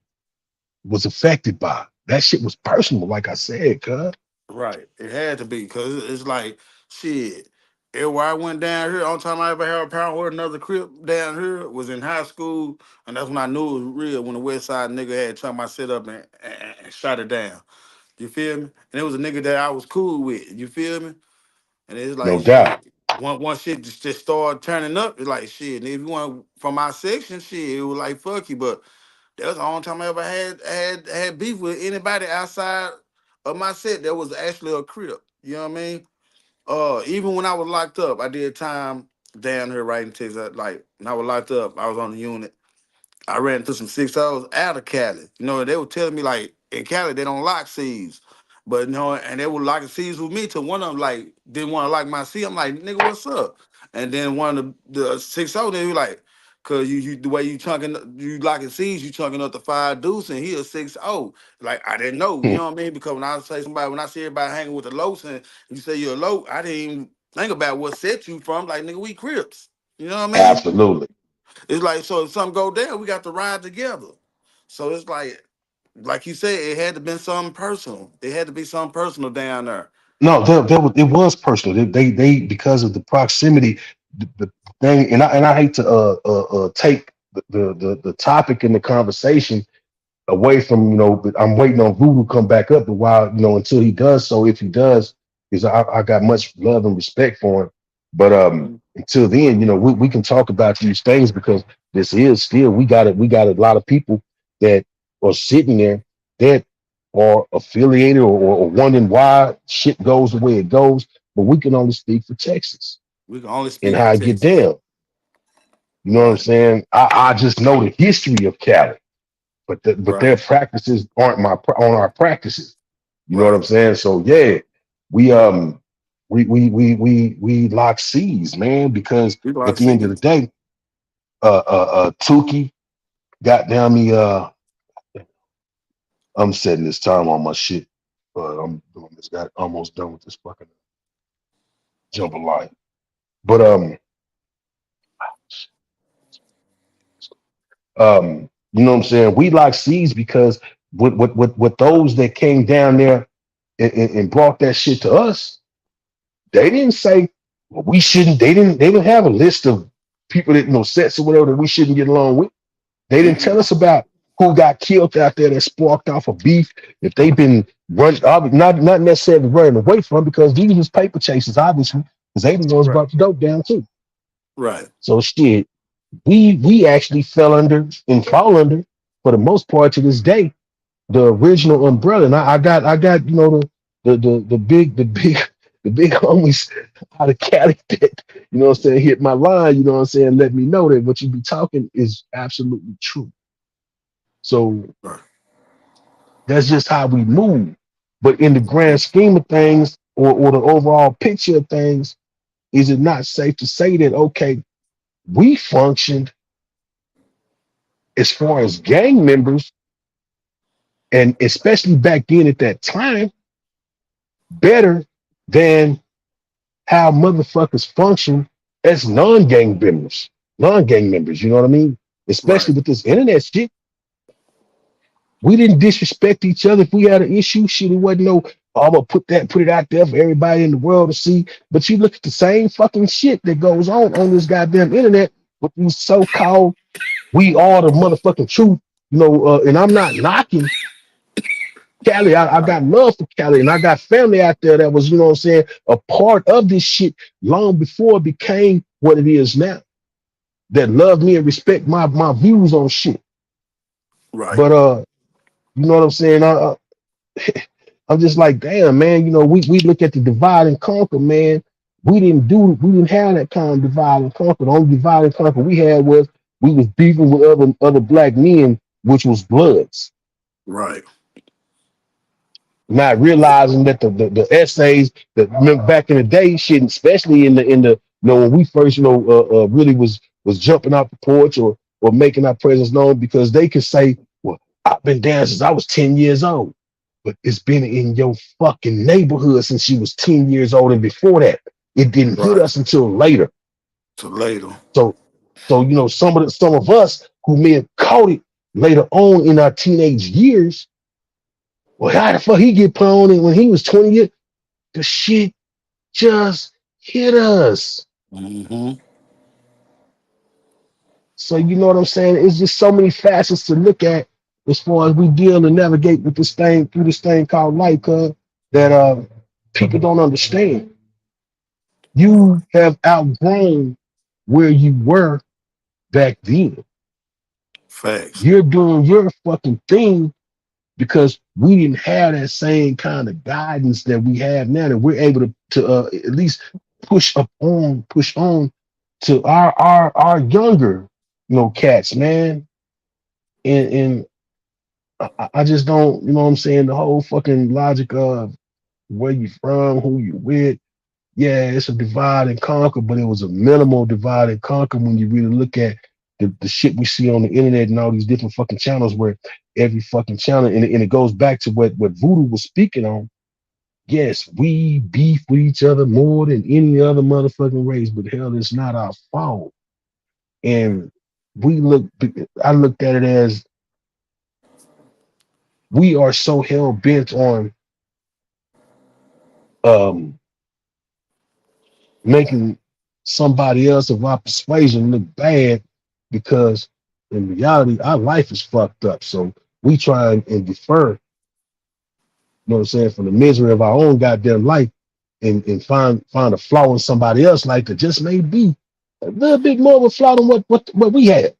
was affected by. That shit was personal, like I said, cuz. right. It had to be because it's like shit. Everywhere I went down here, only time I ever had a power with another crip down here was in high school, and that's when I knew it was real. When the West Side nigga had turned my shit up and shot it down. You feel me? And it was a nigga that I was cool with. You feel me? And it's No like doubt. shit. One shit just started turning up. It's like shit. And if you want from my section, shit, it was like fuck you. But that was the only time I ever had beef with anybody outside of my set that was actually a crip. You know what I mean? Even when I was locked up, I did time down here right in Texas. Like when I was locked up, I was on the unit. I ran into some 6 hours out of Cali. You know, they were telling me like in Cali they don't lock C's. But and they were locking C's with me till one of them like didn't want to lock my C. I'm like, nigga, what's up? And then one of the 6-0, they were like, cause you the way you chunking, you locking C's, you chunking up the 5 deuce, and he a 6-0. Like I didn't know, you Hmm. know what I mean? Because when I see everybody hanging with the lows and you say you're a low, I didn't even think about what set you from. Like nigga, we Crips. You know what I mean? Absolutely. It's like so if something go down, we got to ride together. So it's like you said, it had to been something personal. It had to be something personal down there. No, it was personal. They because of the proximity, the thing, and I hate to take the topic in the conversation away from, but I'm waiting on Voodoo to come back up. But while, until he does so, if he does, because I got much love and respect for him. But Mhm. until then, we can talk about these things because this is still we got a lot of people that are sitting there that are affiliated or wondering why shit goes the way it goes. But we can only speak for Texas We can only and speak how for I get Texas. down. You know what I'm Right. saying? I just know the history of Cali, but Right. their practices aren't on our practices. You know what I'm Right. saying? So yeah, we we lock C's, man, because We at like the end of the seeing. day, Tukey got down me. I'm setting this time on my shit, but I'm doing this. Got almost done with this fucking jumper line. But you know what I'm saying? We lock C's because with those that came down there and brought that shit to us, they didn't say, well, we shouldn't. They didn't have a list of people that sets or whatever that we shouldn't get along with. They didn't tell Mhm. us about who got killed out there that sparked off a beef. If they've been not necessarily running away from, because these was paper chasers, obviously, because they the ones Right. brought the dope down too. Right. So shit, we actually fell under and fall under for the most part to this day the original umbrella. And I got the big the big homies out of Cali that, what I'm saying, hit my line, you know what I'm saying, let me know that what you be talking is absolutely true. So Right. that's just how we move. But in the grand scheme of things, or the overall picture of things, is it not safe to say that okay, we functioned as far as gang members, and especially back then at that time, better than how motherfuckers function as non-gang members, you know what I mean? Right. Especially with this internet shit. We didn't disrespect each other. If we had an issue, shit, it wasn't no, oh, I'm gonna put it out there for everybody in the world to see. But you look at the same fucking shit that goes on this goddamn internet with these so-called we are the motherfucking truth, and I'm not knocking Cali. I Right. got love for Cali, and I got family out there that was, what I'm saying, a part of this shit long before it became what it is now. That love me and respect my views on shit. Right. But you know what I'm saying? I'm just like, damn, man. We look at the divide and conquer, man. We didn't have that kind of divide and conquer. The only divide and conquer we had was we was beefing with other black men, which was Bloods, Right. not realizing that the essays that remember back in the day, shit, especially in the when we first really was jumping out the porch or making our presence known, because they could say, well, I've been dancing since I was 10 years old, but it's been in your fucking neighborhood since you was 10 years old, and before that it didn't hit Right. us until later. So later. So some of us who may have caught it later on in our teenage years, well, how the fuck he get put on it when he was 20 years? The shit just hit us. Hmm. So you know what I'm saying? It's just so many facets to look at as far as we deal and navigate with this thing through this thing called life, that people don't understand. You have outgrown where you were back then. Facts. You're doing your fucking thing because we didn't have that same kind of guidance that we have now, that we're able to at least push on to our younger, cats, man. And I just don't, you know what I'm saying, the whole fucking logic of where you from, who you with, yeah, it's a divide and conquer, but it was a minimal divide and conquer when you really look at the shit we see on the internet and all these different fucking channels where every fucking channel and it goes back to what Voodoo was speaking on. Yes, we beef with each other more than any other motherfucking race, but hell, it's not our fault. And we look, I looked at it as we are so hell bent on um making somebody else of our persuasion look bad because in reality our life is fucked up. So we try and defer, you know what I'm saying, from the misery of our own goddamn life and find a flaw in somebody else like that just may be a little bit more of a flaw than what we had.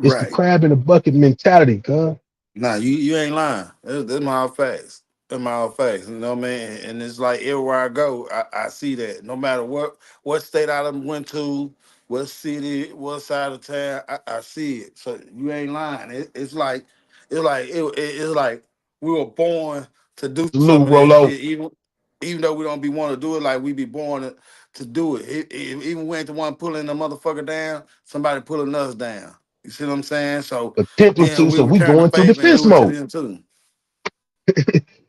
It's the Right. crab in the bucket mentality, cuz. Nah, you ain't lying. That's my facts. That's my facts. You know what I mean? And it's like everywhere I go, I see that. No matter what state I done went to, what city, what side of town, I see it. So you ain't lying. It's like we were born to do Salute, some of that Rolo. shit. Even though we don't be want to do it, like we be born to do it. Even when the one pulling the motherfucker down, somebody pulling us down. You see what I'm saying? So Attempting then to, we so we return go the into favor and defense do it to mode. them too.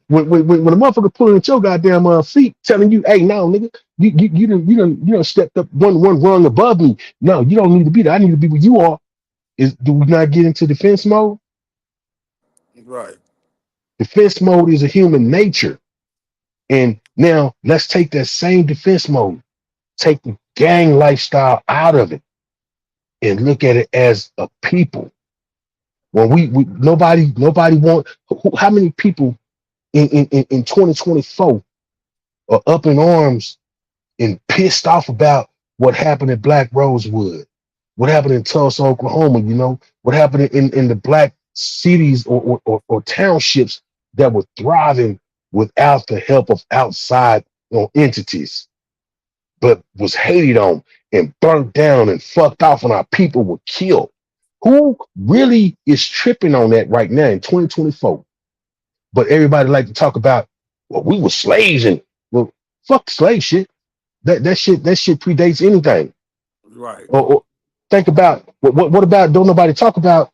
When a motherfucker pulling at your goddamn feet, telling you, "Hey, no, nigga, you done stepped up one rung above me. No, you don't need to be there. I need to be where you are." Do we not get into defense mode? Right. Defense mode is a human nature, and now let's take that same defense mode, take the gang lifestyle out of it, and look at it as a people. When we nobody want how many people in 2024 are up in arms and pissed off about what happened at Black Rosewood, what happened in Tulsa, Oklahoma, what happened in the black cities or townships that were thriving without the help of outside entities, but was hated on and burnt down and fucked off and our people were killed. Who really is tripping on that right now in 2024? But everybody like to talk about, well, we were slaves and well, fuck slave shit. That shit predates anything. Right. Or think about what about don't nobody talk about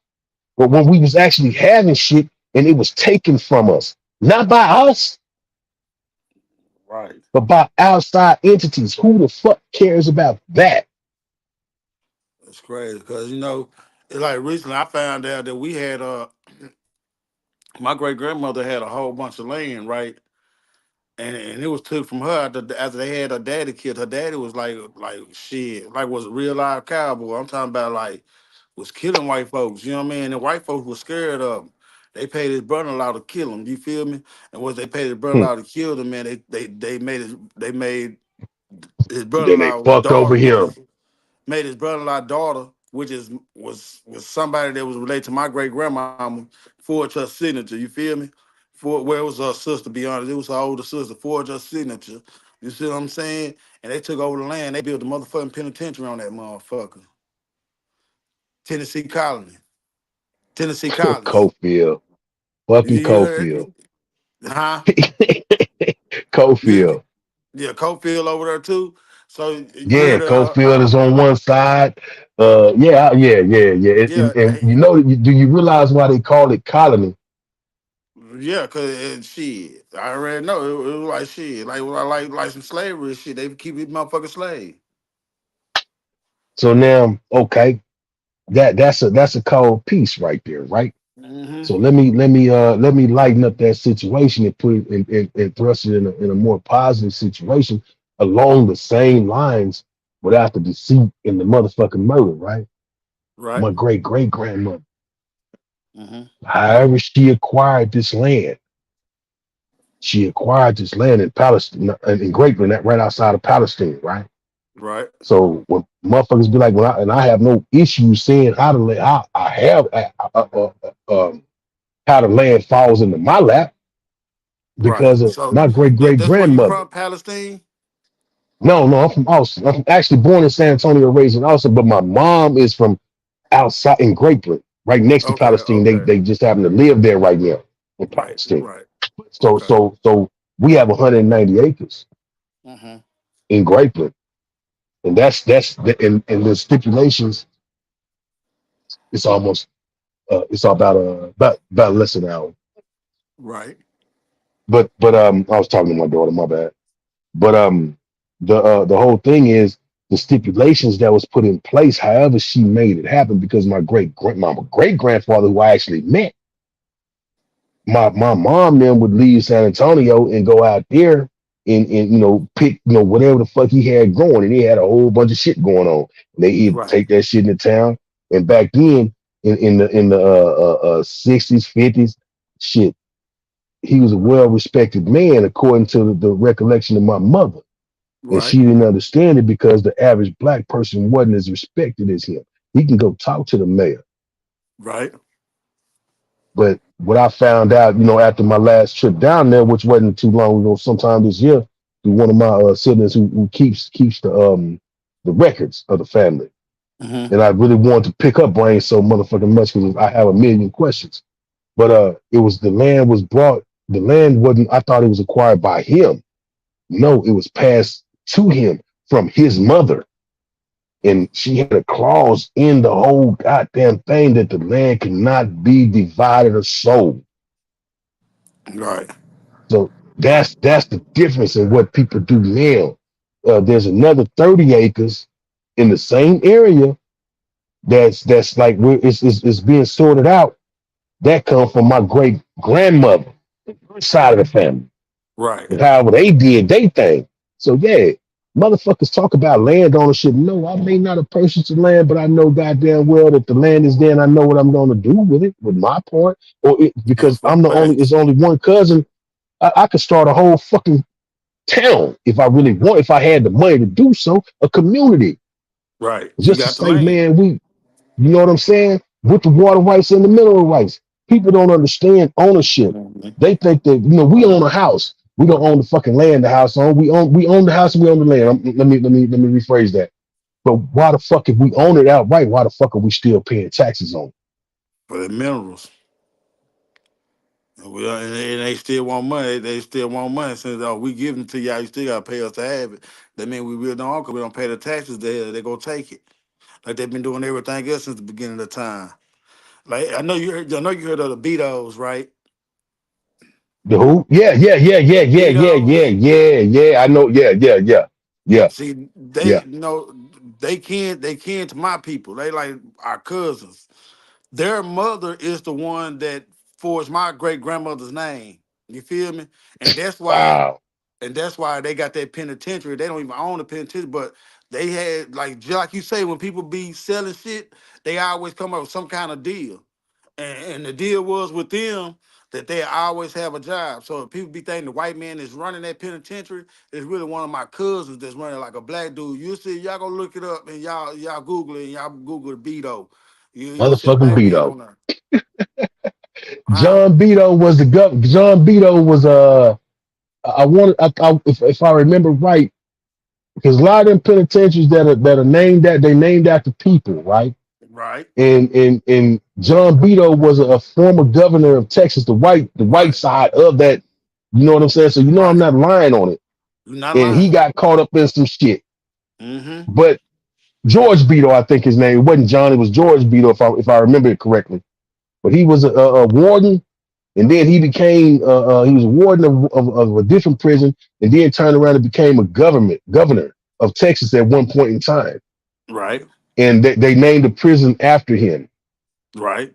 when we was actually having shit and it was taken from us, not by us, Right. but by outside entities. Who the fuck cares about that? That's crazy because it's like recently I found out that we had my great grandmother had a whole bunch of land, right? And it was took from her after they had her daddy killed. Her daddy was like shit, like was a real live cowboy. I'm talking about like was killing white folks. You know what I mean? And white folks were scared of him. They paid his brother-in-law to kill him. You feel me? And once they paid his Hmm. brother-in-law to kill him, man, they made his Then they brother-in-law fucked over daughter, which him. is made his brother-in-law daughter, which was somebody that was related to my great grandmama, forged her signature. You feel me? It was her sister. To be honest, it was her older sister. Forged her signature. You see what I'm saying? And they took over the land. They built the motherfucking penitentiary on that motherfucker. Tennessee Colony. Tennessee College. Cofield. You, Fucking you heard? Cofield. Huh? Yeah, Cofield. yeah. Cofield over there too. So you Yeah, heard Cofield is on one side. Yeah. yeah, And do you realize why they call it colony? yeah, cause shit, I already know it was like shit, like some slavery shit. They keep these motherfucking slave. So now, okay, that's a cold piece right there, right? Hmm. So let me lighten up that situation and put it and thrust it in a more positive situation along the same lines without the deceit and the motherfucking murder, right? Right. My great great grandmother, Hmm. however she acquired this land, she acquired this land in Palestine, in Grapeland, that right outside of Palestine, right? Right. So when motherfuckers be like, I have no issue saying how the land, I have how the land falls into my lap Right. because of So my great great that's where you grandmother. from, Palestine. No, I'm from Austin. I'm actually born in San Antonio, raised in Austin, but my mom is from outside in Grapeland, right next to Okay. Palestine. They Okay. they just happen to live there right now in Right. Palestine. Right. So Okay. so so we have 190 acres. Hmm. in Grapeland, and that's the and the stipulations. It's almost it's about less than an hour. Right. But I was talking to my daughter. My bad. But the whole thing is the stipulations that was put in place. However, she made it happen because my great grandfather, who I actually met, my mom then would leave San Antonio and go out there and pick whatever the fuck he had going, and he had a whole bunch of shit going on. They he'd Right. take that shit into town, and back then in the 60s 50s, shit, he was a well respected man according to the recollection of my mother. And Right. she didn't understand it because the average black person wasn't as respected as him. He can go talk to the mayor. Right. But what I found out, after my last trip down there, which wasn't too long ago, sometime this year, through one of my siblings who keeps the records of the family, Mm-hmm. and I really wanted to pick up brains so motherfucking much because I have a million questions. But it was the land was brought. The land wasn't. I thought it was acquired by him. No, it was passed to him from his mother. And she had a clause in the whole goddamn thing that the land cannot be divided or sold. Right. So that's the difference in what people do now. There's another 30 acres in the same area that's like it's being sorted out. That comes from my great grandmother, her side of the family. Right. And however they did they thing. So yeah, motherfuckers talk about land ownership. No, I may not have purchased the land, but I know goddamn well that the land is there and I know what I'm gonna do with it, with my part. Because For it's facts. only one cousin. I could start a whole fucking town if I really want, if I had the money to do so, a community. Right. You Just to got the say, land. man, you know what I'm saying? With the water rights and the mineral rights. People don't understand ownership. Mhm. They think that, we own a house. We don't own the fucking land the house on. We own the house and we own the land. Let me rephrase that. But why the fuck if we own it outright, why the fuck are we still paying taxes on it? For the minerals. And they still want money. They still want money. Since we give them to y'all, you still gotta pay us to have it. That mean we really don't, cause we don't pay the taxes. They gonna take it. Like they've been doing everything else since the beginning of time. Like I know you heard of the Betos, right? The who? Yeah. Betos. I know. Yeah. See, they Yeah. you know they kin to my people. They like our cousins. Their mother is the one that forged my great grandmother's name. You feel me? And that's why Wow. they got that penitentiary. They don't even own the penitentiary, but they had just like you say, when people be selling shit, they always come up with some kind of deal. And the deal was with them that they always have a job. So if people be thinking the white man is running that penitentiary, it's really one of my cousins that's running like a black dude. You see, y'all go look it up and y'all Google it and y'all Google the Beto. You'll see a Motherfucking black man Beto. on there. Huh? John Beto was the John Beto was I want if I remember right, because a lot of them penitentiaries that are named that they named after people, right? Right, And John Beto was a former governor of Texas, the white right, side of that. You know what I'm saying? So I'm right. not lying on it. You're not And he lying. got caught up in some shit. Mm-hmm. But George Beto, I think his name, it wasn't John, it was George Beto, if I remember it correctly. But he was a warden, and then he was a warden of a different prison, and then turned around and became a governor of Texas at one point in time. Right, And they named the prison after him. right.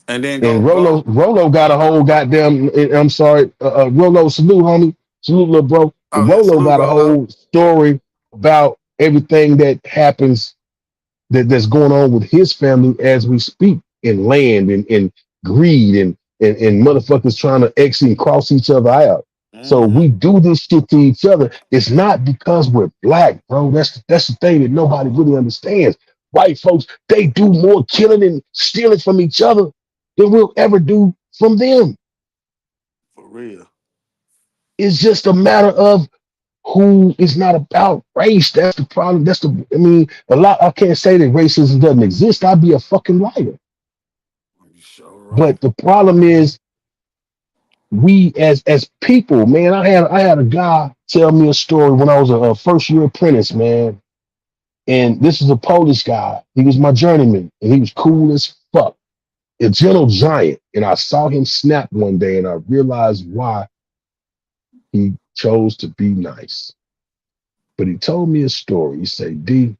And then And go. Rolo got a whole goddamn. I'm sorry, Rolo, salute, homie, salute, little bro. Oh yeah, Rolo salute got a Rolo. whole story about everything that happens that's going on with his family as we speak, in land and greed and motherfuckers trying to exit and cross each other out. So Mm-hmm. we do this shit to each other. It's not because we're black, bro. That's the thing that nobody really understands. White folks, they do more killing and stealing from each other than we'll ever do from them. For real. It's just a matter of who is not about race. That's the problem. A lot. I can't say that racism doesn't exist. I'd be a fucking liar. You sure right. But the problem is we as people, man, I had a guy tell me a story when I was a first year apprentice, man. And this is a Polish guy. He was my journeyman, and he was cool as fuck, a gentle giant. And I saw him snap one day, and I realized why he chose to be nice. But he told me a story. He said, "D,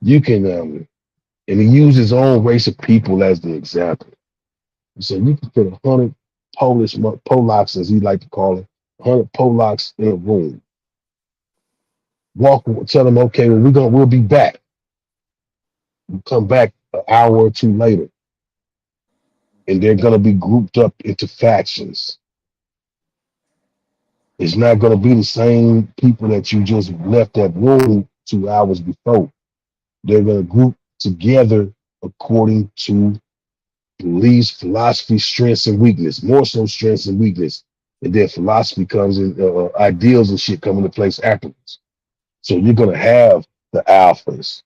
you can," and he used his own race of people as the example. He said, "You can put 100 Polacks, as he like to call it, 100 Polacks in a room. Walk, tell them, okay, well, we'll be back. We come back an hour or two later, and they're gonna be grouped up into factions. It's not gonna be the same people that you just left that room 2 hours before. They're gonna group together according to beliefs, philosophy, strengths, and weakness. More so strengths and weakness, and then philosophy comes in, ideals and shit come into place afterwards. So you're gonna have the alphas,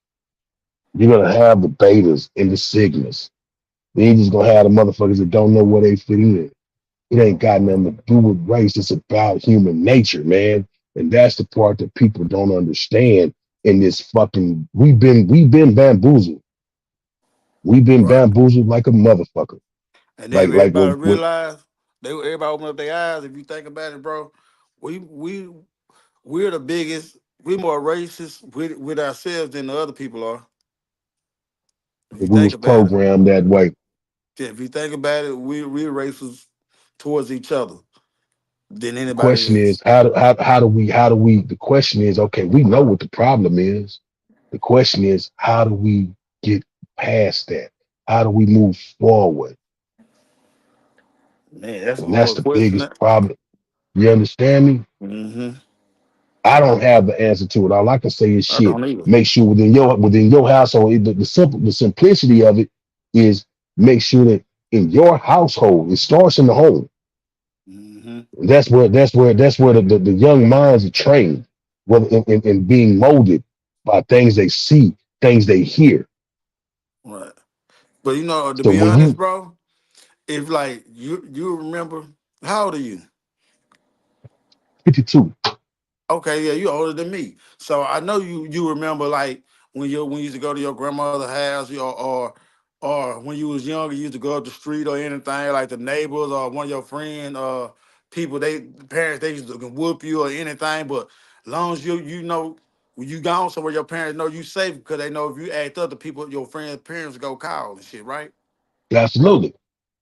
you're gonna have the betas and the sigmas. Then you're just gonna have the motherfuckers that don't know where they fit in. It ain't got nothing to do with race. It's about human nature, man. And that's the part that people don't understand in this fucking we've been bamboozled. We've been Right. bamboozled like a motherfucker. And then Like if like everybody when realize, everybody open up their eyes. If you think about it, bro, we we're the biggest. We more racist with ourselves than the other people are. If you we think was about it, programmed that way. yeah, if you think about it, we're racist towards each other than The anybody question else. is how do we the question is, okay, we know what the problem is. The question is, how do we get past that? How do we move forward? Man, that's a And that's hard the question. biggest problem. You understand me? Mm-hmm. I don't have the answer to it. All I can say is I shit. don't either. Make sure within your household, the simplicity of it is make sure that in your household, it starts in the home. Mm-hmm. That's where the young minds are trained, whether in being molded by things they see, things they hear. Right. But to So be when honest, you bro, if like you remember, how old are you? 52, Okay, yeah, you older than me. So I know you remember like when you used to go to your grandmother's house or when you was younger, you used to go up the street or anything, like the neighbors or one of your friends people, parents, they used to whoop you or anything, but long as when you gone somewhere, your parents know you safe because they know if you act up, the people, your friends' parents go call and shit, right? absolutely,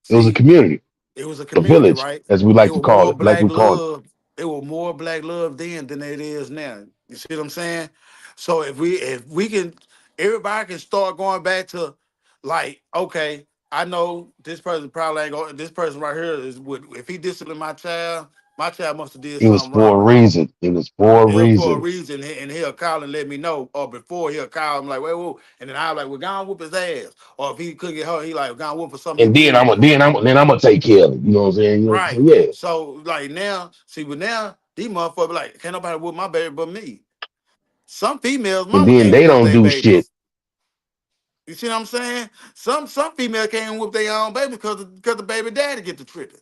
it was a See, community, it was a a community, village, right? as we It like to was call more it, like black we call it. love. It was more black love then than it is now. You see what I'm saying? So if we can, everybody can start going back to like, okay, I know this person probably ain't going. This person right here is would if he disciplined my child must have did It was something for a wrong. reason. It was for a It was for a reason. reason, and he'll call and let me know. Or before he'll call, I'm like, wait, whoa, and then I'm like, we're gonna whoop his ass. Or if he couldn't get her, he like, gonna whoop for something he And then did. I'm gonna take care of it. You know what I'm saying? So Right. yeah. So like now, see, but now these motherfuckers like can't nobody whoop my baby but me. Some females, And mama then can't they whoop don't their do shit. babies. You see what I'm saying? Some females can't whoop their own baby because the baby daddy get the tripping.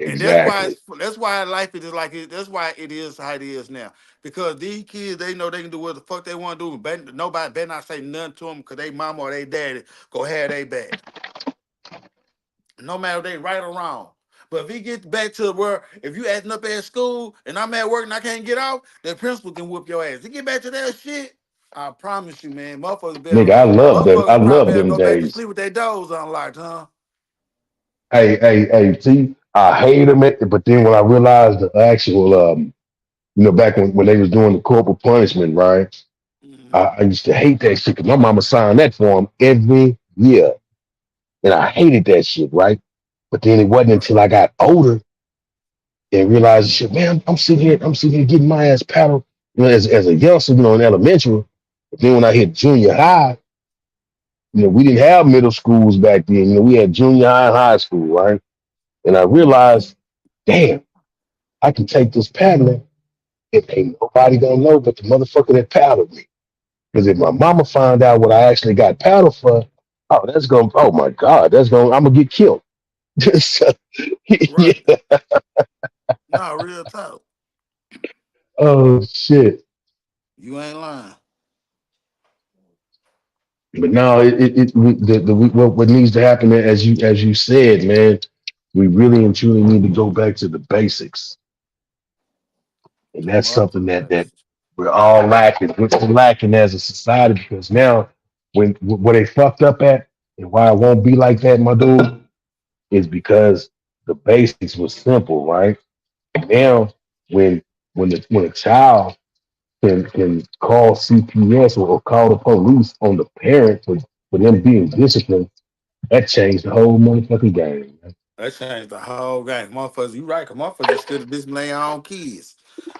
And Exactly. that's why life is like it. That's why it is how it is now. Because these kids, they know they can do what the fuck they want to do. Nobody better not say nothing to them because they mama or they daddy go have they back. No matter if they right or wrong. But if he gets back to where if you acting up at school and I'm at work and I can't get off, the principal can whoop your ass. To get back to that shit, I promise you, man, Nigga, I motherfuckers probably love better them go back to days. sleep with their doors unlocked, huh? Hey, see, I hated them, but then when I realized the actual, back when they was doing the corporal punishment, right? I, Mm-hmm. I used to hate that shit because my mama signed that for him every year, and I hated that shit, right? But then it wasn't Right. until I got older and realized, shit, man, I'm sitting here getting my ass paddled, as a youngster, in elementary. But then when I hit junior high, we didn't have middle schools back then. We had junior high and high school, right? And I realized, damn, I can take this paddling and ain't nobody gonna know but the motherfucker that paddled me. Because if my mama find out what I actually got paddled for, oh my God, I'm gonna get killed. So, Right. yeah. Nah, real talk. Oh shit. You ain't lying. But no, what needs to happen, as you said, man, we really and truly need to go back to the basics, and that's something that Motherfuckers. we're all lacking. We're lacking as a society because now, when where they fucked up at, and why it won't be like that, my dude, is because the basics was simple, right? Now, when when a child can call CPS or call the police on the parent for them being disciplined, that changed the whole motherfucking game. Man. That changed the whole game. Motherfuckers, you right, 'cause motherfuckers just stood display their own kids.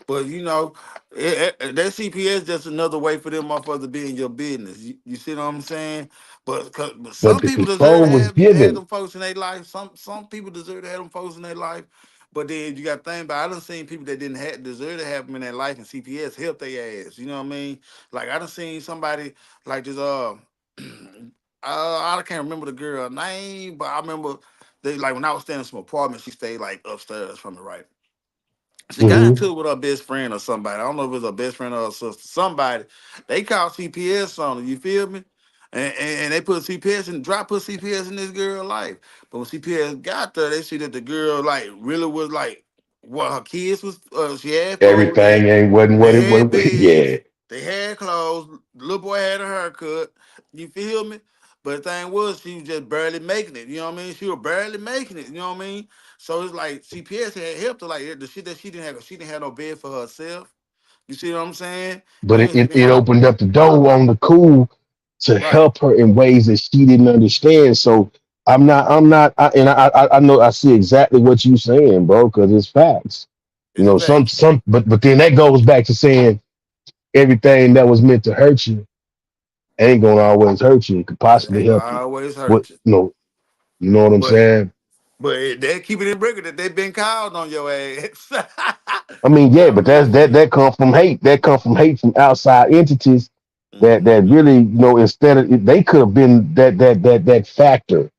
But you know, that CPS just another way for them motherfuckers to be in your business. You see what I'm saying? But But some the people deserve control to was have had given. them folks in their life. Some people deserve to have them folks in their life. But then you got to think about I done seen people that didn't have deserve to have them in their life and CPS help their ass. You know what I mean? Like I done seen somebody like this I can't remember the girl name, but I remember they like when I was staying in some apartment, she stayed like upstairs from me, right? She got Hmm. into it with her best friend or somebody. I don't know if it was her best friend or her sister. Somebody. They called CPS on her. You feel me? And they put CPS and put CPS in this girl's life. But when CPS got there, they see that the girl like really was like what her kids was. She had food. Everything ain't wasn't what They it had was. Yeah. beds. They had clothes. The little boy had a haircut. You feel me? But the thing was, she was just barely making it. You know what I mean? She was barely making it. You know what I mean? So it's like CPS had helped her. Like the shit that she didn't have no bed for herself. You see what I'm saying? But You ain't even it have opened up the door on the cool to right. help her in ways that she didn't understand. So I know I see exactly what you're saying, bro, because it's facts. You It's know, facts. but then that goes back to saying everything that was meant to hurt you ain't gonna always hurt you. It could It possibly ain't help gonna you. always What hurt you. you know what I'm But saying? they keep it in record that they've been called on your ass. I mean, You yeah, know but what I mean? that come from hate. That come from hate from outside entities that Mm-hmm. really, instead of they could have been that factor.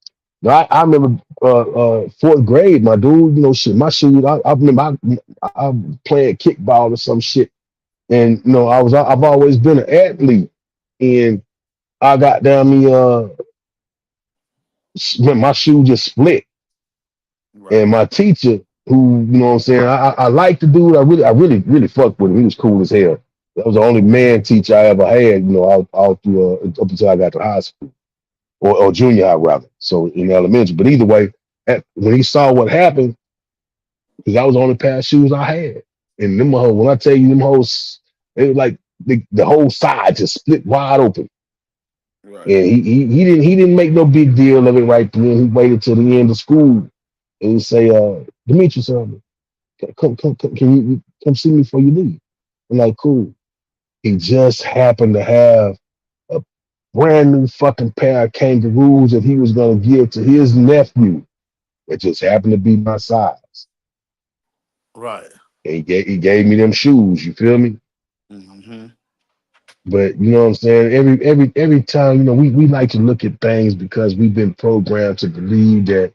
Now, I remember fourth grade, my dude, shit, my shoes. I remember I playing kickball or some shit, and I've always been an athlete, and I got down me my shoe just split, Right. and my teacher, who what I'm saying, I like the dude. I really fucked with him. He was cool as hell. That was the only man teacher I ever had, all through up until I got to high school or junior high rather. So in elementary, but either way, when he saw what happened, because that was the only pair of shoes I had, and them hoes, when I tell you them hoes, it was like the whole side just split wide open. Right. And he didn't make no big deal of it right then. He waited till the end of school and he say, Demetrius, can you come see me before you leave? I'm like, cool. He just happened to have a brand new fucking pair of kangaroos that he was gonna give to his nephew. It just happened to be my size. Right. And he gave me them shoes, you feel me? Mm-hmm. But you know what I'm saying? Every time, we like to look at things because we've been programmed to believe that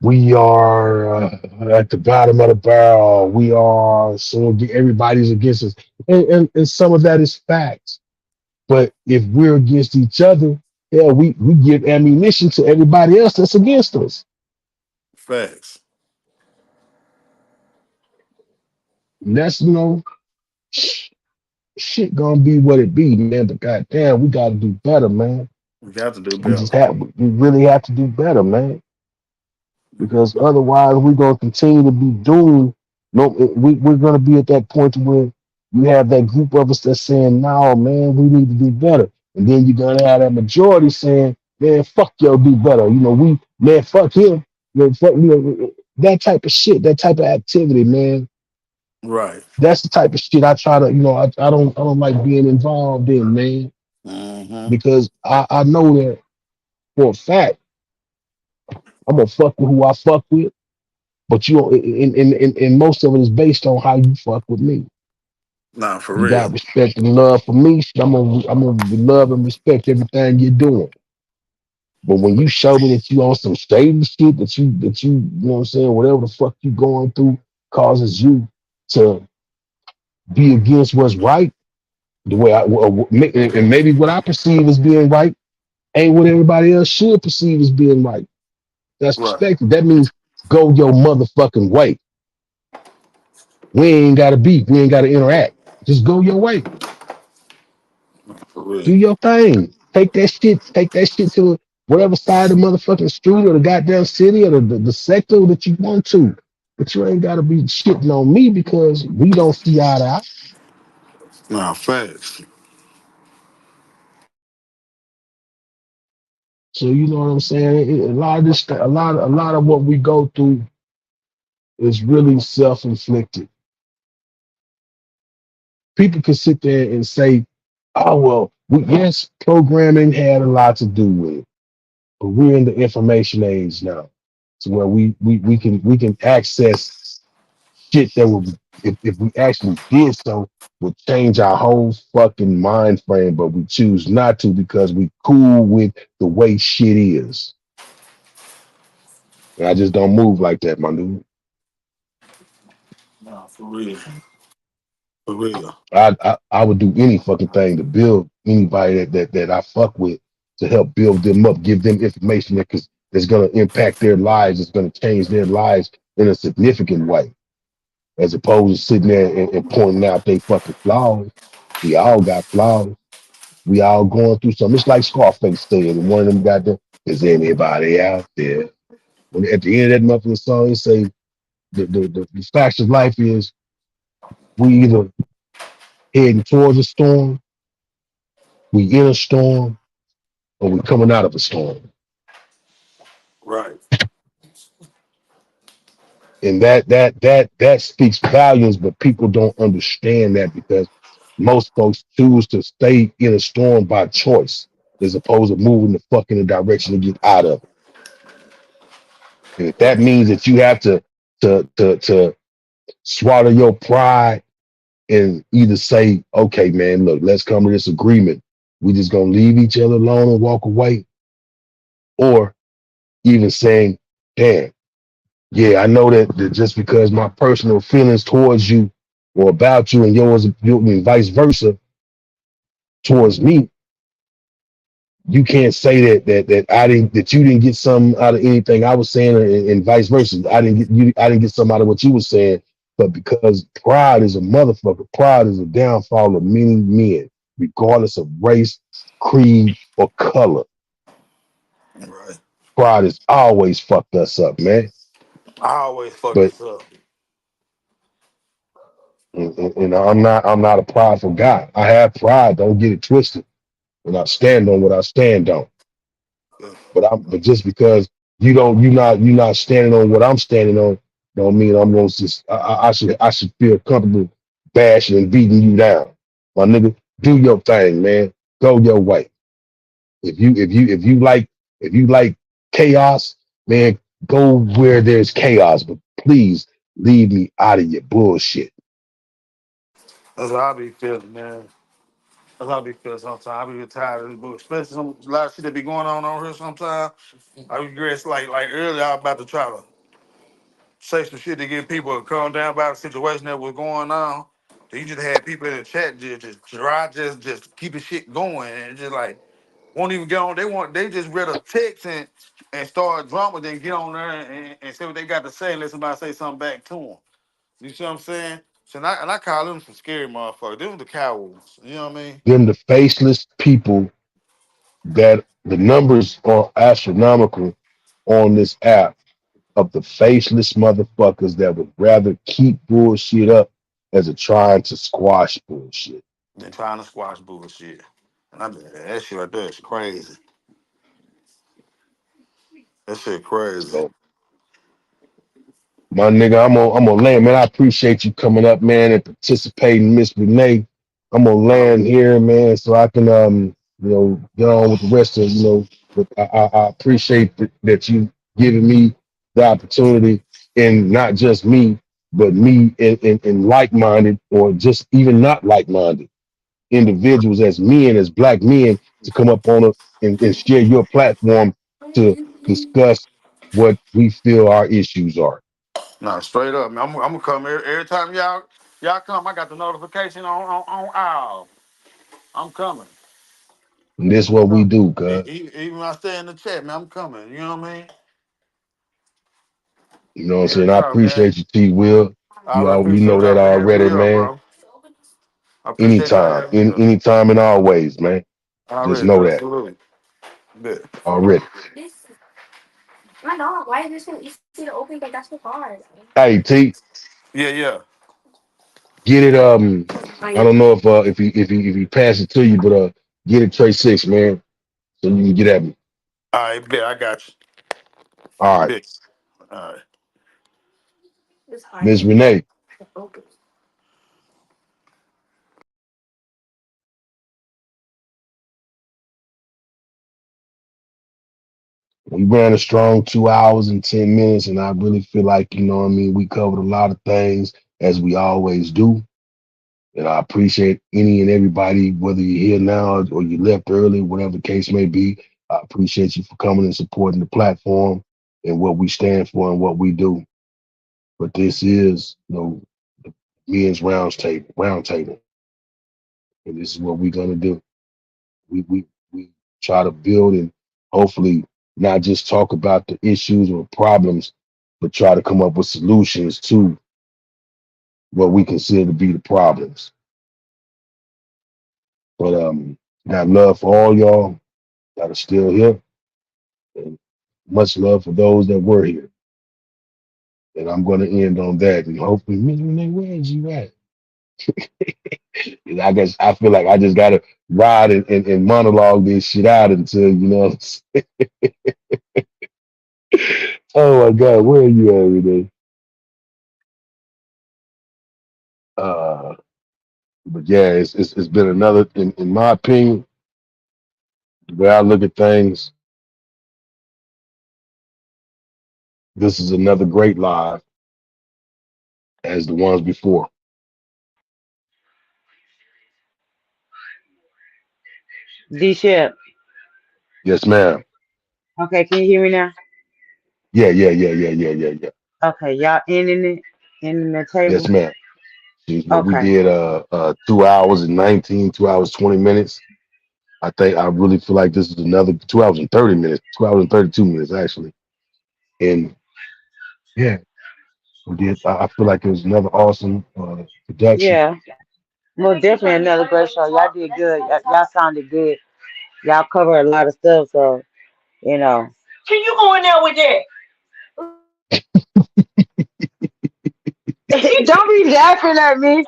we are at the bottom of the barrel. We are so everybody's against us, and some of that is facts. But if we're against each other, yeah, we give ammunition to everybody else that's against us. Facts. And that's shit gonna be what it be, man. But goddamn, we gotta do better, man. We got to do We better. just we really have to do better, man. Because otherwise we're going to continue to be doomed. No, we're going to be at that point where you have that group of us that's saying, "No, man, we need to do better," and then you're going to have that majority saying, "Man, fuck y'all, do better." Man, fuck him. Fuck, that type of shit, that type of activity, man. Right. That's the type of shit I try to, I don't like being involved in, man, Mm-hmm. because I know that for a fact I'm gonna fuck with who I fuck with. But in most of it is based on how you fuck with me. Nah, for You real. got respect and love for me. I'm gonna love and respect everything you're doing. But when you show me that you on some shady shit, that you know what I'm saying, whatever the fuck you going through causes you to be against what's right, the way and maybe what I perceive as being right ain't what everybody else should perceive as being right. That's Right. perspective. That means go your motherfucking way. We ain't gotta beef. We ain't gotta interact. Just go your way. For real. Do your thing. Take that shit to whatever side of the motherfucking street or the goddamn city or the sector that you want to. But you ain't gotta be shitting on me because we don't see eye to eye. Nah, facts. So you know what I'm saying? A lot of this, a lot of what we go through is really self-inflicted. People can sit there and say, "Oh well, yes, programming had a lot to do with it, but we're in the information age now, to where we can access shit that would, if we actually did so, would change our whole fucking mind frame, but we choose not to because we cool with the way shit is. And I just don't move like that, my dude. Nah, for real. For real. I would do any fucking thing to build anybody that I fuck with, to help build them up, give them information that's gonna impact their lives, it's gonna change their lives in a significant way, as opposed to sitting there and pointing out they fucking flaws. We all got flaws. We all going through something. It's like Scarface said, and one of them got the, is anybody out there? When at the end of that motherfucking song, he say the fact of life is we either heading towards a storm, we in a storm, or we coming out of a storm. Right. And that speaks volumes, but people don't understand that because most folks choose to stay in a storm by choice as opposed to moving the fuck in the direction to get out of it. And if that means that you have to swallow your pride and either say, okay, man, look, let's come to this agreement. We just gonna leave each other alone and walk away. Or even saying, damn, yeah, I know that just because my personal feelings towards you or about you and yours, and vice versa towards me, you can't say that you didn't get something out of anything I was saying, and vice versa. I didn't get something out of what you were saying, but because pride is a motherfucker, pride is a downfall of many men, regardless of race, creed, or color. Right. Pride has always fucked us up, man. I always fucked But this up. and I'm not a prideful guy. I have pride, don't get it twisted. And I stand on what I stand on. Yeah. But just because you're not standing on what I'm standing on, don't mean I'm gonna just I should feel comfortable bashing and beating you down. My nigga, do your thing, man. Go your way. If you like chaos, man, go where there's chaos. But please leave me out of your bullshit. That's how I be feeling, man. That's how I be feeling sometimes. I be tired of this bullshit. Especially some a lot of shit that be going on here sometimes. I regret like earlier I was about to try to say some shit to get people to calm down about the situation that was going on. You just had people in the chat just try just keeping shit going and just like won't even get on. They just read a text and start drama, then get on there and say what they got to say and let somebody say something back to them. You see what I'm saying? So and I call them some scary motherfuckers. Them the cowards. You know what I mean? Them the faceless people that the numbers are astronomical on this app of the faceless motherfuckers that would rather keep bullshit up as a trying to squash bullshit. They trying to squash bullshit. And I be like, that shit right there is crazy. That shit crazy. So my nigga, I'm gonna land, man. I appreciate you coming up, man, and participating, Miss Renee. I'm gonna land here, man, so I can get on with the rest of But I appreciate that you giving me the opportunity, and not just me, but me in like-minded or just even not like-minded individuals as men, as black men, to come up on and share your platform to discuss what we feel our issues are. No, straight up, man. I'm gonna come every time y'all come. I got the notification on owl. I'm coming. And this is I'm what we coming. do, cuz. Even when I stay in the chat, man, I'm coming. You know what I mean? You know what I'm Real saying? I talk, man. appreciate you, T Will. I really You know appreciate that y'all for having already, me up, man. bro. I appreciate y'all Anytime. having me up. Anytime and always, man. Just Already, know that absolutely. Bet. already. Hey T, Yeah, yeah. get it I don't know if he pass it to you, but get it Trey Six, man. So you can get at me. All right, bet. I got you. All right. Bet. All right. Miss Renee. We ran a strong 2 hours and 10 minutes, and I really feel like, you know what I mean, we covered a lot of things as we always do. And I appreciate any and everybody, whether you're here now or you left early, whatever the case may be. I appreciate you for coming and supporting the platform and what we stand for and what we do. But this is, the men's round table, and this is what we're gonna do. We try to build and hopefully not just talk about the issues or problems, but try to come up with solutions to what we consider to be the problems. But got love for all y'all that are still here, and much love for those that were here. And I'm going to end on that. And hopefully, Miss Renee, where is you at? 'Cause I guess I feel like I just got to ride and monologue this shit out until, oh my God, where are you at, Renee? Uh, but yeah, it's been another, in my opinion, the way I look at things, this is another great live as the ones before. D Shep. Yes, ma'am. Okay, can you hear me now? Yeah. Okay, y'all ending the Yes, table. ma'am. What we Okay. did 2 hours and 19, 2 hours 20 minutes. I think I really feel like this is another 2 hours and 30 minutes, 2 hours and 32 minutes actually. And yeah, we did. I feel like it was another awesome production. Yeah. Most definitely another great show. Y'all did good. Y'all sounded good. Y'all covered a lot of stuff, so you know. Can you go in there with that? Don't be laughing at me.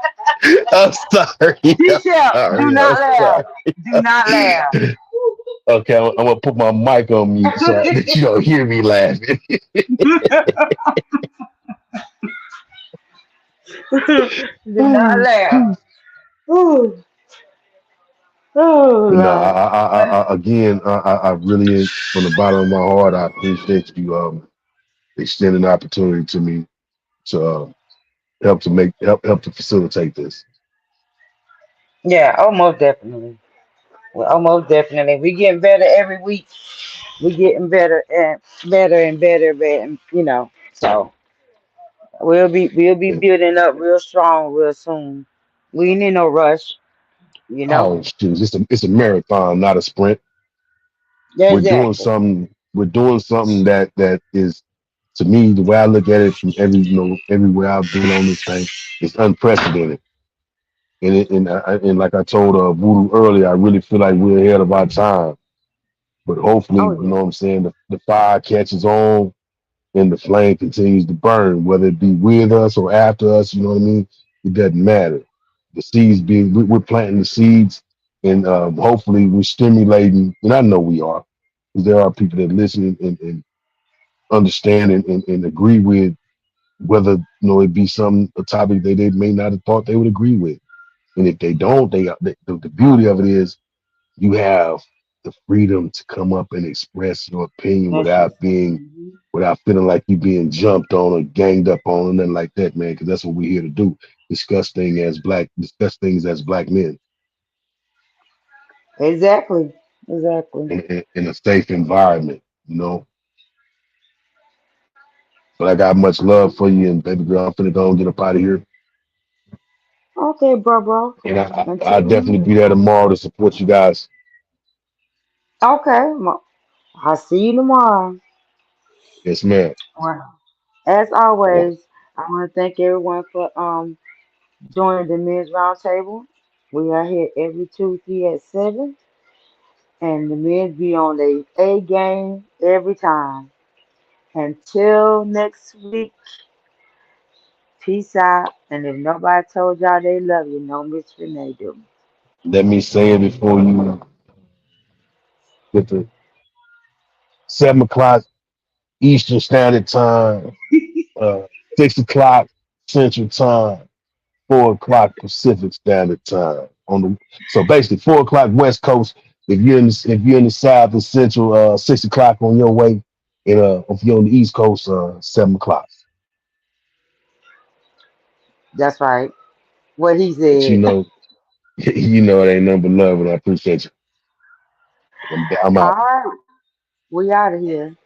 I'm sorry. Michelle, do not I'm laugh. sorry. Do not laugh. Okay, I'm gonna put my mic on mute so that you don't hear me laughing. Do not laugh. Ooh. Oh But no, Lord. again, I really, from the bottom of my heart, I appreciate you extending the opportunity to me to help to facilitate this. Yeah, almost definitely. Well, almost definitely. We getting better every week. We getting better and better and better, and so we'll be And, building up real strong real soon. We ain't in no rush, you know. oh shoot, it's a marathon, not a sprint. Yeah, We're doing exactly. something. We're doing something that is, to me, the way I look at it from everywhere I've been on this thing, it's unprecedented. And like I told Voodoo earlier, I really feel like we're ahead of our time. But hopefully, Oh you know yeah. what I'm saying, the fire catches on and the flame continues to burn, whether it be with us or after us, you know what I mean? It doesn't matter. The seeds we're planting the seeds, and hopefully we're stimulating, and I know we are, because there are people that listen and understand and agree with, whether it be a topic that they may not have thought they would agree with. And if they don't, the beauty of it is you have the freedom to come up and express your opinion That's without just without feeling like you're being jumped on or ganged up on or nothing like that, man. Because that's what we're here to do: discuss things as black men exactly. Exactly. in a safe environment. you know. But I got much love for you, and baby girl, I'm finna go and get up out of here. Okay, bro. And Until I'll definitely be there tomorrow to support you guys. okay, I'll see you tomorrow. Yes, ma'am. Well, as always, I want to thank everyone for joining the men's roundtable. We are here every Tuesday at 7, and the men be on the A game every time. Until next week, peace out. And if nobody told y'all they love you, no Miss Renee do. Let me say it before you get to 7 o'clock Eastern Standard Time, 6 o'clock Central Time, 4 o'clock Pacific Standard Time. So basically 4 o'clock West Coast. If you're in the South and Central, 6 o'clock on your way, and if you're on the East Coast, 7 o'clock. That's right. What he But you said. know, you know it ain't nothing but love, and I appreciate you. I'm All out. right, we out of here.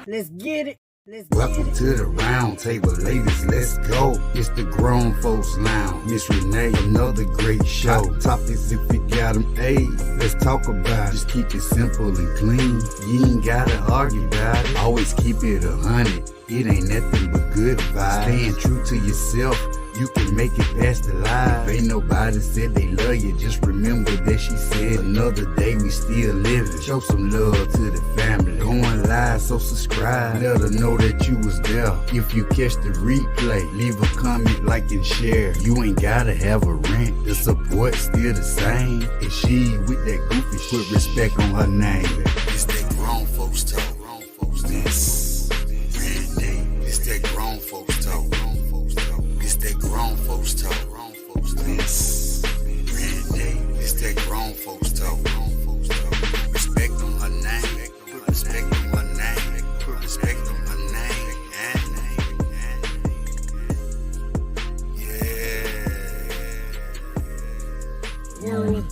Let's get it. Let's Welcome get it. to the round table, ladies. Let's go. It's the grown folks lounge. Miss Renee, another great show. Hot topics if you got them. Hey, let's talk about it. Just keep it simple and clean. You ain't gotta argue about it. Always keep it 100. It ain't nothing but good vibes. Staying true to yourself. You can make it past the live. If ain't nobody said they love you, just remember that she said another day we still living. Show some love to the family. Going live, so subscribe. Let her know that you was there. If you catch the replay, leave a comment, like and share. You ain't gotta have a rent. The support still the same. And she with that goofy shit, put respect on her name. It's that grown folks talk. Grown folks this. It's that grown folks talk. It's that grown folks talk. Grown folks this. It's that grown folks talk. Respect on her name. Put respect on her name. Put respect on her name. Yeah. You know what I mean?